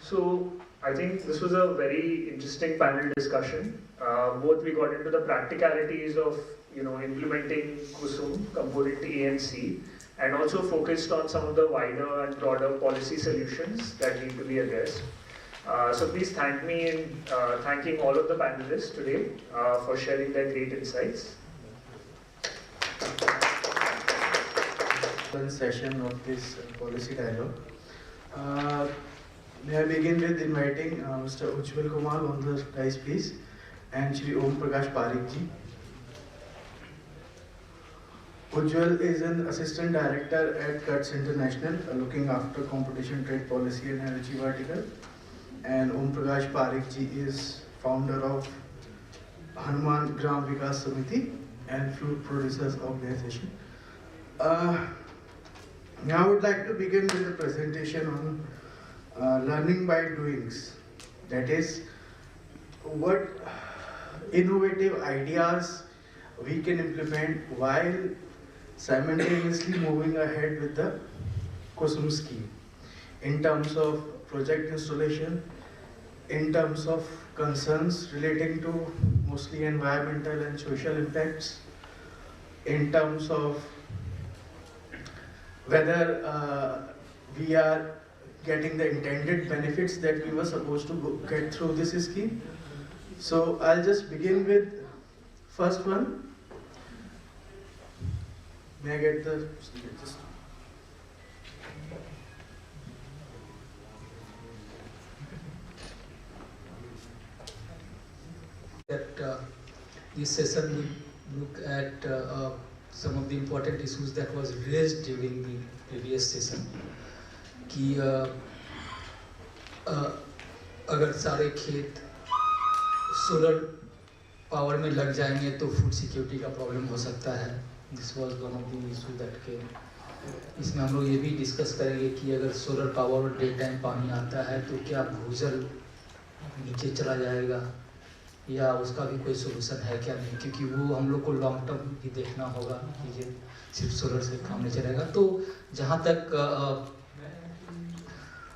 so I think this was a very interesting panel discussion. Both we got into the practicalities of implementing KUSUM, component A and C, and also focused on some of the wider and broader policy solutions that need to be addressed. So please thank me in thanking all of the panelists today for sharing their great insights. one session of this policy dialogue. May I begin with inviting Mr. Ujjwal Kumar on the dais, please, and Shri Om Prakash Pareek ji. Ujjwal is an assistant director at KUSUM International, looking after competition, trade policy and energy vertical. And Om Prakash Pareek ji is founder of Hanuman Gram Vikas Samiti and Fruit Producers Organization. Now I would like to begin with a presentation on learning by doings. That is, what innovative ideas we can implement while simultaneously moving ahead with the KUSUM scheme in terms of project installation, in terms of concerns relating to mostly environmental and social impacts, in terms of whether we are getting the intended benefits that we were supposed to get through this scheme. So I'll just begin with first one. May I get the just that this session will look at some of the important issues that was raised during the previous session. कि अगर सारे खेत solar power में लग जाएंगे तो food security का problem हो सकता है. This was one of the issue that came. इसमें हम लोग ये भी डिस्कस करेंगे कि अगर सोलर पावर डे टाइम पानी आता है तो क्या भूजल नीचे चला जाएगा या उसका भी कोई सोल्यूशन है क्या नहीं, क्योंकि वो हम लोग को लॉन्ग टर्म भी देखना होगा कि ये सिर्फ सोलर से काम नहीं चलेगा. तो जहाँ तक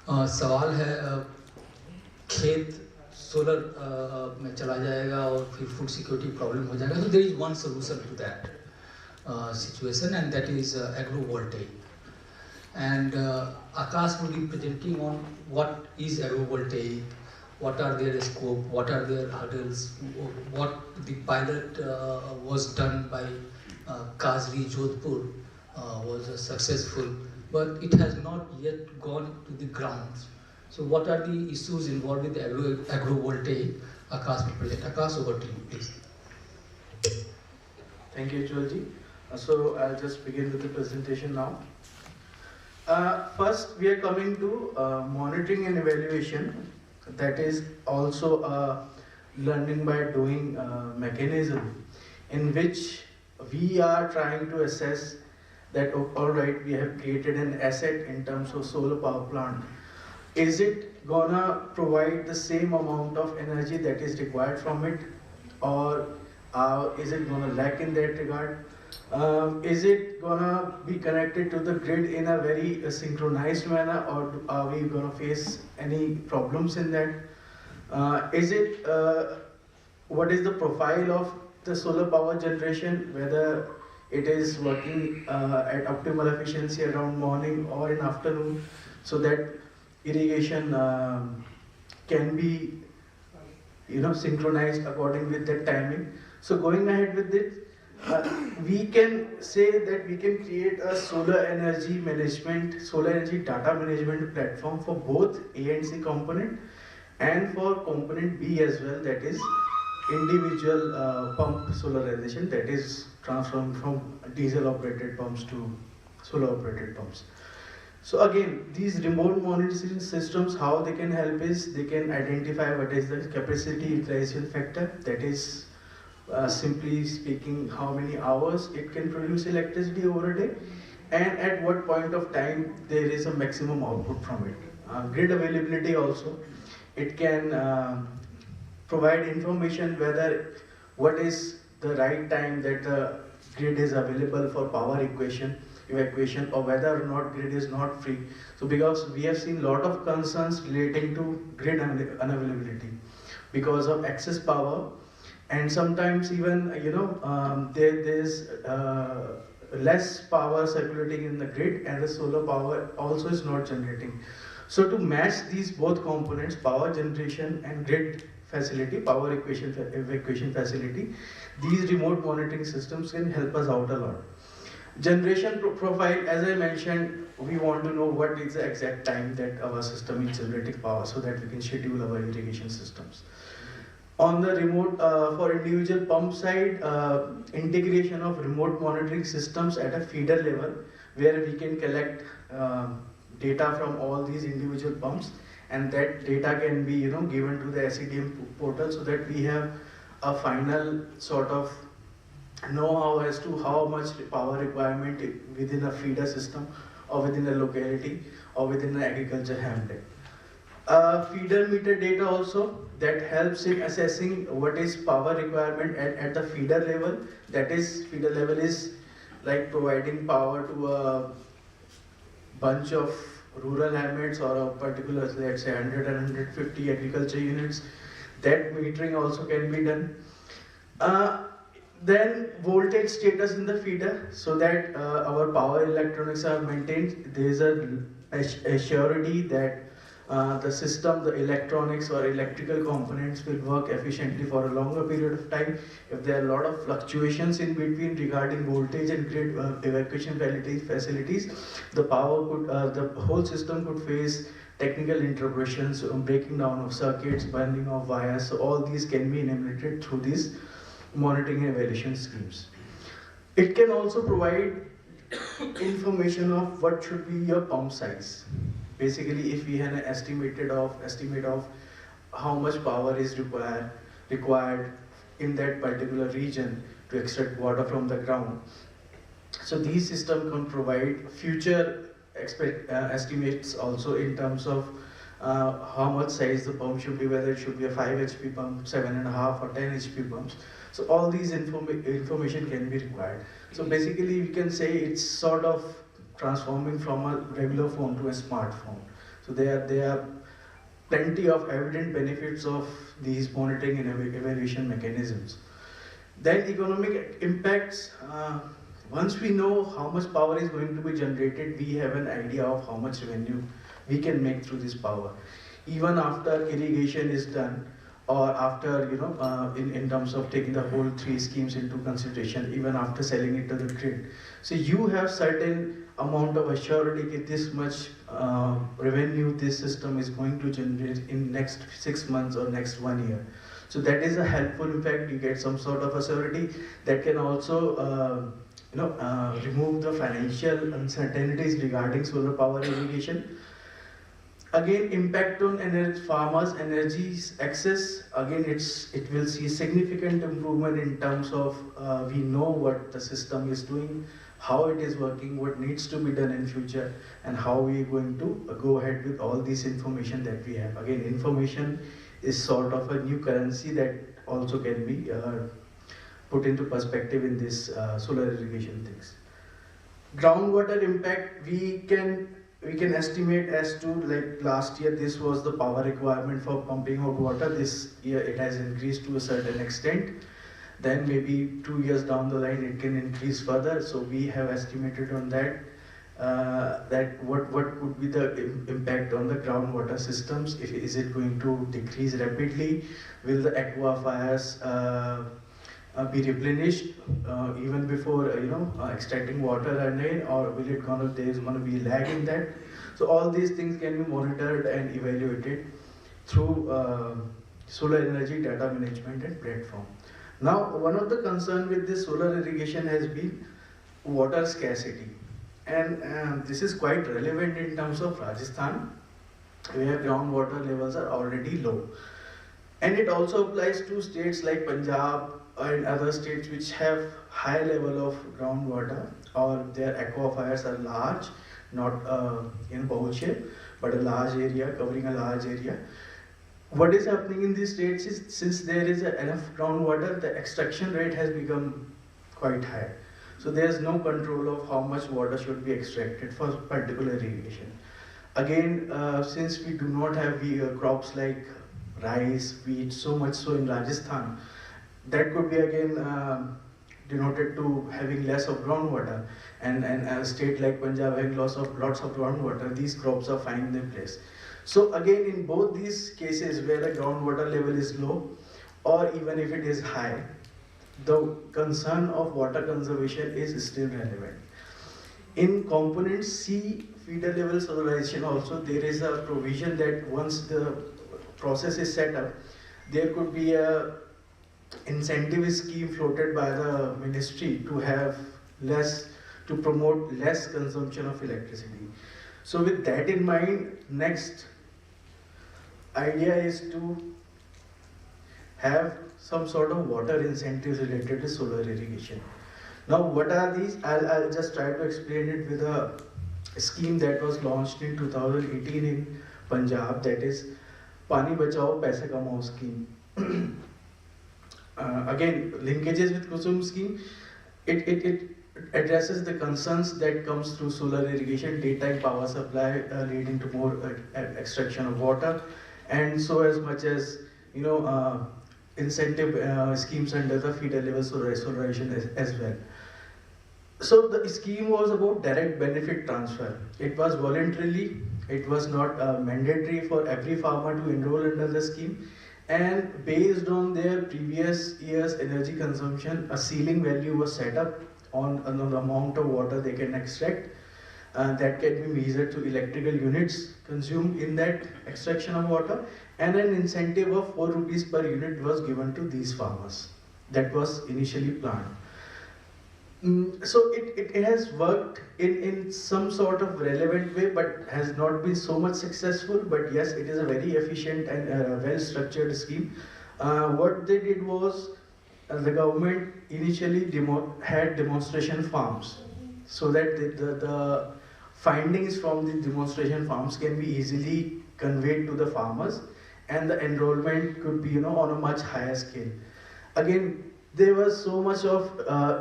सवाल है खेत सोलर में चला जाएगा और फिर फूड सिक्योरिटी प्रॉब्लम हो जाएगा, तो there is one solution to that situation, and that is agrovoltaic. And Akash will be presenting on what is agrovoltaic, what are their scope, what are their hurdles, what the pilot was done by Kazri Jodhpur was successful, but it has not yet gone to the grounds. So what are the issues involved with agrovoltaic? Akash will present. Akash, over to you, please. Thank you, Ujjwal ji. So I'll just begin with the presentation now. First, we are coming to monitoring and evaluation. That is also a learning by doing mechanism in which we are trying to assess that, all right, we have created an asset in terms of solar power plant. Is it gonna provide the same amount of energy that is required from it, or is it gonna lack in that regard? Is it gonna be connected to the grid in a very synchronized manner, or are we gonna face any problems in that? What is the profile of the solar power generation, whether it is working at optimal efficiency around morning or in afternoon, so that irrigation can be synchronized according with that timing. So going ahead with it, we can say that we can create a solar energy data management platform for both A and C component and for component B as well, that is individual pump solarization, that is transformed from diesel operated pumps to solar operated pumps. So again, these remote monitoring systems, how they can help is they can identify what is the capacity utilization factor, that is simply speaking how many hours it can produce electricity over a day, and at what point of time there is a maximum output from it. Grid availability also, it can provide information whether what is the right time that the grid is available for power evacuation, or whether or not grid is not free. So because we have seen a lot of concerns relating to grid unavailability because of excess power, and sometimes even there's less power circulating in the grid, and the solar power also is not generating. So to match these both components, power generation and grid facility, power evacuation facility, these remote monitoring systems can help us out a lot. Generation profile, as I mentioned, we want to know what is the exact time that our system is generating power so that we can schedule our irrigation systems. On the remote, for individual pump side, integration of remote monitoring systems at a feeder level where we can collect data from all these individual pumps, and that data can be given to the SCDM portal so that we have a final sort of know-how as to how much power requirement within a feeder system or within a locality or within an agriculture hamlet. Feeder meter data also that helps in assessing what is power requirement at the feeder level. That is, feeder level is like providing power to a bunch of rural hamlets or a particular, let's say 100 and 150 agriculture units. That metering also can be done. Then voltage status in the feeder so that our power electronics are maintained. There is a surety that the system, the electronics or electrical components will work efficiently for a longer period of time. If there are a lot of fluctuations in between regarding voltage and grid evacuation facilities, the power could, the whole system could face technical interruptions, breaking down of circuits, burning of wires. So all these can be eliminated through these monitoring and evaluation schemes. It can also provide information of what should be your pump size. Basically, if we have an estimate of how much power is required in that particular region to extract water from the ground. So these systems can provide future estimates also in terms of how much size the pump should be, whether it should be a 5 HP pump, 7.5 or 10 HP pumps. So all these information can be required. So basically we can say it's sort of transforming from a regular phone to a smartphone. So there are plenty of evident benefits of these monitoring and evaluation mechanisms. Then economic impacts. Once we know how much power is going to be generated, we have an idea of how much revenue we can make through this power. Even after irrigation is done, or after, in terms of taking the whole 3 schemes into consideration, even after selling it to the grid. So you have certain amount of assurity that this much revenue this system is going to generate in next 6 months or next 1 year. So that is a helpful. In fact, you get some sort of assurity that can also remove the financial uncertainties regarding solar power irrigation. Again, impact on farmers' energy access. Again, it will see significant improvement in terms of we know what the system is doing, how it is working, what needs to be done in future, and how we are going to go ahead with all this information that we have. Again, information is sort of a new currency that also can be put into perspective in this solar irrigation things. Groundwater impact, we can estimate as to, like last year this was the power requirement for pumping out water. This year it has increased to a certain extent. Then maybe 2 years down the line it can increase further. So we have estimated on that what could be the impact on the groundwater systems. Is it going to decrease rapidly? Will the aquifers be replenished even before extracting water again, or will it there is going to be lag in that? So all these things can be monitored and evaluated through solar energy data management and platform. Now, one of the concerns with this solar irrigation has been water scarcity, and this is quite relevant in terms of Rajasthan, where groundwater levels are already low, and it also applies to states like Punjab and other states which have high level of groundwater, or their aquifers are large, not in bowl shape, but a large area, covering a large area. What is happening in these states is, since there is enough groundwater, the extraction rate has become quite high. So there is no control of how much water should be extracted for particular irrigation. Again, since we do not have crops like rice, wheat, so much so in Rajasthan, that could be again denoted to having less of groundwater, and a state like Punjab having lots of groundwater, these crops are finding their place. So again, in both these cases where the groundwater level is low, or even if it is high, the concern of water conservation is still relevant. In component C, feeder level solarization also, there is a provision that once the process is set up, there could be a incentive scheme floated by the ministry to have less, to promote less consumption of electricity. So with that in mind, next idea is to have some sort of water incentives related to solar irrigation. Now what are these? I'll just try to explain it with a scheme that was launched in 2018 in Punjab, that is Pani Bachao Paise Kamao scheme. Again, linkages with KUSUM scheme, it addresses the concerns that comes through solar irrigation, daytime power supply leading to more extraction of water, and so as much as incentive schemes under the feeder level solarization as well. So the scheme was about direct benefit transfer. It was voluntarily, it was not mandatory for every farmer to enroll under the scheme, and based on their previous year's energy consumption, a ceiling value was set up on the amount of water they can extract. That can be measured to electrical units consumed in that extraction of water, and an incentive of 4 rupees per unit was given to these farmers. That was initially planned. So it has worked in some sort of relevant way, but has not been so much successful. But yes, it is a very efficient and well-structured scheme. What they did was, the government initially had demonstration farms, so that the findings from the demonstration farms can be easily conveyed to the farmers, and the enrollment could be on a much higher scale. Again, there was so much of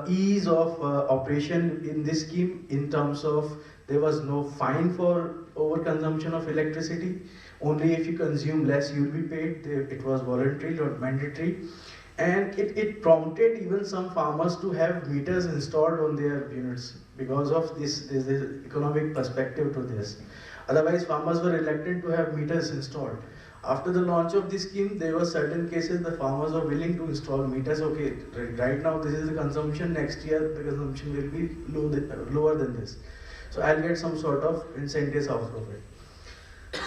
ease of operation in this scheme, in terms of there was no fine for overconsumption of electricity. Only if you consume less you will be paid. It was voluntary, not mandatory. And it prompted even some farmers to have meters installed on their units because of this economic perspective to this. Otherwise, farmers were reluctant to have meters installed. After the launch of this scheme, there were certain cases the farmers were willing to install meters. Okay, right now this is the consumption, next year the consumption will be lower than this. So I'll get some sort of incentives out of it.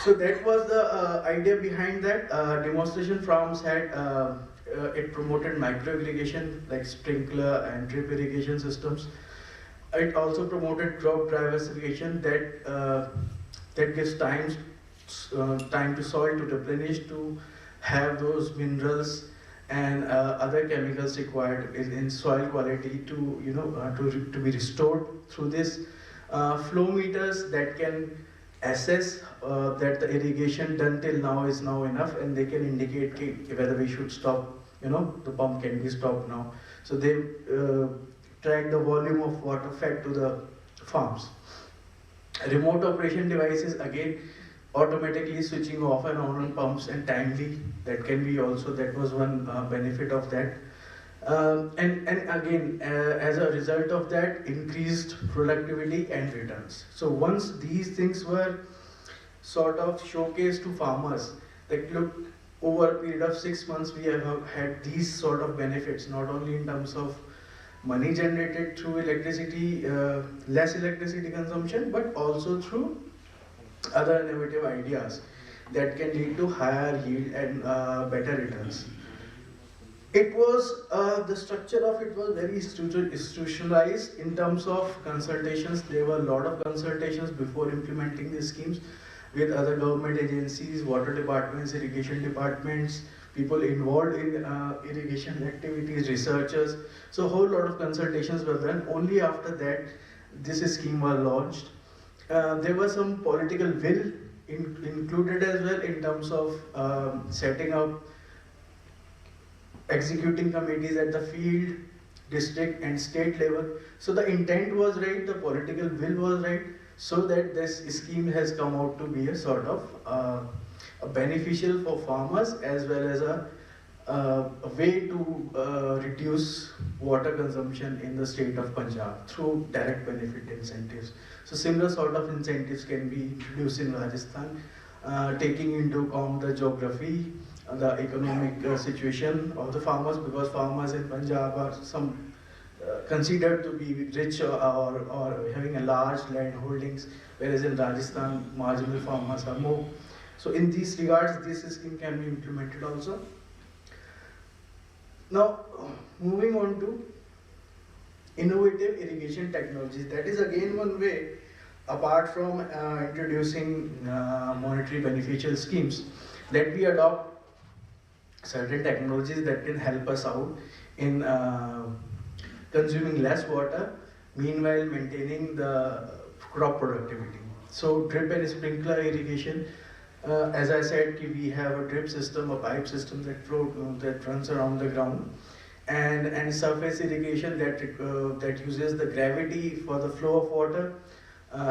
So that was the idea behind that. Demonstration farms had, it promoted micro irrigation like sprinkler and drip irrigation systems. It also promoted crop diversification that gives time to soil to replenish, to have those minerals and other chemicals required in soil quality to be restored through this. Flow meters that can assess that the irrigation done till now is now enough, and they can indicate whether we should stop, the pump can be stopped now. So they track the volume of water fed to the farms. Remote operation devices, again, automatically switching off and on pumps and timely, that can be also, that was one benefit of that. And again, as a result of that, increased productivity and returns. So once these things were sort of showcased to farmers, that look, over a period of 6 months we have had these sort of benefits, not only in terms of money generated through electricity, less electricity consumption, but also through other innovative ideas that can lead to higher yield and better returns. It was, the structure of it was very institutionalized in terms of consultations. There were a lot of consultations before implementing these schemes with other government agencies, water departments, irrigation departments, people involved in irrigation activities, researchers. So a whole lot of consultations were done. Only after that, this scheme was launched. There was some political will included as well in terms of setting up executing committees at the field, district and state level. So the intent was right, the political will was right, so that this scheme has come out to be a sort of a beneficial for farmers, as well as a way to reduce water consumption in the state of Punjab through direct benefit incentives. So similar sort of incentives can be introduced in Rajasthan, taking into account the geography, the economic situation of the farmers, because farmers in Punjab are considered to be rich or having a large land holdings, whereas in Rajasthan, marginal farmers are more. So in these regards, this scheme can be implemented also. Now, moving on to innovative irrigation technologies. That is again one way, apart from introducing monetary beneficial schemes, that we adopt certain technologies that can help us out in consuming less water, meanwhile maintaining the crop productivity. So drip and sprinkler irrigation, as I said, we have a drip system, a pipe system that runs around the ground, and surface irrigation that uses the gravity for the flow of water,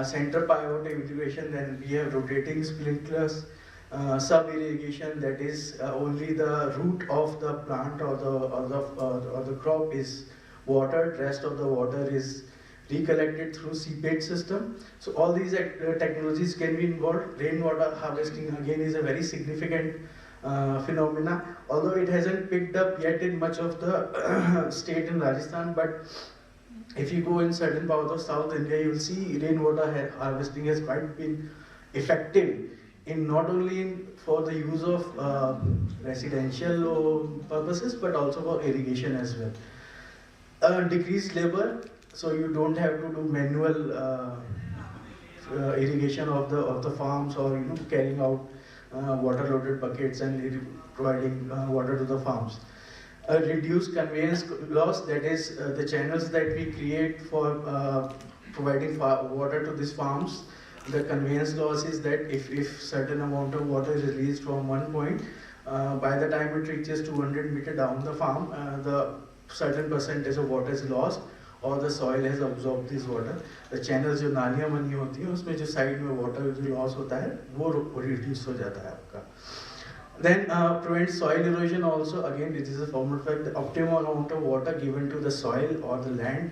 center pivot irrigation, then we have rotating sprinklers, sub-irrigation, that is only the root of the plant or the crop is watered, rest of the water is recollected through seepage system. So all these technologies can be involved. Rainwater harvesting again is a very significant phenomena, although it hasn't picked up yet in much of the state in Rajasthan, but if you go in certain parts of South India, you will see rainwater harvesting has quite been effective in not only for the use of residential purposes, but also for irrigation as well. Decreased labor, so you don't have to do manual irrigation of the farms, or carrying out water loaded buckets and providing water to the farms. Reduced conveyance loss, that is the channels that we create for providing water to these farms. The conveyance loss is that if certain amount of water is released from one point, by the time it reaches 200 meters down the farm, the certain percentage of water is lost, और the soil has absorbed this water. The channels जो नालियाँ बनी होती हैं उसमें जो side में water जो loss होता है वो reduce हो जाता है आपका. Then prevent soil erosion also. Again, it is a formal fact. The optimum amount of water given to the soil or the land,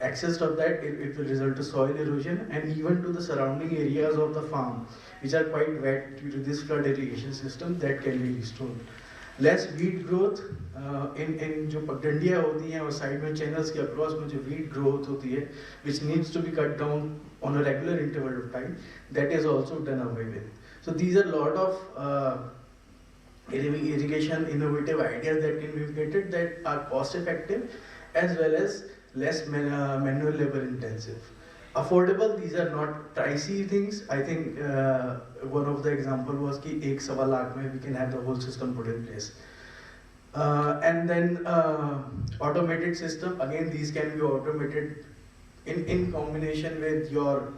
excess of that, it will result to soil erosion, and even to the surrounding areas of the farm, which are quite wet due to this flood irrigation system, that can be restored. Less weed growth in जो पगडंडियाँ होती हैं और side में channels के across में जो weed growth होती है, which needs to be cut down on a regular interval of time, that is also done away with. So these are a lot of irrigation innovative ideas that can be implemented that are cost effective as well as less manual labor intensive. Affordable, these are not pricey things. I think one of the example was कि 1.25 lakh में we can have the whole system put in place. And then automated system, again these can be automated in combination with your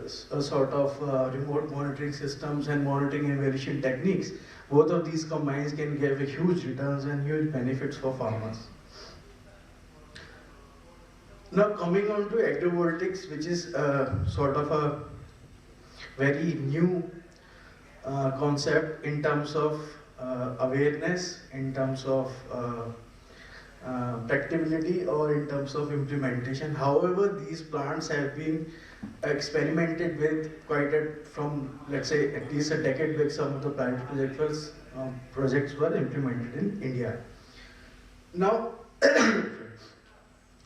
sort of remote monitoring systems and monitoring and evaluation techniques. Both of these combined can give a huge returns and huge benefits for farmers. Now coming on to agrivoltaics, which is sort of a very new concept in terms of awareness, in terms of practicability, or in terms of implementation. However, these plants have been experimented with from, let's say, at least a decade back. Some of the pilot projects were implemented in India. Now,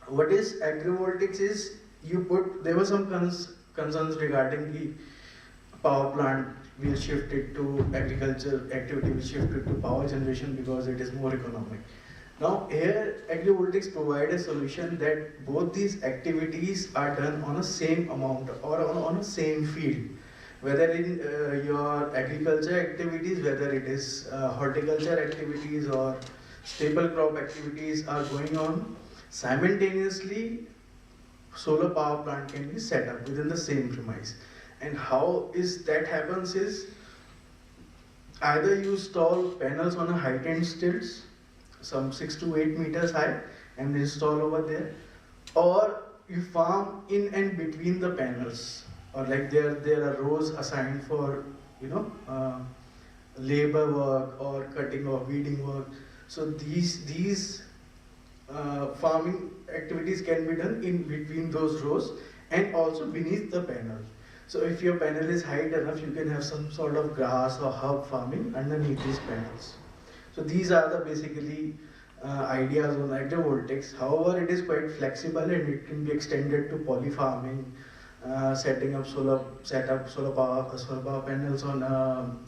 what is agrivoltaics is there were some concerns regarding the power plant will shift it to agriculture activity, will shift it to power generation because it is more economic. Now here agrivoltaics provide a solution that both these activities are done on a same amount or on a same field. Whether in your agriculture activities, whether it is horticulture activities or staple crop activities are going on, simultaneously solar power plant can be set up within the same premise. And how is that happens is either you install panels on a heightened stilts, some 6 to 8 meters high, and install over there, or you farm in and between the panels, or like there are rows assigned for labor work or cutting or weeding work. So these farming activities can be done in between those rows and also beneath the panel. So if your panel is height enough, you can have some sort of grass or herb farming underneath these panels. So these are the basically ideas on agrivoltaics. However, it is quite flexible and it can be extended to poly farming, setting up solar power panels on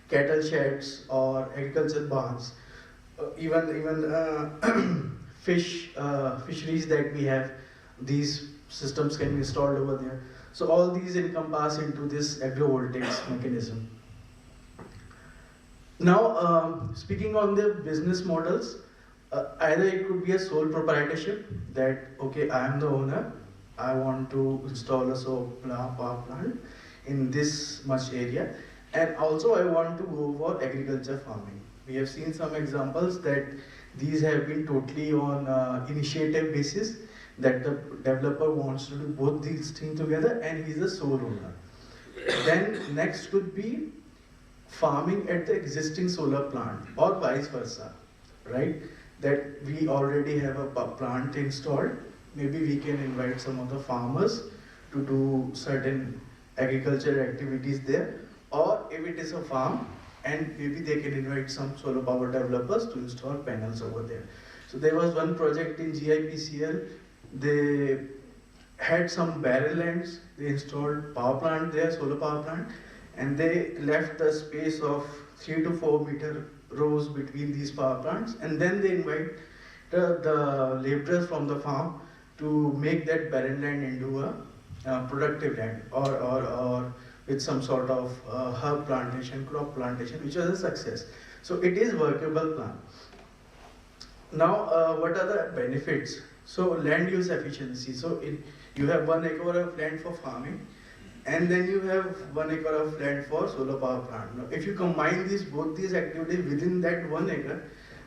cattle sheds or agriculture barns, even fisheries that we have. These systems can be installed over there. So all these encompass into this agrivoltaics mechanism. Now, speaking on the business models, either it could be a sole proprietorship, that okay, I am the owner, I want to install a solar power plant in this much area, and also I want to go for agriculture farming. We have seen some examples that these have been totally on initiative basis, that the developer wants to do both these things together and he is a sole owner. Then next could be farming at the existing solar plant or vice versa, right? That we already have a plant installed, maybe we can invite some of the farmers to do certain agricultural activities there, or if it is a farm, and maybe they can invite some solar power developers to install panels over there. So there was one project in GIPCL, they had some barren lands, they installed power plant there, solar power plant, and they left the space of 3 to 4 meter rows between these power plants, and then they invite the laborers from the farm to make that barren land into a productive land, or with some sort of herb plantation, crop plantation, which was a success. So it is workable plan. Now, what are the benefits? So land use efficiency. So you have 1 acre of land for farming, and then you have 1 acre of land for solar power plant. Now, if you combine both these activities within that 1 acre,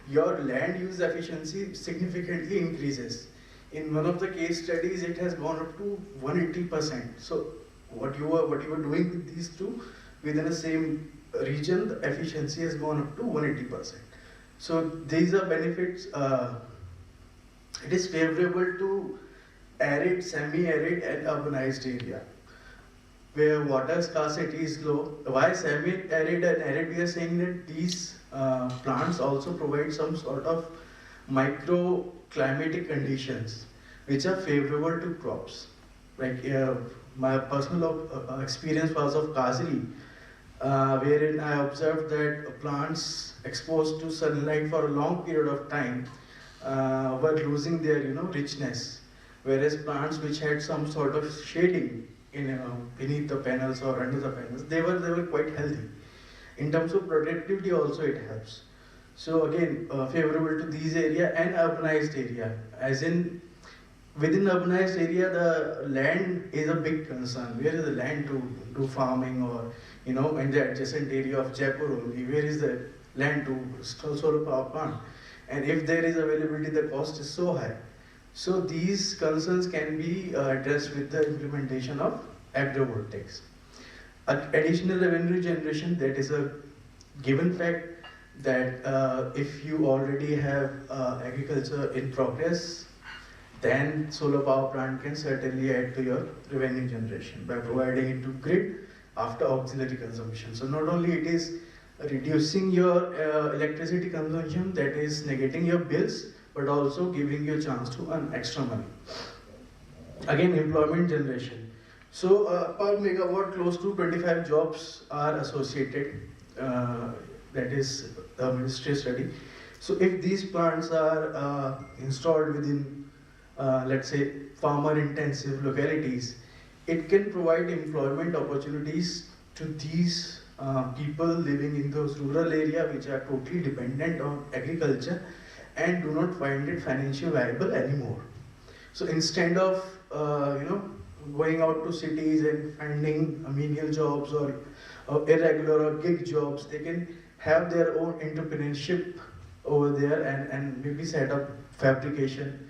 your land use efficiency significantly increases. In one of the case studies, it has gone up to 180%. So what you were doing with these two within the same region, the efficiency has gone up to 180%. So these are benefits. It is favorable to arid, semi-arid and urbanized area where water scarcity is low. Why semi-arid and arid? We are saying that these plants also provide some sort of microclimatic conditions which are favorable to crops. Like my personal experience was of Kazri, wherein I observed that plants exposed to sunlight for a long period of time were losing their richness, whereas plants which had some sort of shading beneath the panels or under the panels, they were quite healthy. In terms of productivity also it helps. So again, favorable to these area and urbanized area, as in within urbanized area the land is a big concern. Where is the land to do farming, or in the adjacent area of Jaipur only, where is the land to install solar power plant? And if there is availability, the cost is so high. So these concerns can be addressed with the implementation of agrivoltaics. Additional revenue generation, that is a given fact that if you already have agriculture in progress, then solar power plant can certainly add to your revenue generation by providing it to grid after auxiliary consumption. So not only it is reducing your electricity consumption, that is negating your bills, but also giving you a chance to earn extra money. Again, employment generation. So per megawatt, close to 25 jobs are associated. That is the ministry study. So if these plants are installed within, let's say, farmer-intensive localities, it can provide employment opportunities to these people living in those rural areas which are totally dependent on agriculture and do not find it financially viable anymore. So instead of going out to cities and finding menial jobs or irregular or gig jobs, they can have their own entrepreneurship over there and maybe set up fabrication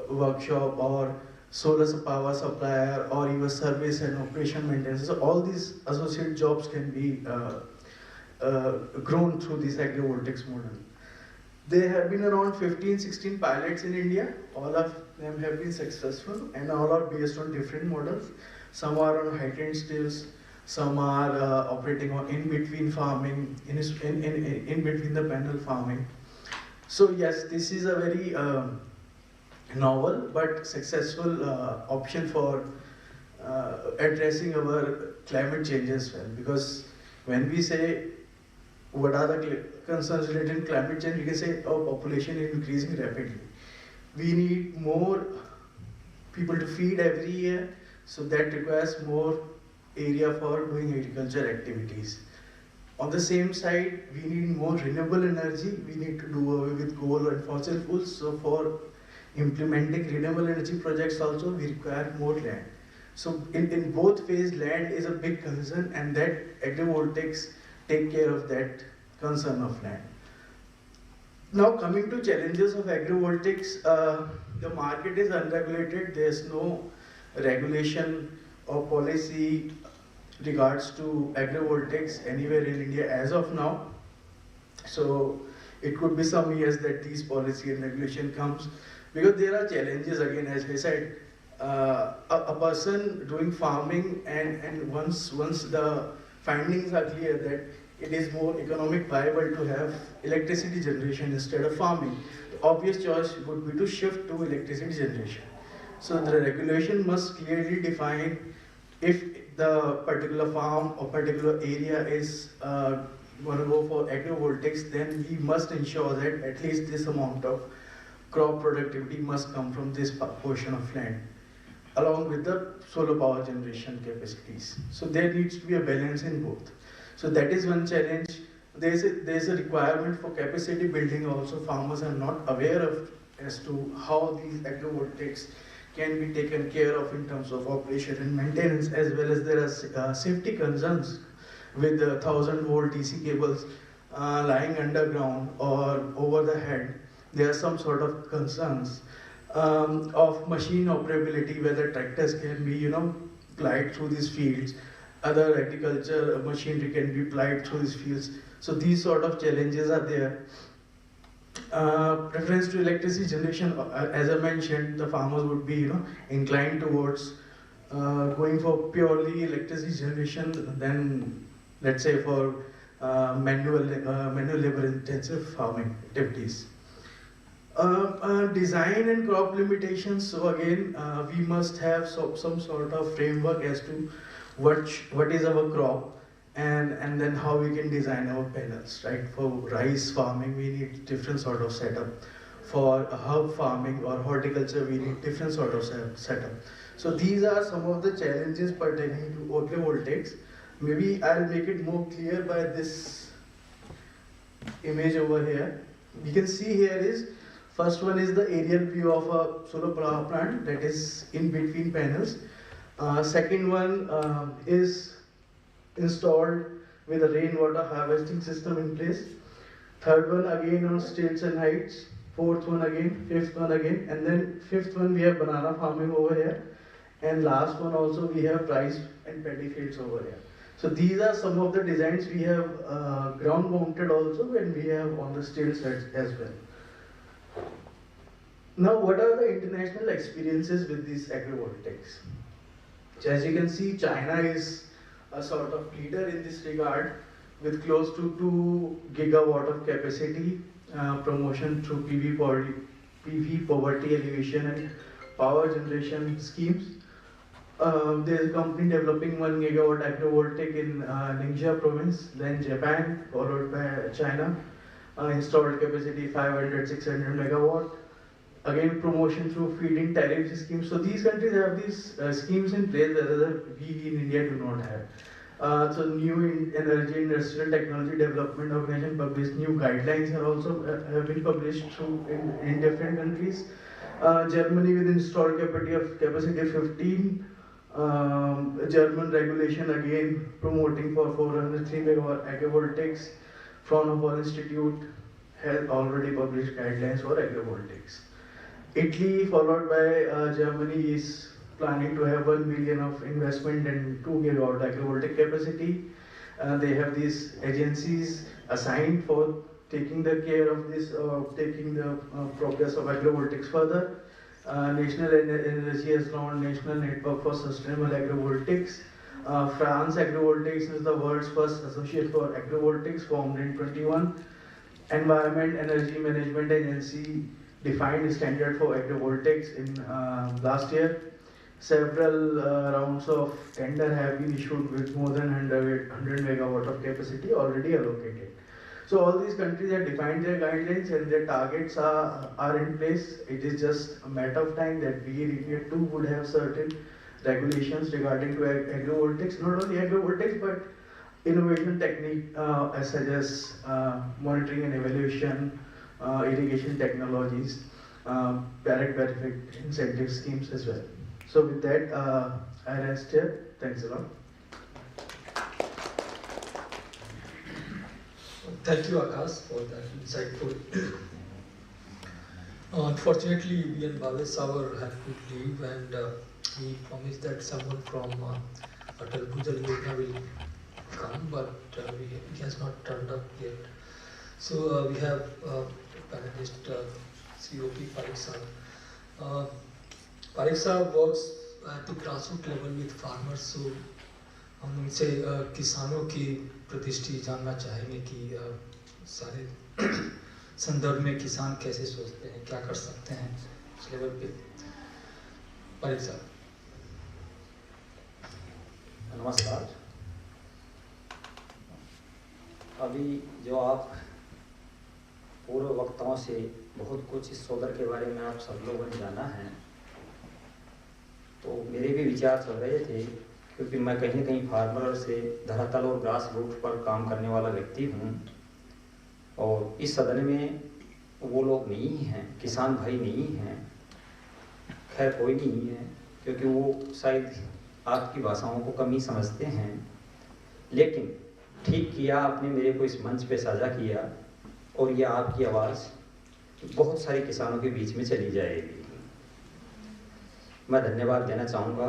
workshop or solar power supplier or even service and operation maintenance. So all these associate jobs can be grown through this agrivoltaics model. There have been around 15-16 pilots in India. All of them have been successful and all are based on different models. Some are on heightened scales, some are operating on in-between farming, in between the panel farming. So yes, this is a very novel but successful option for addressing our climate change as well. Because when we say what are the concerns related to climate change, we can say our population is increasing rapidly. We need more people to feed every year, so that requires more area for doing agriculture activities. On the same side, we need more renewable energy. We need to do away with coal and fossil fuels. So for implementing renewable energy projects also, we require more land. So in both phases, land is a big concern, and that agrivoltaics take care of that concern of land. Now coming to challenges of agrivoltaics, the market is unregulated. There's no regulation or policy regards to agrivoltaics anywhere in India as of now. So it could be some years that these policy and regulation comes, because there are challenges again, as I said, a person doing farming and once the findings are clear that it is more economic viable to have electricity generation instead of farming, the obvious choice would be to shift to electricity generation. So the regulation must clearly define if the particular farm or particular area is going to go for agrivoltaics, then we must ensure that at least this amount of crop productivity must come from this portion of land, along with the solar power generation capacities. So there needs to be a balance in both. So that is one challenge. There's a requirement for capacity building also. Farmers are not aware of as to how these agrivoltaics can be taken care of in terms of operation and maintenance, as well as there are safety concerns with the 1000-volt DC cables lying underground or over the head. There are some sort of concerns of machine operability, whether tractors can be, plied through these fields, other agriculture machinery can be plied through these fields. So these sort of challenges are there. Preference to electricity generation, as I mentioned, the farmers would be, inclined towards going for purely electricity generation than, let's say, for manual labor-intensive farming activities. Design and crop limitations. So again, we must have some sort of framework as to what is our crop, and then how we can design our panels, right? For rice farming, we need different sort of setup. For herb farming or horticulture, we need different sort of setup. So these are some of the challenges pertaining to agrivoltaics. Maybe I'll make it more clear by this image over here. We can see here is, first one is the aerial view of a solar power plant that is in between panels. Second one is installed with a rainwater harvesting system in place. Third one again on stilts and heights. Fourth one again, fifth one again, and then fifth one we have banana farming over here. And last one also we have rice and paddy fields over here. So these are some of the designs we have ground mounted also, and we have on the stilts as well. Now, what are the international experiences with these agrivoltaics? So as you can see, China is a sort of leader in this regard, with close to 2 gigawatt of capacity, promotion through PV poverty alleviation and power generation schemes. There is a company developing 1 gigawatt agrivoltaic in Ningxia province, then Japan, followed by China. Installed capacity 500-600 megawatt. Again, promotion through feed-in tariff schemes. So these countries have these schemes in place that we in India do not have. So new energy industrial technology development organization published new guidelines have been published in different countries. Germany with installed capacity of 15. German regulation again promoting for 403 megawatt agrivoltaics. Fraunhofer Institute has already published guidelines for agrivoltaics. Italy, followed by Germany, is planning to have 1 billion of investment and 2 gigawatt agrivoltaic capacity. They have these agencies assigned for taking the care of this, taking the progress of agrivoltaics further. National Energy has launched National Network for Sustainable Agrivoltaics. France Agrivoltaics is the world's first associate for agrivoltaics, formed in 21. Environment Energy Management Agency defined standard for agrivoltaics in last year. Several rounds of tender have been issued with more than 100 megawatt of capacity already allocated. So all these countries have defined their guidelines and their targets are in place. It is just a matter of time that we in India too would have certain regulations regarding to agrivoltaics, not only agrivoltaics but innovation technique such as monitoring and evaluation, irrigation technologies, direct benefit incentive schemes as well. So with that, I rest here. Thanks a lot. Thank you, Akash, for that insightful. Unfortunately, we and Bhavesh Savar have to leave, and he promised that someone from Atal Bhujal Yojana will come, but he has not turned up yet. So we have panelist COP Pareek sir. Pareek sir works at the grassroots level with farmers, so हम उनसे किसानों की प्रतिष्ठा जानना चाहेंगे कि सारे संदर्भ में किसान कैसे सोचते हैं, क्या कर सकते हैं उस लेवल पे। पारेख साहब। नमस्कार। अभी जो आप पूर्व वक्ताओं से बहुत कुछ इस सोलर के बारे में आप सब लोगों ने जाना है, तो मेरे भी विचार चल रहे थे, क्योंकि मैं कहीं न कहीं फार्मर से धरातल और ग्रास रूट पर काम करने वाला व्यक्ति हूँ, और इस सदन में वो लोग नहीं हैं, किसान भाई नहीं हैं, खैर कोई नहीं है, क्योंकि वो शायद आपकी भाषाओं को कम ही समझते हैं। लेकिन ठीक किया आपने मेरे को इस मंच पे साझा किया, और यह आपकी आवाज़ बहुत सारे किसानों के बीच में चली जाएगी। मैं धन्यवाद देना चाहूँगा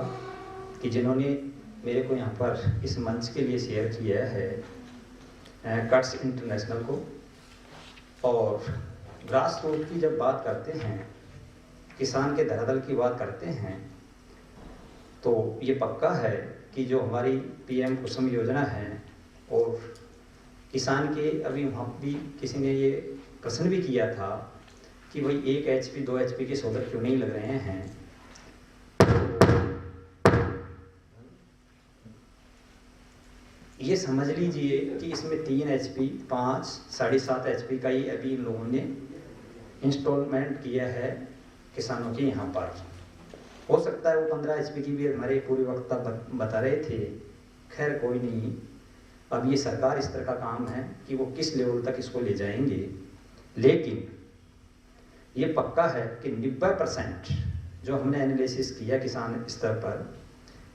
कि जिन्होंने मेरे को यहाँ पर इस मंच के लिए शेयर किया है कट्स इंटरनेशनल को। और ग्रास रूट की जब बात करते हैं, किसान के धरातल की बात करते हैं, तो ये पक्का है कि जो हमारी PM कुसुम योजना है, और किसान के अभी वहाँ भी किसी ने ये प्रश्न भी किया था कि भाई 1 HP 2 HP के सोलर क्यों नहीं लग रहे हैं। ये समझ लीजिए कि इसमें 3 HP 5 7.5 HP का ही अभी इन लोगों ने इंस्टॉलमेंट किया है किसानों के यहाँ पर। हो सकता है वो 15 HP की भी हमारे पूरे वक्त बता रहे थे, खैर कोई नहीं। अब ये सरकार इस तरह का काम है कि वो किस लेवल तक इसको ले जाएंगे, लेकिन ये पक्का है कि 90% जो हमने एनालिसिस किया किसान स्तर पर,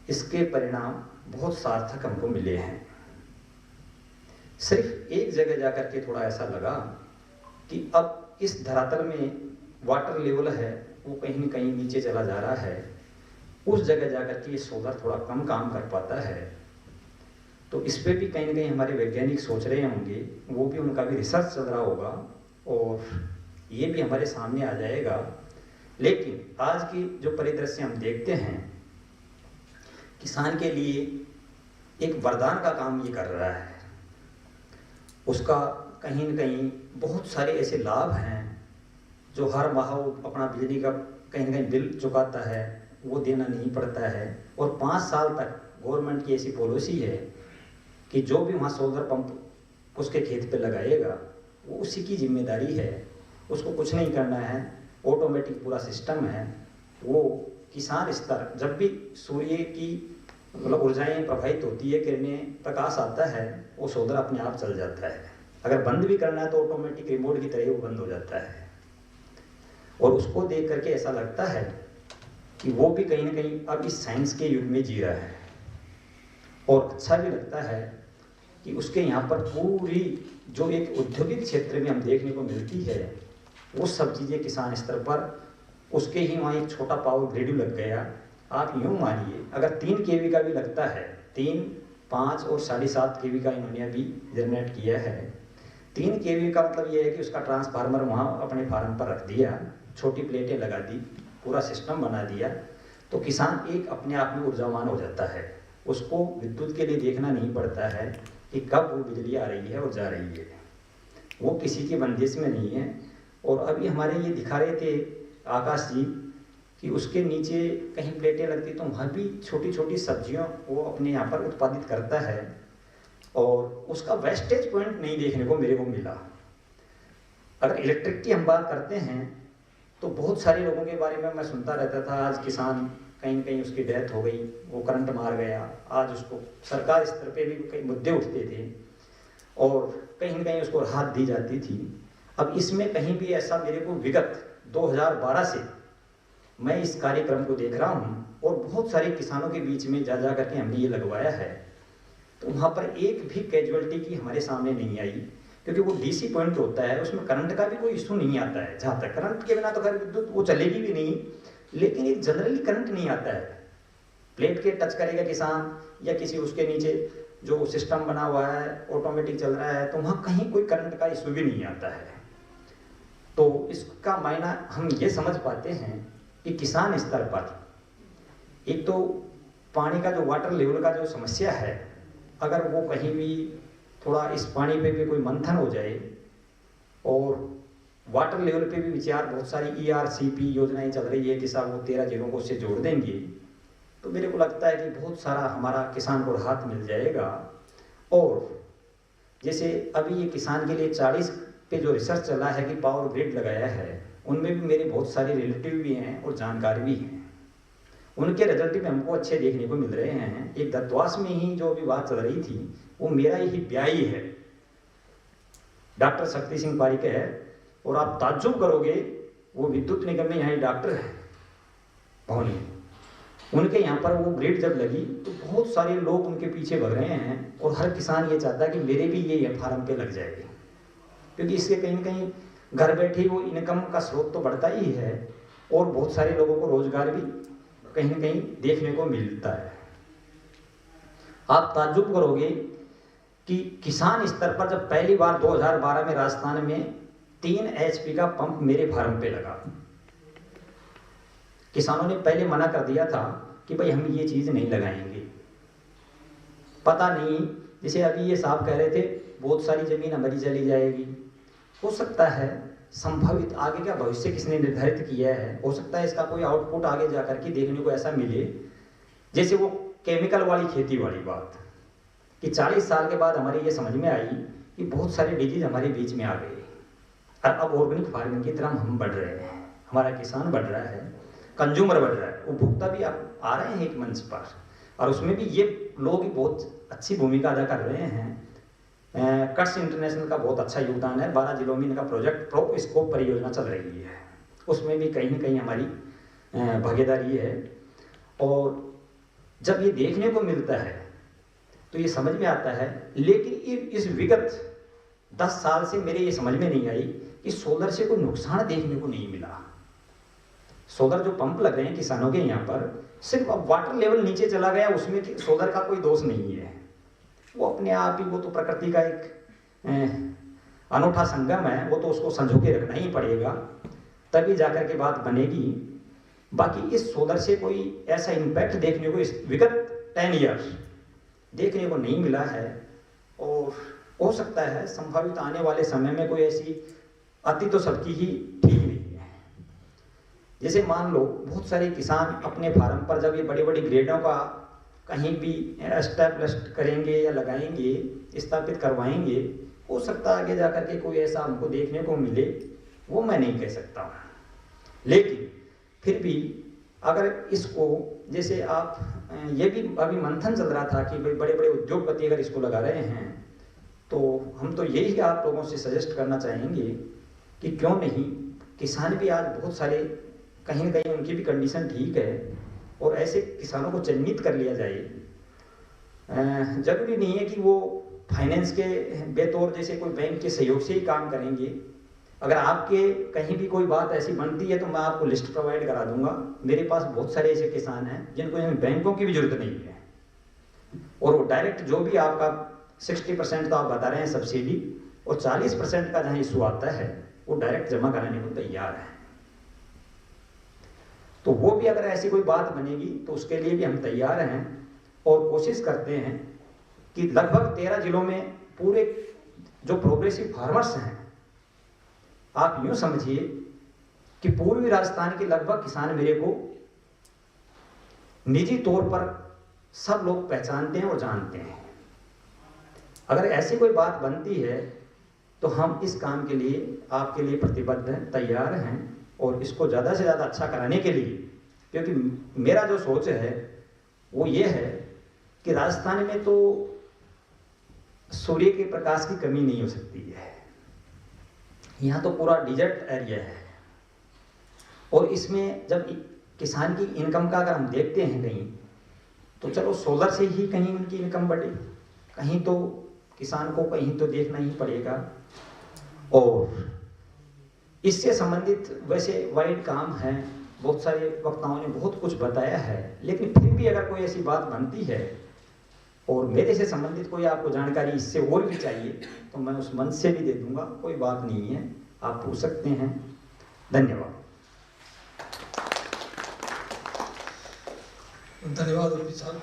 इसके परिणाम बहुत सार्थक हमको मिले हैं। सिर्फ एक जगह जाकर के थोड़ा ऐसा लगा कि अब इस धरातल में वाटर लेवल है वो कहीं न कहीं नीचे चला जा रहा है, उस जगह जाकर के ये सोलर थोड़ा कम काम कर पाता है। तो इस पर भी कहीं न कहीं हमारे वैज्ञानिक सोच रहे होंगे, वो भी उनका भी रिसर्च चल रहा होगा, और ये भी हमारे सामने आ जाएगा। लेकिन आज की जो परिदृश्य हम देखते हैं, किसान के लिए एक वरदान का काम ये कर रहा है। उसका कहीं न कहीं बहुत सारे ऐसे लाभ हैं जो हर माह अपना बिजली का कहीं न कहीं बिल चुकाता है, वो देना नहीं पड़ता है। और 5 साल तक गवर्नमेंट की ऐसी पॉलिसी है कि जो भी वहाँ सोलर पंप उसके खेत पे लगाएगा वो उसी की जिम्मेदारी है, उसको कुछ नहीं करना है, ऑटोमेटिक पूरा सिस्टम है। वो किसान स्तर जब भी सूर्य की मतलब ऊर्जाएं प्रभावित होती है, किरणें प्रकाश आता है, वो सोलर अपने आप चल जाता है। अगर बंद भी करना है तो ऑटोमेटिक रिमोट की तरह वो बंद हो जाता है। और उसको देख करके ऐसा लगता है कि वो भी कहीं ना कहीं अब इस साइंस के युग में जी रहा है। और अच्छा भी लगता है कि उसके यहाँ पर पूरी जो एक औद्योगिक क्षेत्र में हम देखने को मिलती है, वो सब चीज़ें किसान स्तर पर उसके ही वहाँ एक छोटा पावर ग्रिड लग गया। आप यूँ मानिए अगर 3 kV का भी लगता है, 3, 5 और 7.5 kV का इन्होंने अभी जनरेट किया है। 3 kV का मतलब ये है कि उसका ट्रांसफार्मर वहाँ अपने फार्म पर रख दिया, छोटी प्लेटें लगा दी, पूरा सिस्टम बना दिया, तो किसान एक अपने आप में ऊर्जावान हो जाता है। उसको विद्युत के लिए देखना नहीं पड़ता है कि कब वो बिजली आ रही है और जा रही है। वो किसी की बंदिश में नहीं है। और अभी हमारे ये दिखा रहे थे आकाश जी कि उसके नीचे कहीं प्लेटें लगती तो वहाँ भी छोटी छोटी सब्जियों वो अपने यहाँ पर उत्पादित करता है और उसका वेस्टेज पॉइंट नहीं देखने को मेरे को मिला। अगर इलेक्ट्रिक की हम बात करते हैं तो बहुत सारे लोगों के बारे में मैं सुनता रहता था, आज किसान कहीं न कहीं उसकी डेथ हो गई, वो करंट मार गया, आज उसको सरकार स्तर पे भी कई मुद्दे उठते थे और कहीं न कहीं उसको राहत दी जाती थी। अब इसमें कहीं भी ऐसा मेरे को विगत 2012 से मैं इस कार्यक्रम को देख रहा हूँ और बहुत सारे किसानों के बीच में जा जा करके हमने ये लगवाया है, तो वहाँ पर एक भी कैजुअलिटी की हमारे सामने नहीं आई, क्योंकि वो डीसी पॉइंट होता है, उसमें करंट का भी कोई इशू नहीं आता है। जहाँ तक करंट के बिना तो खैर विद्युत वो चलेगी भी नहीं, लेकिन एक जनरली करंट नहीं आता है। प्लेट के टच करेगा किसान या किसी उसके नीचे जो सिस्टम बना हुआ है ऑटोमेटिक चल रहा है, तो वहाँ कहीं कोई करंट का इशू भी नहीं आता है। तो इसका मायना हम ये समझ पाते हैं कि किसान स्तर पर एक तो पानी का जो वाटर लेवल का जो समस्या है, अगर वो कहीं भी थोड़ा इस पानी पे भी कोई मंथन हो जाए और वाटर लेवल पे भी विचार, बहुत सारी ERCP योजनाएं चल रही है कि साहब वो 13 जिलों को उससे जोड़ देंगे, तो मेरे को लगता है कि बहुत सारा हमारा किसान को राहत मिल जाएगा। और जैसे अभी ये किसान के लिए 40 पे जो रिसर्च चला है कि पावर ग्रिड लगाया है, उनमें भी मेरे बहुत सारे रिलेटिव भी हैं और जानकार भी हैं। उनके रिजल्ट भी हमको अच्छे देखने को मिल रहे हैं। एक दत्तवास में ही जो अभी बात चल रही थी वो मेरा ही ब्याही है, डॉक्टर शक्ति सिंह पारीक है, और आप ताज्जुब करोगे वो विद्युत निगम में यहाँ डॉक्टर है भवनी, उनके यहाँ पर वो ग्रिड जब लगी तो बहुत सारे लोग उनके पीछे भग रहे हैं और हर किसान ये चाहता है कि मेरे भी ये फार्म पे लग जाएगी, क्योंकि इससे कहीं न कहीं घर बैठे वो इनकम का स्रोत तो बढ़ता ही है और बहुत सारे लोगों को रोजगार भी कहीं न कहीं देखने को मिलता है। आप ताज्जुब करोगे कि किसान स्तर पर जब पहली बार 2012 में राजस्थान में 3 HP का पंप मेरे फार्म पे लगा, किसानों ने पहले मना कर दिया था कि भाई हम ये चीज नहीं लगाएंगे। पता नहीं, जैसे अभी ये साहब कह रहे थे बहुत सारी जमीन हमारी चली जाएगी, हो सकता है संभावित आगे का भविष्य किसने निर्धारित किया है, हो सकता है इसका कोई आउटपुट आगे जाकर के देखने को ऐसा मिले, जैसे वो केमिकल वाली खेती वाली बात कि 40 साल के बाद हमारी ये समझ में आई कि बहुत सारे डिजीज हमारे बीच में आ गए और अब ऑर्गेनिक फार्मिंग की तरफ हम बढ़ रहे हैं, हमारा किसान बढ़ रहा है, कंज्यूमर बढ़ रहा है, उपभोक्ता भी अब आ रहे हैं एक मंच पर, और उसमें भी ये लोग बहुत अच्छी भूमिका अदा कर रहे हैं। कट्स इंटरनेशनल का बहुत अच्छा योगदान है, 12 जिलों में इनका प्रोजेक्ट प्रो स्कोप परियोजना चल रही है, उसमें भी कहीं न कहीं हमारी भागीदारी है। और जब ये देखने को मिलता है तो ये समझ में आता है, लेकिन इस विगत 10 साल से मेरे ये समझ में नहीं आई कि सोलर से कोई नुकसान देखने को नहीं मिला। सोलर जो पंप लग रहे हैं किसानों के यहाँ पर, सिर्फ अब वाटर लेवल नीचे चला गया, उसमें सोलर का कोई दोष नहीं है, वो अपने आप ही, वो तो प्रकृति का एक अनूठा संगम है, वो तो उसको संजो के रखना ही पड़ेगा, तभी जाकर के बात बनेगी। बाकी इस सोलर से कोई ऐसा इम्पैक्ट देखने को इस विगत 10 ईयर्स देखने को नहीं मिला है, और हो सकता है संभावित आने वाले समय में कोई ऐसी अति तो सबकी ही ठीक नहीं है। जैसे मान लो बहुत सारे किसान अपने फार्म पर जब ये बड़ी बड़ी ग्रेडों का कहीं भी एस्टैब्लिश करेंगे या लगाएंगे, स्थापित करवाएंगे, हो सकता है आगे जाकर के कोई ऐसा हमको देखने को मिले, वो मैं नहीं कह सकता हूँ। लेकिन फिर भी अगर इसको, जैसे आप ये भी अभी मंथन चल रहा था कि भाई बड़े बड़े उद्योगपति अगर इसको लगा रहे हैं, तो हम तो यही आप लोगों से सजेस्ट करना चाहेंगे कि क्यों नहीं, किसान भी आज बहुत सारे कहीं न कहीं उनकी भी कंडीशन ठीक है, और ऐसे किसानों को चिन्हित कर लिया जाए। जरूरी नहीं है कि वो फाइनेंस के बेतौर जैसे कोई बैंक के सहयोग से ही काम करेंगे। अगर आपके कहीं भी कोई बात ऐसी बनती है तो मैं आपको लिस्ट प्रोवाइड करा दूंगा। मेरे पास बहुत सारे ऐसे किसान हैं जिनको बैंकों की भी जरूरत नहीं है, और वो डायरेक्ट जो भी आपका 60% तो आप बता रहे हैं सब्सिडी, और 40% का जहाँ इशू आता है वो डायरेक्ट जमा कराने को तैयार है। तो वो भी अगर ऐसी कोई बात बनेगी तो उसके लिए भी हम तैयार हैं, और कोशिश करते हैं कि लगभग 13 जिलों में पूरे जो प्रोग्रेसिव फार्मर्स हैं आप यूँ समझिए कि पूर्वी राजस्थान के लगभग किसान मेरे को निजी तौर पर सब लोग पहचानते हैं और जानते हैं। अगर ऐसी कोई बात बनती है तो हम इस काम के लिए आपके लिए प्रतिबद्ध हैं, तैयार हैं, और इसको ज़्यादा से ज़्यादा अच्छा कराने के लिए, क्योंकि मेरा जो सोच है वो ये है कि राजस्थान में तो सूर्य के प्रकाश की कमी नहीं हो सकती है। यहाँ तो पूरा डिजर्ट एरिया है, और इसमें जब किसान की इनकम का अगर हम देखते हैं कहीं, तो चलो सोलर से ही कहीं उनकी इनकम बढ़े, कहीं तो किसान को कहीं तो देखना ही पड़ेगा। और इससे संबंधित वैसे वाइड काम है, बहुत सारे वक्ताओं ने बहुत कुछ बताया है, लेकिन फिर भी अगर कोई ऐसी बात बनती है और मेरे से संबंधित कोई आपको जानकारी इससे और भी चाहिए तो मैं उस मंच से भी दे दूंगा, कोई बात नहीं है, आप पूछ सकते हैं। धन्यवाद। धन्यवाद रूपी साहब।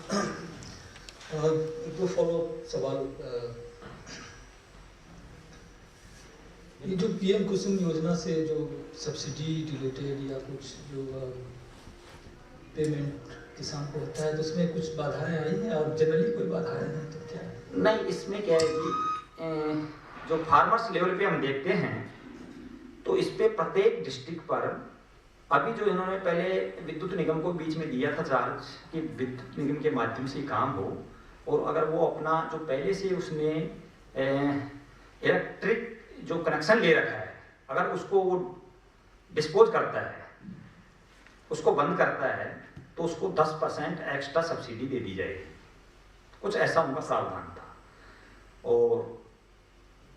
एक दो फॉलो सवाल। ये जो पीएम कुसुम योजना से जो सब्सिडी रिलेटेड या कुछ जो पेमेंट किसान को होता है, तो उसमें कुछ बाधाएं आई हैं, और जनरली कोई बाधाएं हैं तो क्या है? नहीं, इसमें क्या है कि जो फार्मर्स लेवल पे हम देखते हैं तो इस पे प्रत्येक डिस्ट्रिक्ट पर अभी जो इन्होंने पहले विद्युत निगम को बीच में दिया था चार्ज कि विद्युत निगम के माध्यम से काम हो, और अगर वो अपना जो पहले से उसने इलेक्ट्रिक जो कनेक्शन ले रखा है, अगर उसको वो डिस्पोज करता है, उसको बंद करता है, तो उसको 10% एक्स्ट्रा सब्सिडी दे दी जाएगी। कुछ ऐसा उनका प्रावधान था। और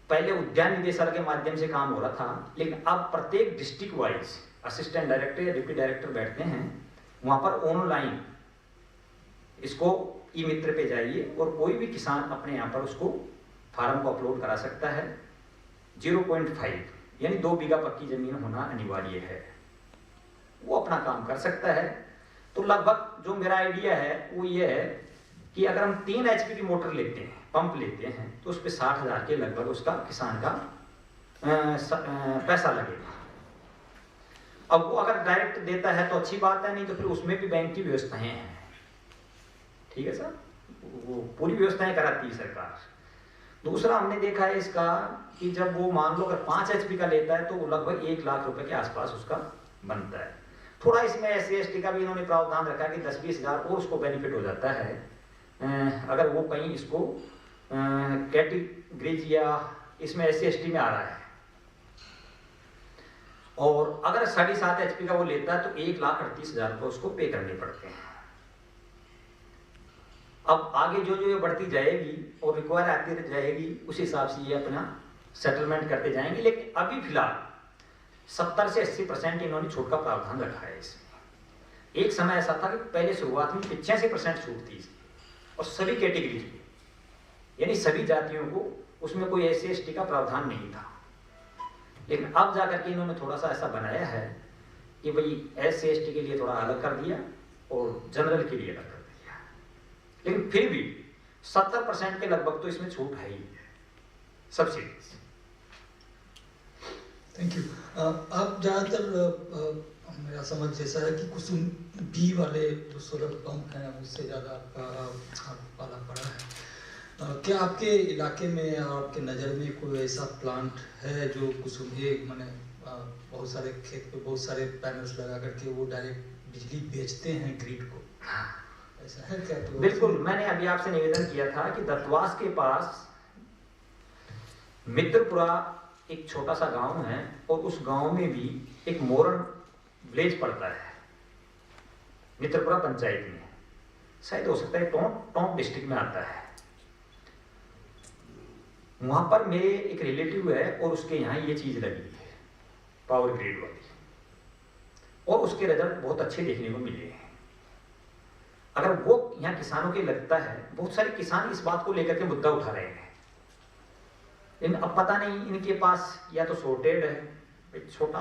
पहले उद्यान निदेशालय के माध्यम से काम हो रहा था, लेकिन अब प्रत्येक डिस्ट्रिक्ट वाइज असिस्टेंट डायरेक्टर या डिप्टी डायरेक्टर बैठते हैं, वहाँ पर ऑनलाइन इसको ई मित्र पे जाइए और कोई भी किसान अपने यहाँ पर उसको फार्म को अपलोड करा सकता है। 0.5 यानी 2 बीघा पक्की जमीन होना अनिवार्य है, वो अपना काम कर सकता है। तो लगभग जो मेरा आइडिया है वो ये है कि अगर हम 3 HP की मोटर लेते हैं, पंप लेते हैं, तो उस पर 60,000 के लगभग उसका किसान का पैसा लगेगा। अब वो अगर डायरेक्ट देता है तो अच्छी बात है, नहीं तो फिर उसमें भी बैंक की व्यवस्थाएं हैं। ठीक है सर, वो पूरी व्यवस्थाएं कराती है सरकार। दूसरा हमने देखा है इसका कि जब वो मान लो अगर 5 HP का लेता है तो वो लगभग 1 लाख रुपए के आसपास उसका बनता है। थोड़ा इसमें SC/ST का भी इन्होंने प्रावधान रखा है कि 10-20 हज़ार और उसको बेनिफिट हो जाता है अगर वो कहीं इसको कैटेगरीज या इसमें SC/ST में आ रहा है। और अगर 7.5 HP का वो लेता है तो 1,38,000 रुपये उसको पे करने पड़ते हैं। अब आगे जो ये बढ़ती जाएगी और रिक्वायर आती जाएगी, उस हिसाब से ये अपना सेटलमेंट करते जाएंगे। लेकिन अभी फिलहाल 70 से 80% इन्होंने छूट का प्रावधान रखा है इसमें। एक समय ऐसा था कि पहले शुरुआत में 85% छूट थी और सभी कैटेगरीज में, यानी सभी जातियों को, उसमें कोई SC/ST का प्रावधान नहीं था। लेकिन अब जाकर के इन्होंने थोड़ा सा ऐसा बनाया है कि भाई SC/ST के लिए थोड़ा अलग कर दिया और जनरल के लिए अलग कर दिया। लेकिन फिर भी 70% के लगभग तो इसमें छूट है ही सब्सिडी। Thank you. आप ज़्यादातर मेरा समझ जैसा है कि कुसुम बी वाले जो सोलर पंप हैं उससे ज़्यादा आपका पाला पड़ा है। क्या आपके इलाके में, आपके नज़र में कोई ऐसा प्लांट है जो कुसुम ए माने बहुत सारे खेत पे बहुत सारे पैनल्स लगा करके वो डायरेक्ट बिजली बेचते हैं ग्रिड को, ऐसा है क्या? तो बिल्कुल, मैंने अभी आपसे निवेदन किया था कि दत्तवास के पास मित्रपुरा एक छोटा सा गांव है और उस गांव में भी एक मोरन विलेज पड़ता है मित्रपुरा पंचायत में, शायद हो सकता है टोंक डिस्ट्रिक्ट में आता है। वहां पर मेरे एक रिलेटिव है और उसके यहाँ ये चीज लगी है पावर ग्रिड वाली, और उसके रिजल्ट बहुत अच्छे देखने को मिले हैं। अगर वो यहाँ किसानों के लगता है, बहुत सारे किसान इस बात को लेकर के मुद्दा उठा रहे हैं, लेकिन अब पता नहीं इनके पास या तो सॉर्टेड है, छोटा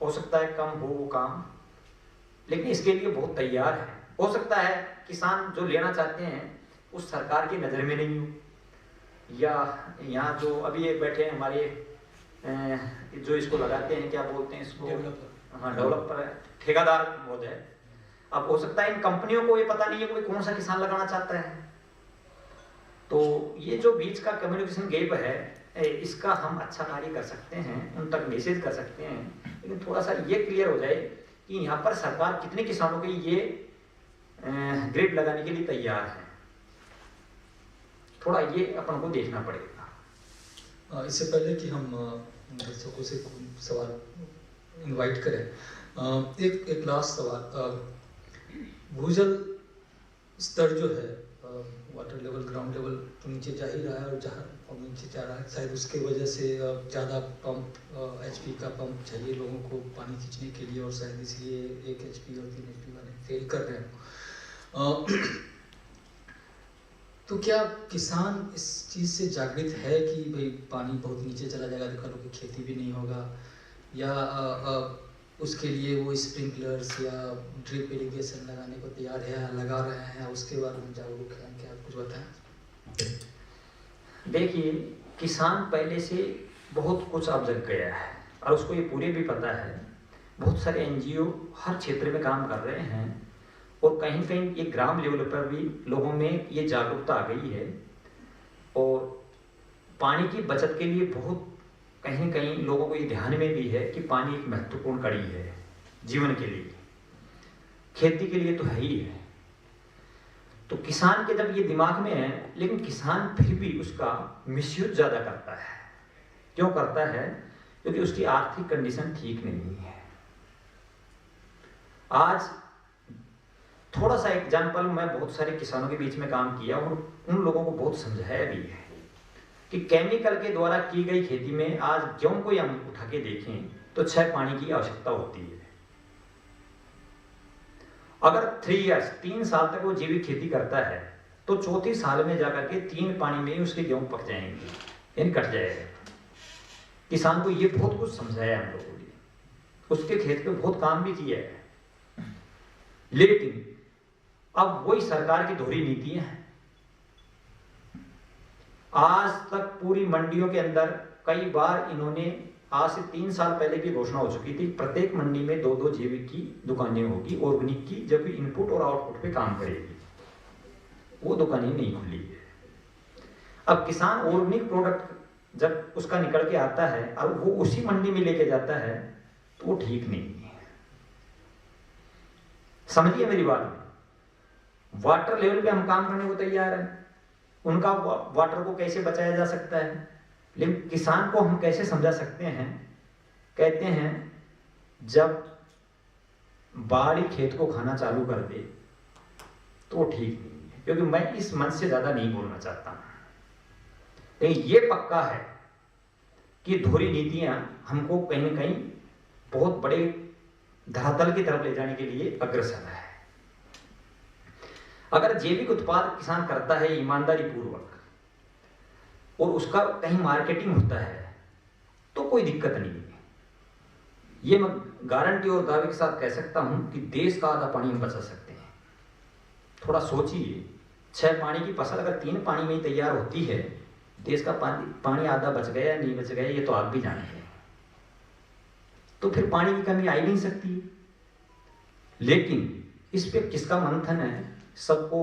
हो सकता है, कम हो वो काम, लेकिन इसके लिए बहुत तैयार है। हो सकता है किसान जो लेना चाहते हैं उस सरकार की नज़र में नहीं हो, या यहाँ जो अभी एक बैठे हैं हमारे जो इसको लगाते हैं, क्या बोलते हैं इसको, हाँ डेवलपर, ठेकेदार महोदय। अब हो सकता है इन कंपनियों को ये पता नहीं है कोई कौन सा किसान लगाना चाहता है, तो ये जो बीच का कम्युनिकेशन गैप है, इसका हम अच्छा कार्य कर सकते हैं, उन तक मैसेज कर सकते हैं, लेकिन थोड़ा सा ये क्लियर हो जाए कि यहाँ पर सरकार कितने किसानों के ये ग्रिड लगाने के लिए तैयार है, थोड़ा ये अपन को देखना पड़ेगा। इससे पहले कि हम दर्शकों से सवाल इनवाइट करें, एक लास्ट सवाल, भूजल स्तर जो है, वाटर लेवल, ग्राउंड लेवल तो नीचे जा ही रहा है, और जहाँ नीचे जा रहा है शायद उसके वजह से ज़्यादा पंप, HP का पंप चाहिए लोगों को पानी खींचने के लिए, और शायद इसलिए 1 HP और 3 HP वाले फेल कर रहे हैं। तो क्या किसान इस चीज़ से जागृत है कि भाई पानी बहुत नीचे चला जाएगा तो कल की खेती भी नहीं होगा, या उसके लिए वो स्प्रिंकलर्स या ड्रिप इरिगेशन लगाने को तैयार है, लगा रहे हैं, उसके बारे में जागरूक हैं, क्या कुछ बताएं? देखिए, किसान पहले से बहुत कुछ अब जग गया है और उसको ये पूरे भी पता है। बहुत सारे NGO हर क्षेत्र में काम कर रहे हैं, और कहीं कहीं ये ग्राम लेवल पर भी लोगों में ये जागरूकता आ गई है, और पानी की बचत के लिए बहुत कहीं कहीं लोगों को ये ध्यान में भी है कि पानी एक महत्वपूर्ण कड़ी है जीवन के लिए, खेती के लिए तो है ही है। तो किसान के जब ये दिमाग में है, लेकिन किसान फिर भी उसका मिसयूज ज़्यादा करता है। क्यों करता है? क्योंकि उसकी आर्थिक कंडीशन ठीक नहीं है। आज थोड़ा सा एग्जाम्पल, मैं बहुत सारे किसानों के बीच में काम किया और उन लोगों को बहुत समझाया भी है कि केमिकल के द्वारा की गई खेती में आज गेहूं को हम उठा के देखें तो 6 पानी की आवश्यकता होती है। अगर 3 इयर्स 3 साल तक वो जैविक खेती करता है तो चौथी साल में जाकर के 3 पानी में ही उसके गेहूं पक जाएंगे, यानी कट जाएगा। किसान को ये बहुत कुछ समझाया हम लोगों ने, उसके खेत पे बहुत काम भी किया है, लेकिन अब वही सरकार की दोहरी नीतियां हैं। आज तक पूरी मंडियों के अंदर कई बार इन्होंने, आज से 3 साल पहले की घोषणा हो चुकी थी, प्रत्येक मंडी में 2-2 जैविक की दुकानें होगी, ऑर्गेनिक की, जब भी इनपुट और आउटपुट पे काम करेगी। वो दुकानें नहीं खुली है। अब किसान ऑर्गेनिक प्रोडक्ट जब उसका निकल के आता है और वो उसी मंडी में लेके जाता है तो वो ठीक नहीं है। समझिए मेरी बात। वाटर लेवल पे हम काम करने को तैयार हैं, उनका वाटर को कैसे बचाया जा सकता है, लेकिन किसान को हम कैसे समझा सकते हैं? कहते हैं जब बाढ़ खेत को खाना चालू कर दे तो वो ठीक नहीं है, क्योंकि मैं इस मन से ज्यादा नहीं बोलना चाहता, लेकिन ये पक्का है कि दोहरी नीतियां हमको कहीं न कहीं बहुत बड़े धरातल की तरफ ले जाने के लिए अग्रसर है। अगर जैविक उत्पाद किसान करता है ईमानदारी पूर्वक और उसका कहीं मार्केटिंग होता है तो कोई दिक्कत नहीं है। ये मैं गारंटी और दावे के साथ कह सकता हूं कि देश का आधा पानी हम बचा सकते हैं। थोड़ा सोचिए, 6 पानी की फसल अगर 3 पानी में ही तैयार होती है, देश का पानी आधा बच गया नहीं बच गया ये तो आप भी जानते हैं। तो फिर पानी की कमी आ ही नहीं सकती। लेकिन इस पे किसका मंथन है? सबको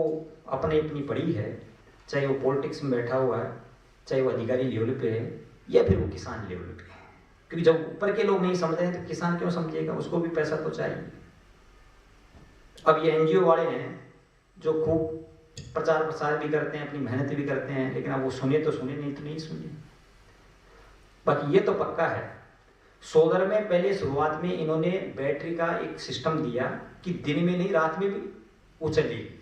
अपनी अपनी पड़ी है, चाहे वो पॉलिटिक्स में बैठा हुआ है, चाहे वो अधिकारी लेवल पे है या फिर वो किसान लेवल पे है। क्योंकि जब ऊपर के लोग नहीं समझ रहे हैं तो किसान क्यों समझेगा? उसको भी पैसा तो चाहिए। अब ये NGO वाले हैं जो खूब प्रचार प्रसार भी करते हैं, अपनी मेहनत भी करते हैं, लेकिन अब वो सुने तो सुने, नहीं तो नहीं सुने। बाकी ये तो पक्का है, सोलर में पहले शुरुआत में इन्होंने बैटरी का एक सिस्टम दिया कि दिन में नहीं रात में भी वो चलेगी।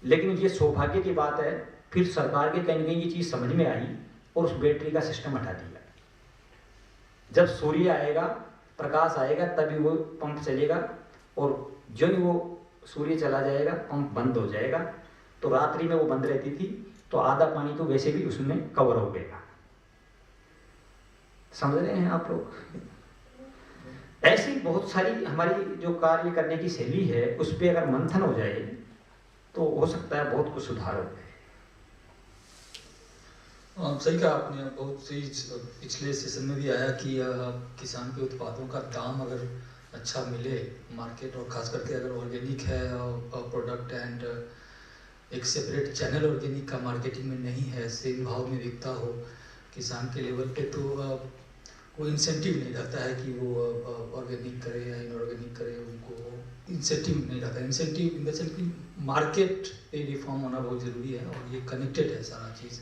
लेकिन ये सौभाग्य की बात है, फिर सरकार के कहीं कहीं ये चीज समझ में आई और उस बैटरी का सिस्टम हटा दिया। जब सूर्य आएगा, प्रकाश आएगा, तभी वो पंप चलेगा, और जो ही वो सूर्य चला जाएगा पंप बंद हो जाएगा। तो रात्रि में वो बंद रहती थी तो आधा पानी तो वैसे भी उसमें कवर हो गया। समझ रहे हैं आप लोग? ऐसी बहुत सारी हमारी जो कार्य करने की शैली है उस पर अगर मंथन हो जाए तो हो सकता है बहुत कुछ सुधार हो जाए। सही कहा आपने, बहुत सही। पिछले सेशन में भी आया कि किसान के उत्पादों का दाम अगर अच्छा मिले मार्केट, और खास करके अगर ऑर्गेनिक है प्रोडक्ट एंड एक सेपरेट चैनल ऑर्गेनिक का मार्केटिंग में नहीं है, सेम भाव में बिकता हो किसान के लेवल पे, तो वो इंसेंटिव नहीं रहता है कि वो ऑर्गेनिक करे या इनऑर्गेनिक करे, उनको इंसेंटिव नहीं रहता। इंसेंटिव इन द सेंस कि मार्केट पे रिफॉर्म होना बहुत ज़रूरी है, और ये कनेक्टेड है सारा चीज़।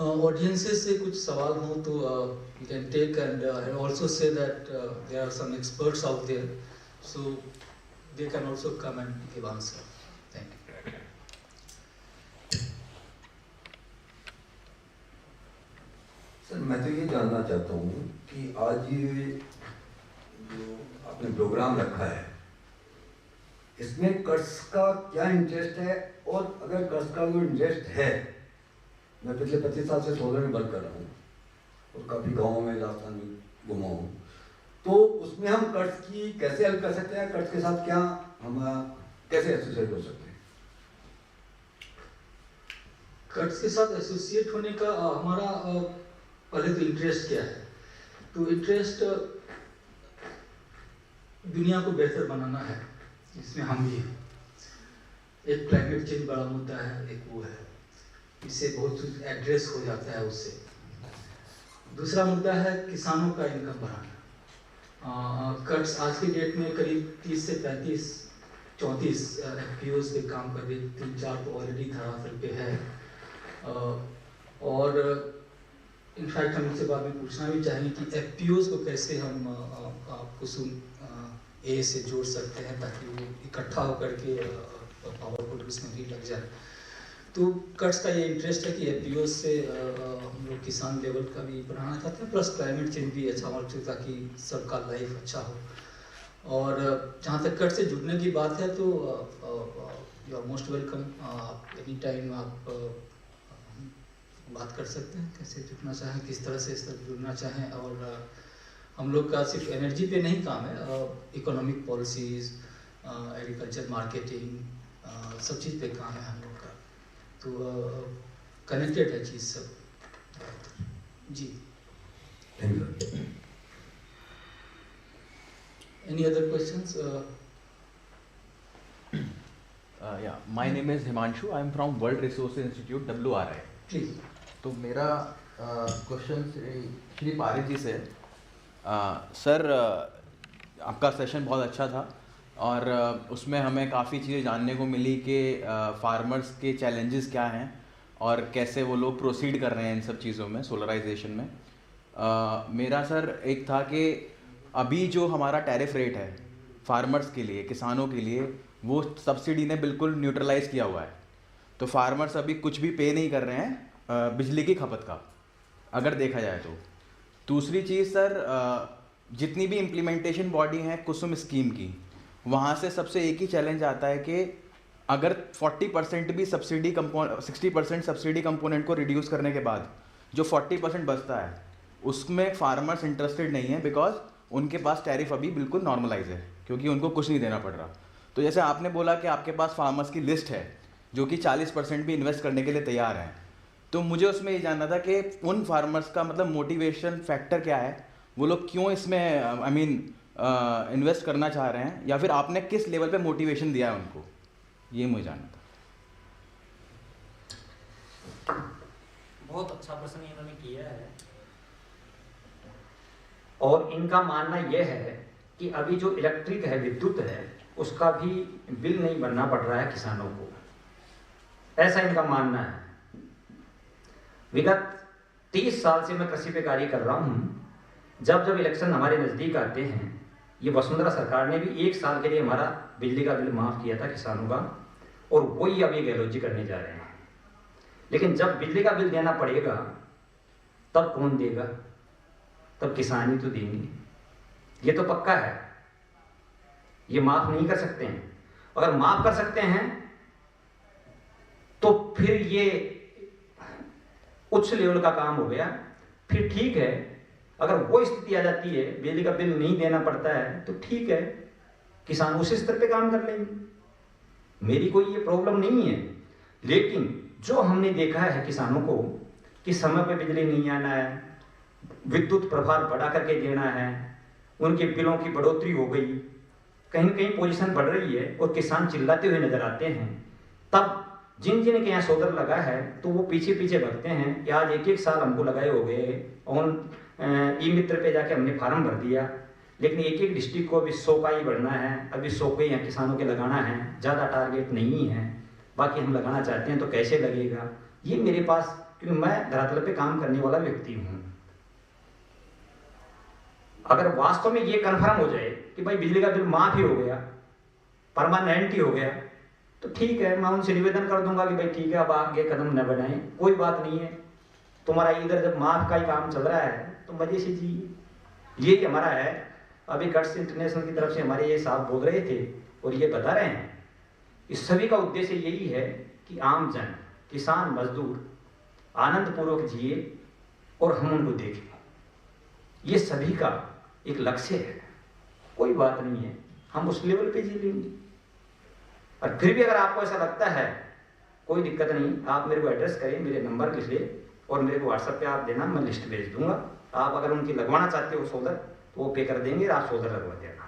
ऑडियंसेस से कुछ सवाल हो तो you can take, and I also say that there are some experts out there, so they can also come and give answer. Thank you. Sir, मैं तो ये जानना चाहता हूँ कि आज ये जो आपने प्रोग्राम रखा है, इसमें कर्ज का क्या इंटरेस्ट है, और अगर कर्ज का जो इंटरेस्ट है, मैं पिछले 25 साल से सोलर में वर्क कर रहा हूँ और काफ़ी गाँव में राजस्थान में घुमा हूँ, तो उसमें हम कर्ज की कैसे हल कर सकते हैं, कर्ज के साथ क्या हम कैसे एसोसिएट हो सकते हैं? कर्ज के साथ एसोसिएट होने का हमारा पहले तो इंटरेस्ट क्या है, तो इंटरेस्ट दुनिया को बेहतर बनाना है, इसमें हम भी हैं। एक क्लाइमेट चेंज बड़ा मुद्दा है, एक वो है, इससे बहुत कुछ एड्रेस हो जाता है उससे। दूसरा मुद्दा है किसानों का इनकम बढ़ाना। कर्ज आज की डेट में करीब 30 से 34 एफपीओज पे काम कर रही, 3-4 तो ऑलरेडी धरातल पे है, और इनफैक्ट हम इससे बाद में पूछना भी चाहेंगे कि एफपीओज को कैसे हम कुसुम ए से जोड़ सकते हैं, ताकि वो इकट्ठा होकर के पावर प्रोड्यूस में भी लग जाए। तो कर्ज का ये इंटरेस्ट है कि एफपीओ से हम लोग किसान लेवल का भी बढ़ाना चाहते हैं, प्लस क्लाइमेट चेंज भी अच्छा हो, ताकि सबका लाइफ अच्छा हो। और जहाँ तक कर्ज से जुड़ने की बात है, तो you are most welcome, any time आप बात कर सकते हैं, कैसे जुड़ना चाहें, किस तरह से इस तरह जुड़ना चाहें। और हम लोग का सिर्फ एनर्जी पे नहीं काम है, इकोनॉमिक पॉलिसीज़, एग्रीकल्चर मार्केटिंग, सब चीज़ पे काम है हम लोग का, तो कनेक्टेड है चीज़ सब। जी, any other questions? Yeah, my name is Himanshu. I am from World Resources Institute, WRI. Please. तो मेरा क्वेश्चन श्री पारेख जी से। सर, आपका सेशन बहुत अच्छा था, और उसमें हमें काफ़ी चीज़ें जानने को मिली कि फार्मर्स के चैलेंजेस क्या हैं और कैसे वो लोग प्रोसीड कर रहे हैं इन सब चीज़ों में, सोलराइजेशन में। मेरा सर एक था कि अभी जो हमारा टैरिफ रेट है फार्मर्स के लिए, किसानों के लिए, वो सब्सिडी ने बिल्कुल न्यूट्रलाइज़ किया हुआ है, तो फार्मर्स अभी कुछ भी पे नहीं कर रहे हैं बिजली की खपत का, अगर देखा जाए तो। दूसरी चीज़ सर, जितनी भी इम्प्लीमेंटेशन बॉडी हैं कुसुम स्कीम की, वहाँ से सबसे एक ही चैलेंज आता है कि अगर 40% भी सब्सिडी 60% सब्सिडी कंपोनेंट को रिड्यूस करने के बाद जो 40% बचता है, उसमें फार्मर्स इंटरेस्टेड नहीं है, बिकॉज उनके पास टैरिफ अभी बिल्कुल नॉर्मलाइज है, क्योंकि उनको कुछ नहीं देना पड़ रहा। तो जैसे आपने बोला कि आपके पास फार्मर्स की लिस्ट है जो कि 40% भी इन्वेस्ट करने के लिए तैयार हैं, तो मुझे उसमें ये जानना था कि उन फार्मर्स का मतलब मोटिवेशन फैक्टर क्या है, वो लोग क्यों इसमें इन्वेस्ट करना चाह रहे हैं, या फिर आपने किस लेवल पे मोटिवेशन दिया है उनको, ये मुझे जानना था। बहुत अच्छा प्रश्न इन्होंने किया है, और इनका मानना यह है कि अभी जो इलेक्ट्रिक है, विद्युत है, उसका भी बिल नहीं भरना पड़ रहा है किसानों को, ऐसा इनका मानना है। विगत 30 साल से मैं कृषि पे कार्य कर रहा हूँ। जब जब इलेक्शन हमारे नज़दीक आते हैं, ये वसुंधरा सरकार ने भी 1 साल के लिए हमारा बिजली का बिल माफ़ किया था किसानों का, और वही अब ये गैलोजी करने जा रहे हैं। लेकिन जब बिजली का बिल देना पड़ेगा, तब कौन देगा? तब किसान ही तो देंगे, ये तो पक्का है। ये माफ़ नहीं कर सकते हैं। अगर माफ़ कर सकते हैं तो फिर ये उच्च लेवल का काम हो गया, फिर ठीक है। अगर वो स्थिति आ जाती है, बिजली का बिल नहीं देना पड़ता है, तो ठीक है, किसान उसी स्तर पे काम कर लेंगे, मेरी कोई ये प्रॉब्लम नहीं है। लेकिन जो हमने देखा है किसानों को कि समय पे बिजली नहीं आना है, विद्युत प्रभार बढ़ा करके देना है, उनके बिलों की बढ़ोतरी हो गई, कहीं न कहीं पोजीशन बढ़ रही है और किसान चिल्लाते हुए नजर आते हैं, तब जिन जिन के यहाँ सोलर लगा है तो वो पीछे पीछे भगते हैं कि आज 1-1 साल हमको लगाए हो गए, ऑन ई मित्र पे जाके हमने फार्म भर दिया, लेकिन एक डिस्ट्रिक्ट को अभी 100 का ही बढ़ना है, अभी 100 को यहाँ किसानों के लगाना है, ज़्यादा टारगेट नहीं है, बाकी हम लगाना चाहते हैं तो कैसे लगेगा। ये मेरे पास, क्योंकि मैं धरातल पे काम करने वाला व्यक्ति हूँ, अगर वास्तव में ये कन्फर्म हो जाए कि भाई बिजली का बिल माफ ही हो गया, परमानेंट ही हो गया, तो ठीक है, मैं उनसे निवेदन कर दूंगा कि भाई ठीक है, अब आगे कदम न बढ़ाएं, कोई बात नहीं है, तुम्हारा इधर जब माफ का ही काम चल रहा है तो मजे से जी। ये हमारा है। अभी गट्स इंटरनेशनल की तरफ से हमारे ये साहब बोल रहे थे और ये बता रहे हैं कि सभी का उद्देश्य यही है कि आम जन, किसान, मजदूर आनंद पूर्वक जिए और हम उनको देखें। ये सभी का एक लक्ष्य है, कोई बात नहीं है, हम उस लेवल पे जी लेंगे। और फिर भी अगर आपको ऐसा लगता है, कोई दिक्कत नहीं, आप मेरे को एड्रेस करें, मेरे नंबर लिख ले और मेरे को व्हाट्सएप पे आप देना, मैं लिस्ट भेज दूंगा। आप अगर उनकी लगवाना चाहते हो सोलर तो वो पे कर देंगे, आप सोलर लगवा देना।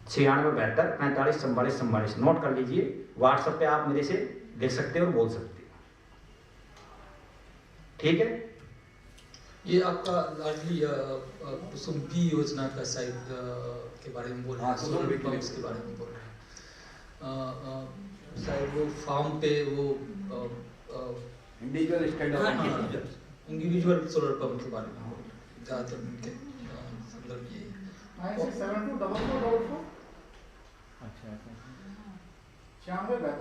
9672 45 44 44 नोट कर लीजिए, व्हाट्सएप पे आप मेरे से देख सकते हो और बोल सकते हो, ठीक है। ये आपका लार्जली कुसुम बी योजना का साइड के बारे में बोल रहे हैं, सोलर पंप्स के बारे में बोल रहे हैं, शायद वो फार्म पे वो इंडिविजुअल सोलर पंप के बारे में बोल रहे हैं, ज़्यादातर उनके संदर्भ ये 972444 अच्छा 9672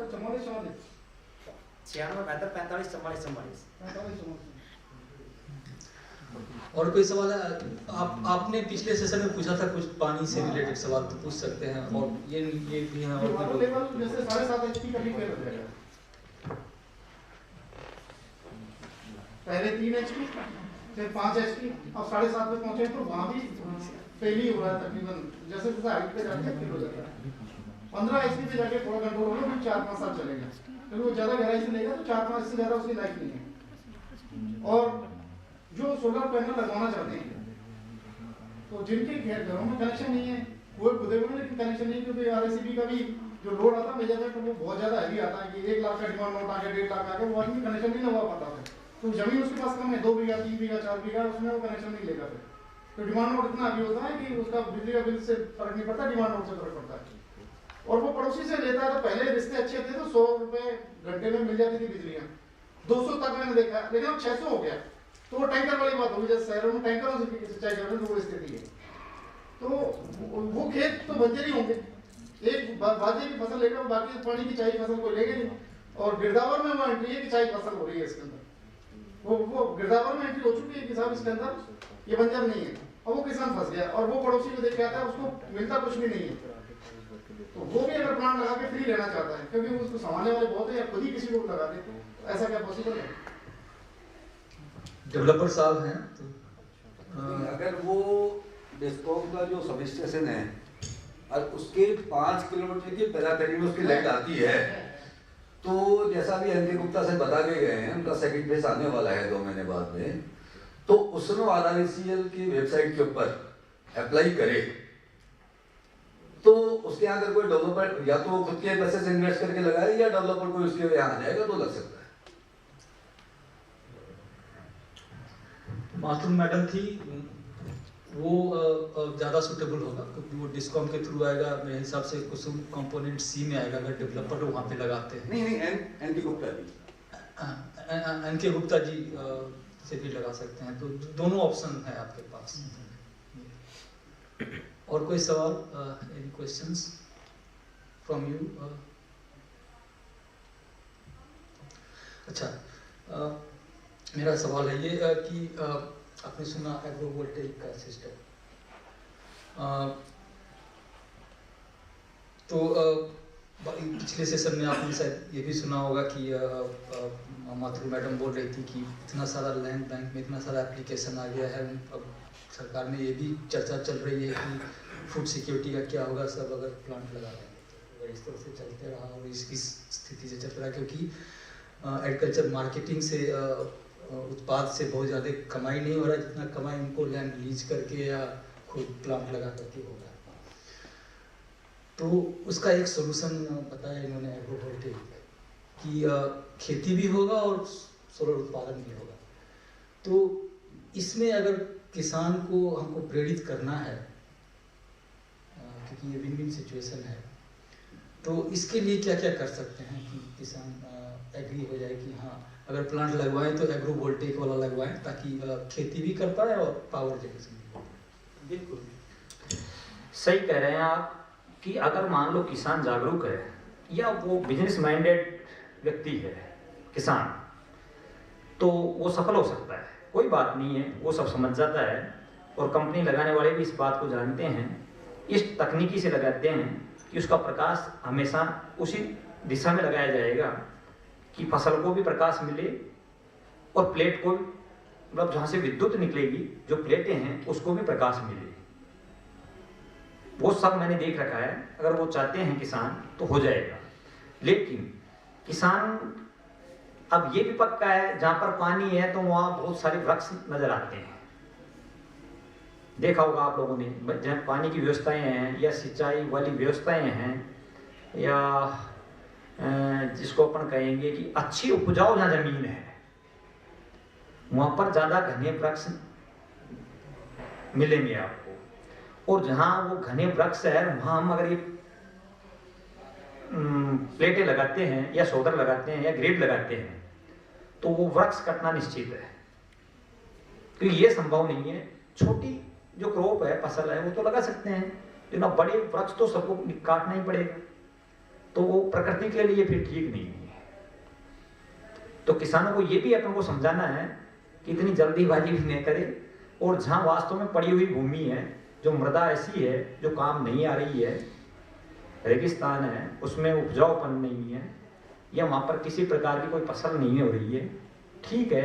44 44 और कोई सवाल है? आपने पिछले सेशन में पूछा था कुछ पानी से रिलेटेड सवाल, तो पूछ सकते हैं। और ये भी है, और वाटर लेवल जैसे 7.5 HP का भी फेल हो जाएगा, पहले 3 HP फिर 5 HP, अब 7.5 पे पहुंचे तो वहाँ भी फेल ही हो रहा है तकरीबन, जैसे जैसे हाइट पे जाके फेल हो जाता है। 15 HP पे जाके थोड़ा कंट्रोल होगा, फिर 4-5 साल चलेगा, क्योंकि वो ज़्यादा गहराई से लेगा तो 4-5 से ज़्यादा उसकी लाइफ नहीं है। और जो सोलर पैनल लगवाना चाहते हैं तो जिनके घरों में कनेक्शन नहीं है, वो खुदे हुए लेकिन कनेक्शन नहीं, क्योंकि RSCB का भी जो लोड आता है मेजरमेंट वो बहुत ज़्यादा हैवी आता है कि 1 लाख का डिमांड नोट आ गया, 1.5 लाख आ गया, वो आदमी कनेक्शन नहीं लगवा पाता है। तो जमीन उसके पास कम है, 2 बीघा 3 बीघा 4 बीघा, उसमें वो कनेक्शन नहीं लेगा फिर, तो डिमांड नोट इतना हैवी होता है कि उसका बिजली का बिल से फर्क नहीं पड़ता, डिमांड नोट से फर्क पड़ता है। और वो पड़ोसी से लेता है, तो पहले रिश्ते अच्छे थे तो 100 रुपये घंटे में मिल जाती थी बिजलियाँ, 200 तक मैंने देखा, लेकिन अब 600 हो गया, तो वो टैंकर वाली बात होगी, जैसे शहरों में टैंकरों से सिंचाई कर रहे हैं तो वो स्थिति है। तो वो खेत तो बंजर ही होंगे, एक बाजरे की फसल लेकर बाकी पानी की चाहिए फसल कोई लेंगे नहीं। और गिरदावर में वो एंट्री है कि चाहिए फसल हो रही है इसके अंदर, वो गिरदावर में एंट्री हो चुकी है कि साहब इसके अंदर ये बंजर नहीं है, और वो किसान फंस गया, और वो पड़ोसी को देख के आता है, उसको मिलता कुछ भी नहीं है। तो वो भी अगर प्लांट लगा के फ्री रहना चाहता है, क्योंकि उसको संभालने वाले बहुत है, या खुद ही किसी को लगा दे, तो ऐसा क्या पॉसिबल है? डेवलपर साहब हैं तो अगर वो डिस्कॉम का जो सब स्टेशन है और उसके 5 किलोमीटर की पैरापेरी में उसकी लाइट आती है, तो जैसा भी एनके गुप्ता से बता के गए हैं, उनका सेकंड फेज आने वाला है 2 महीने बाद में, तो उसमें RICL की वेबसाइट के ऊपर अप्लाई करे तो उसके यहाँ अगर कोई डेवलपर या तो खुद के पैसे से इन्वेस्ट करके लगाए या डेवलपर कोई उसके यहाँ आ जाएगा तो लग सकता है। माथुर मैडम थी, वो ज़्यादा सुटेबल होगा क्योंकि वो डिस्कॉम के थ्रू आएगा, मेरे हिसाब से कुसुम कंपोनेंट सी में आएगा अगर डेवलपर वहाँ पे लगाते हैं। नहीं एनके गुप्ता जी, एनके गुप्ता जी से भी लगा सकते हैं, तो दोनों ऑप्शन है आपके पास। और कोई सवाल, एनी क्वेश्चंस फ्रॉम यू? अच्छा, मेरा सवाल है ये कि आपने सुना एग्रोवोल्टेइक का सिस्टम, तो पिछले सेशन में आपने शायद ये भी सुना होगा कि माथुर मैडम बोल रही थी कि इतना सारा लैंड बैंक में इतना सारा एप्लीकेशन आ गया है, अब सरकार में ये भी चर्चा चल रही है कि फूड सिक्योरिटी का क्या होगा सब अगर प्लांट लगा देंगे। अगर इस तरह से चलते रहा और इस स्थिति से चलते रहा, क्योंकि एग्रीकल्चर मार्केटिंग से उत्पाद से बहुत ज़्यादा कमाई नहीं हो रहा है जितना कमाई उनको लैंड लीज करके या खुद प्लांट लगा करके होगा। तो उसका एक सोल्यूशन बताया इन्होंने एग्रोवोल्टेइक कि खेती भी होगा और सोलर उत्पादन भी होगा। तो इसमें अगर किसान को हमको प्रेरित करना है, क्योंकि ये विन विन सिचुएशन है, तो इसके लिए क्या क्या कर सकते हैं कि किसान एग्री हो जाए कि हाँ अगर प्लांट लगवाएं तो एग्रोवोल्टेइक वाला लगवाएं, ताकि खेती भी कर पाए और पावर जनरेशन भी हो। बिल्कुल सही कह रहे हैं आप कि अगर मान लो किसान जागरूक है या वो बिजनेस माइंडेड व्यक्ति है किसान, तो वो सफल हो सकता है, कोई बात नहीं है, वो सब समझ जाता है। और कंपनी लगाने वाले भी इस बात को जानते हैं, इस तकनीकी से लगाते हैं कि उसका प्रकाश हमेशा उसी दिशा में लगाया जाएगा कि फसल को भी प्रकाश मिले और प्लेट को, मतलब जहाँ से विद्युत निकलेगी जो प्लेटें हैं उसको भी प्रकाश मिले। वो सब मैंने देख रखा है, अगर वो चाहते हैं किसान तो हो जाएगा। लेकिन किसान अब ये भी पक्का है, जहां पर पानी है तो वहां बहुत सारे वृक्ष नजर आते हैं, देखा होगा आप लोगों ने, जहाँ पानी की व्यवस्थाएं हैं या सिंचाई वाली व्यवस्थाएं हैं या जिसको अपन कहेंगे कि अच्छी उपजाऊ जहाँ जमीन है वहां पर ज्यादा घने वृक्ष मिलेंगे आपको। और जहां वो घने वृक्ष है वहां हम अगर ये प्लेटें लगाते हैं या सोलर लगाते हैं या ग्रिड लगाते हैं तो वो वृक्ष कटना निश्चित है, क्योंकि ये संभव नहीं है। छोटी जो क्रॉप है, फसल है, वो तो लगा सकते हैं, लेकिन बड़े वृक्ष तो सबको काटना ही पड़ेगा, तो वो प्रकृति के लिए फिर ठीक नहीं है। तो किसानों को ये भी अपन को समझाना है कि इतनी जल्दीबाजी भी नहीं करे, और जहां वास्तव में पड़ी हुई भूमि है, जो मृदा ऐसी है जो काम नहीं आ रही है, रेगिस्तान है, उसमें उपजाऊपन नहीं है या वहां पर किसी प्रकार की कोई फसल नहीं हो रही है, ठीक है,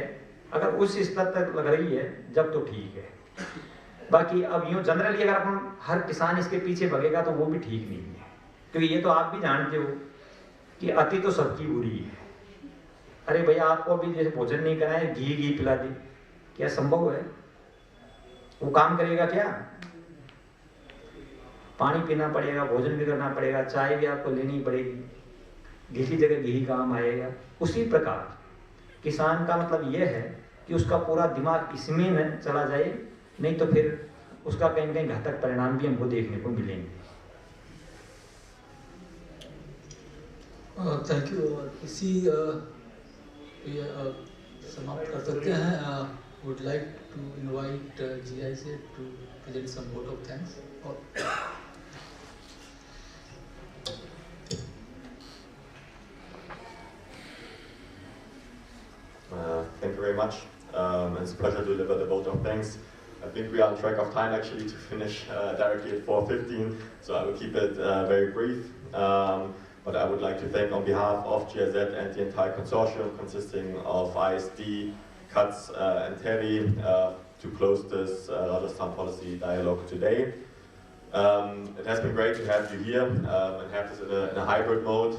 अगर उस स्तर तक लग रही है जब तो ठीक है। बाकी अब यूं जनरली अगर अपन हर किसान इसके पीछे भगेगा तो वो भी ठीक नहीं है, क्योंकि ये तो आप भी जानते हो कि अति तो सबकी बुरी है। अरे भैया आपको अभी जैसे भोजन नहीं कराए, घी पिला दे, क्या संभव है? वो काम करेगा क्या? पानी पीना पड़ेगा, भोजन भी करना पड़ेगा, चाय भी आपको लेनी पड़ेगी, घी की जगह घी काम आएगा। उसी प्रकार किसान का मतलब यह है कि उसका पूरा दिमाग इसमें न चला जाए, नहीं तो फिर उसका कहीं न कहीं घातक परिणाम भी हमको देखने को मिलेंगे। Thank you. इसी समाप्त कर सकते हैं। Would like to invite GI से to present some vote of thanks. Thank you very much. It's a pleasure to deliver the vote of thanks. I think we are on track of time actually to finish directly at 4:15, so I will keep it very brief. But I would like to thank on behalf of GIZ and the entire consortium consisting of ISD, CUTS and TERI to close this Rajasthan Policy Dialogue today. It has been great to have you here and have this in a hybrid mode,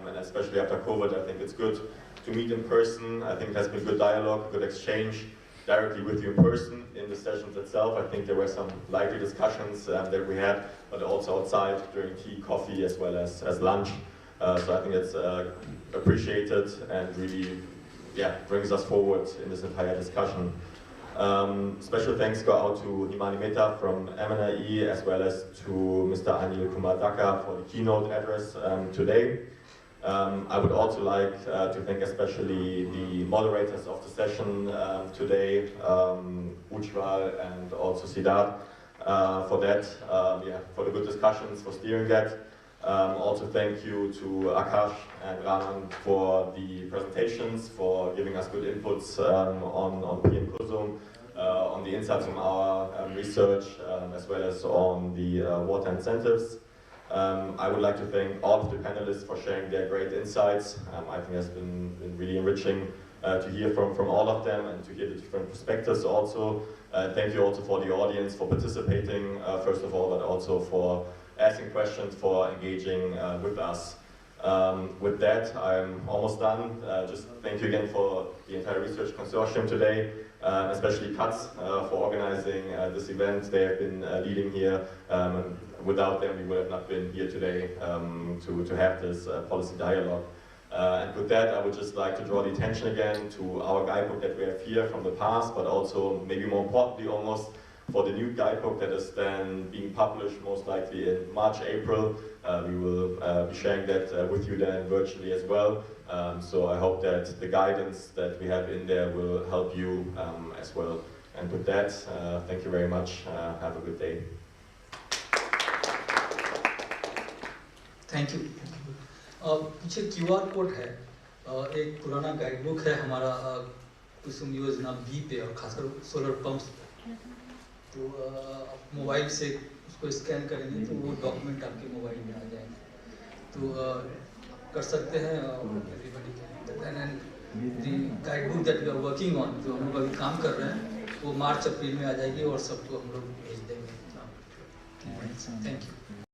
and especially after COVID, I think it's good to meet in person. I think it has been good dialogue, good exchange directly with you in person in the sessions itself. I think there were some lively discussions that we had, but also outside during tea, coffee, as well as lunch. So I think it's appreciated and really, brings us forward in this entire discussion. Special thanks go out to Himani Mehta from MNIE, as well as to Mr. Anil Kumar Dhaka for the keynote address today. I would also like to thank especially the moderators of the session today, Ujjwal and also Siddharth, for that, for the good discussions, for steering that. Also thank you to Prakash and Raman for the presentations, for giving us good inputs on PM KUSUM, on the insights from our research, as well as on the water incentives. I would like to thank all of the panelists for sharing their great insights. I think it's been really enriching to hear from all of them and to hear the different perspectives also. Thank you also for the audience for participating, first of all, but also for asking questions, for engaging with us. With that, I'm almost done. Just thank you again for the entire research consortium today, especially CUTS for organizing this event. They have been leading here. Without them, we would have not been here today to have this policy dialogue. And with that, I would just like to draw the attention again to our guidebook that we have here from the past, but also, maybe more importantly almost, for the new guidebook that is then being published most likely in March, April. We will be sharing that with you then virtually as well. So I hope that the guidance that we have in there will help you as well. And with that, thank you very much. Have a good day. Thank you. पीछे QR code है, एक पुराना guidebook है हमारा कुसुम योजना B पे और खासकर सोलर पंप्स पे। तो आप मोबाइल से उसको स्कैन करेंगे तो वो डॉक्यूमेंट आपके मोबाइल में आ जाएंगे, तो कर सकते हैं everybody can. And the guidebook that we are working on, जो हम लोग अभी काम कर रहे हैं, वो मार्च अप्रैल में आ जाएगी और सबको हम लोग भेज देंगे। Thank you.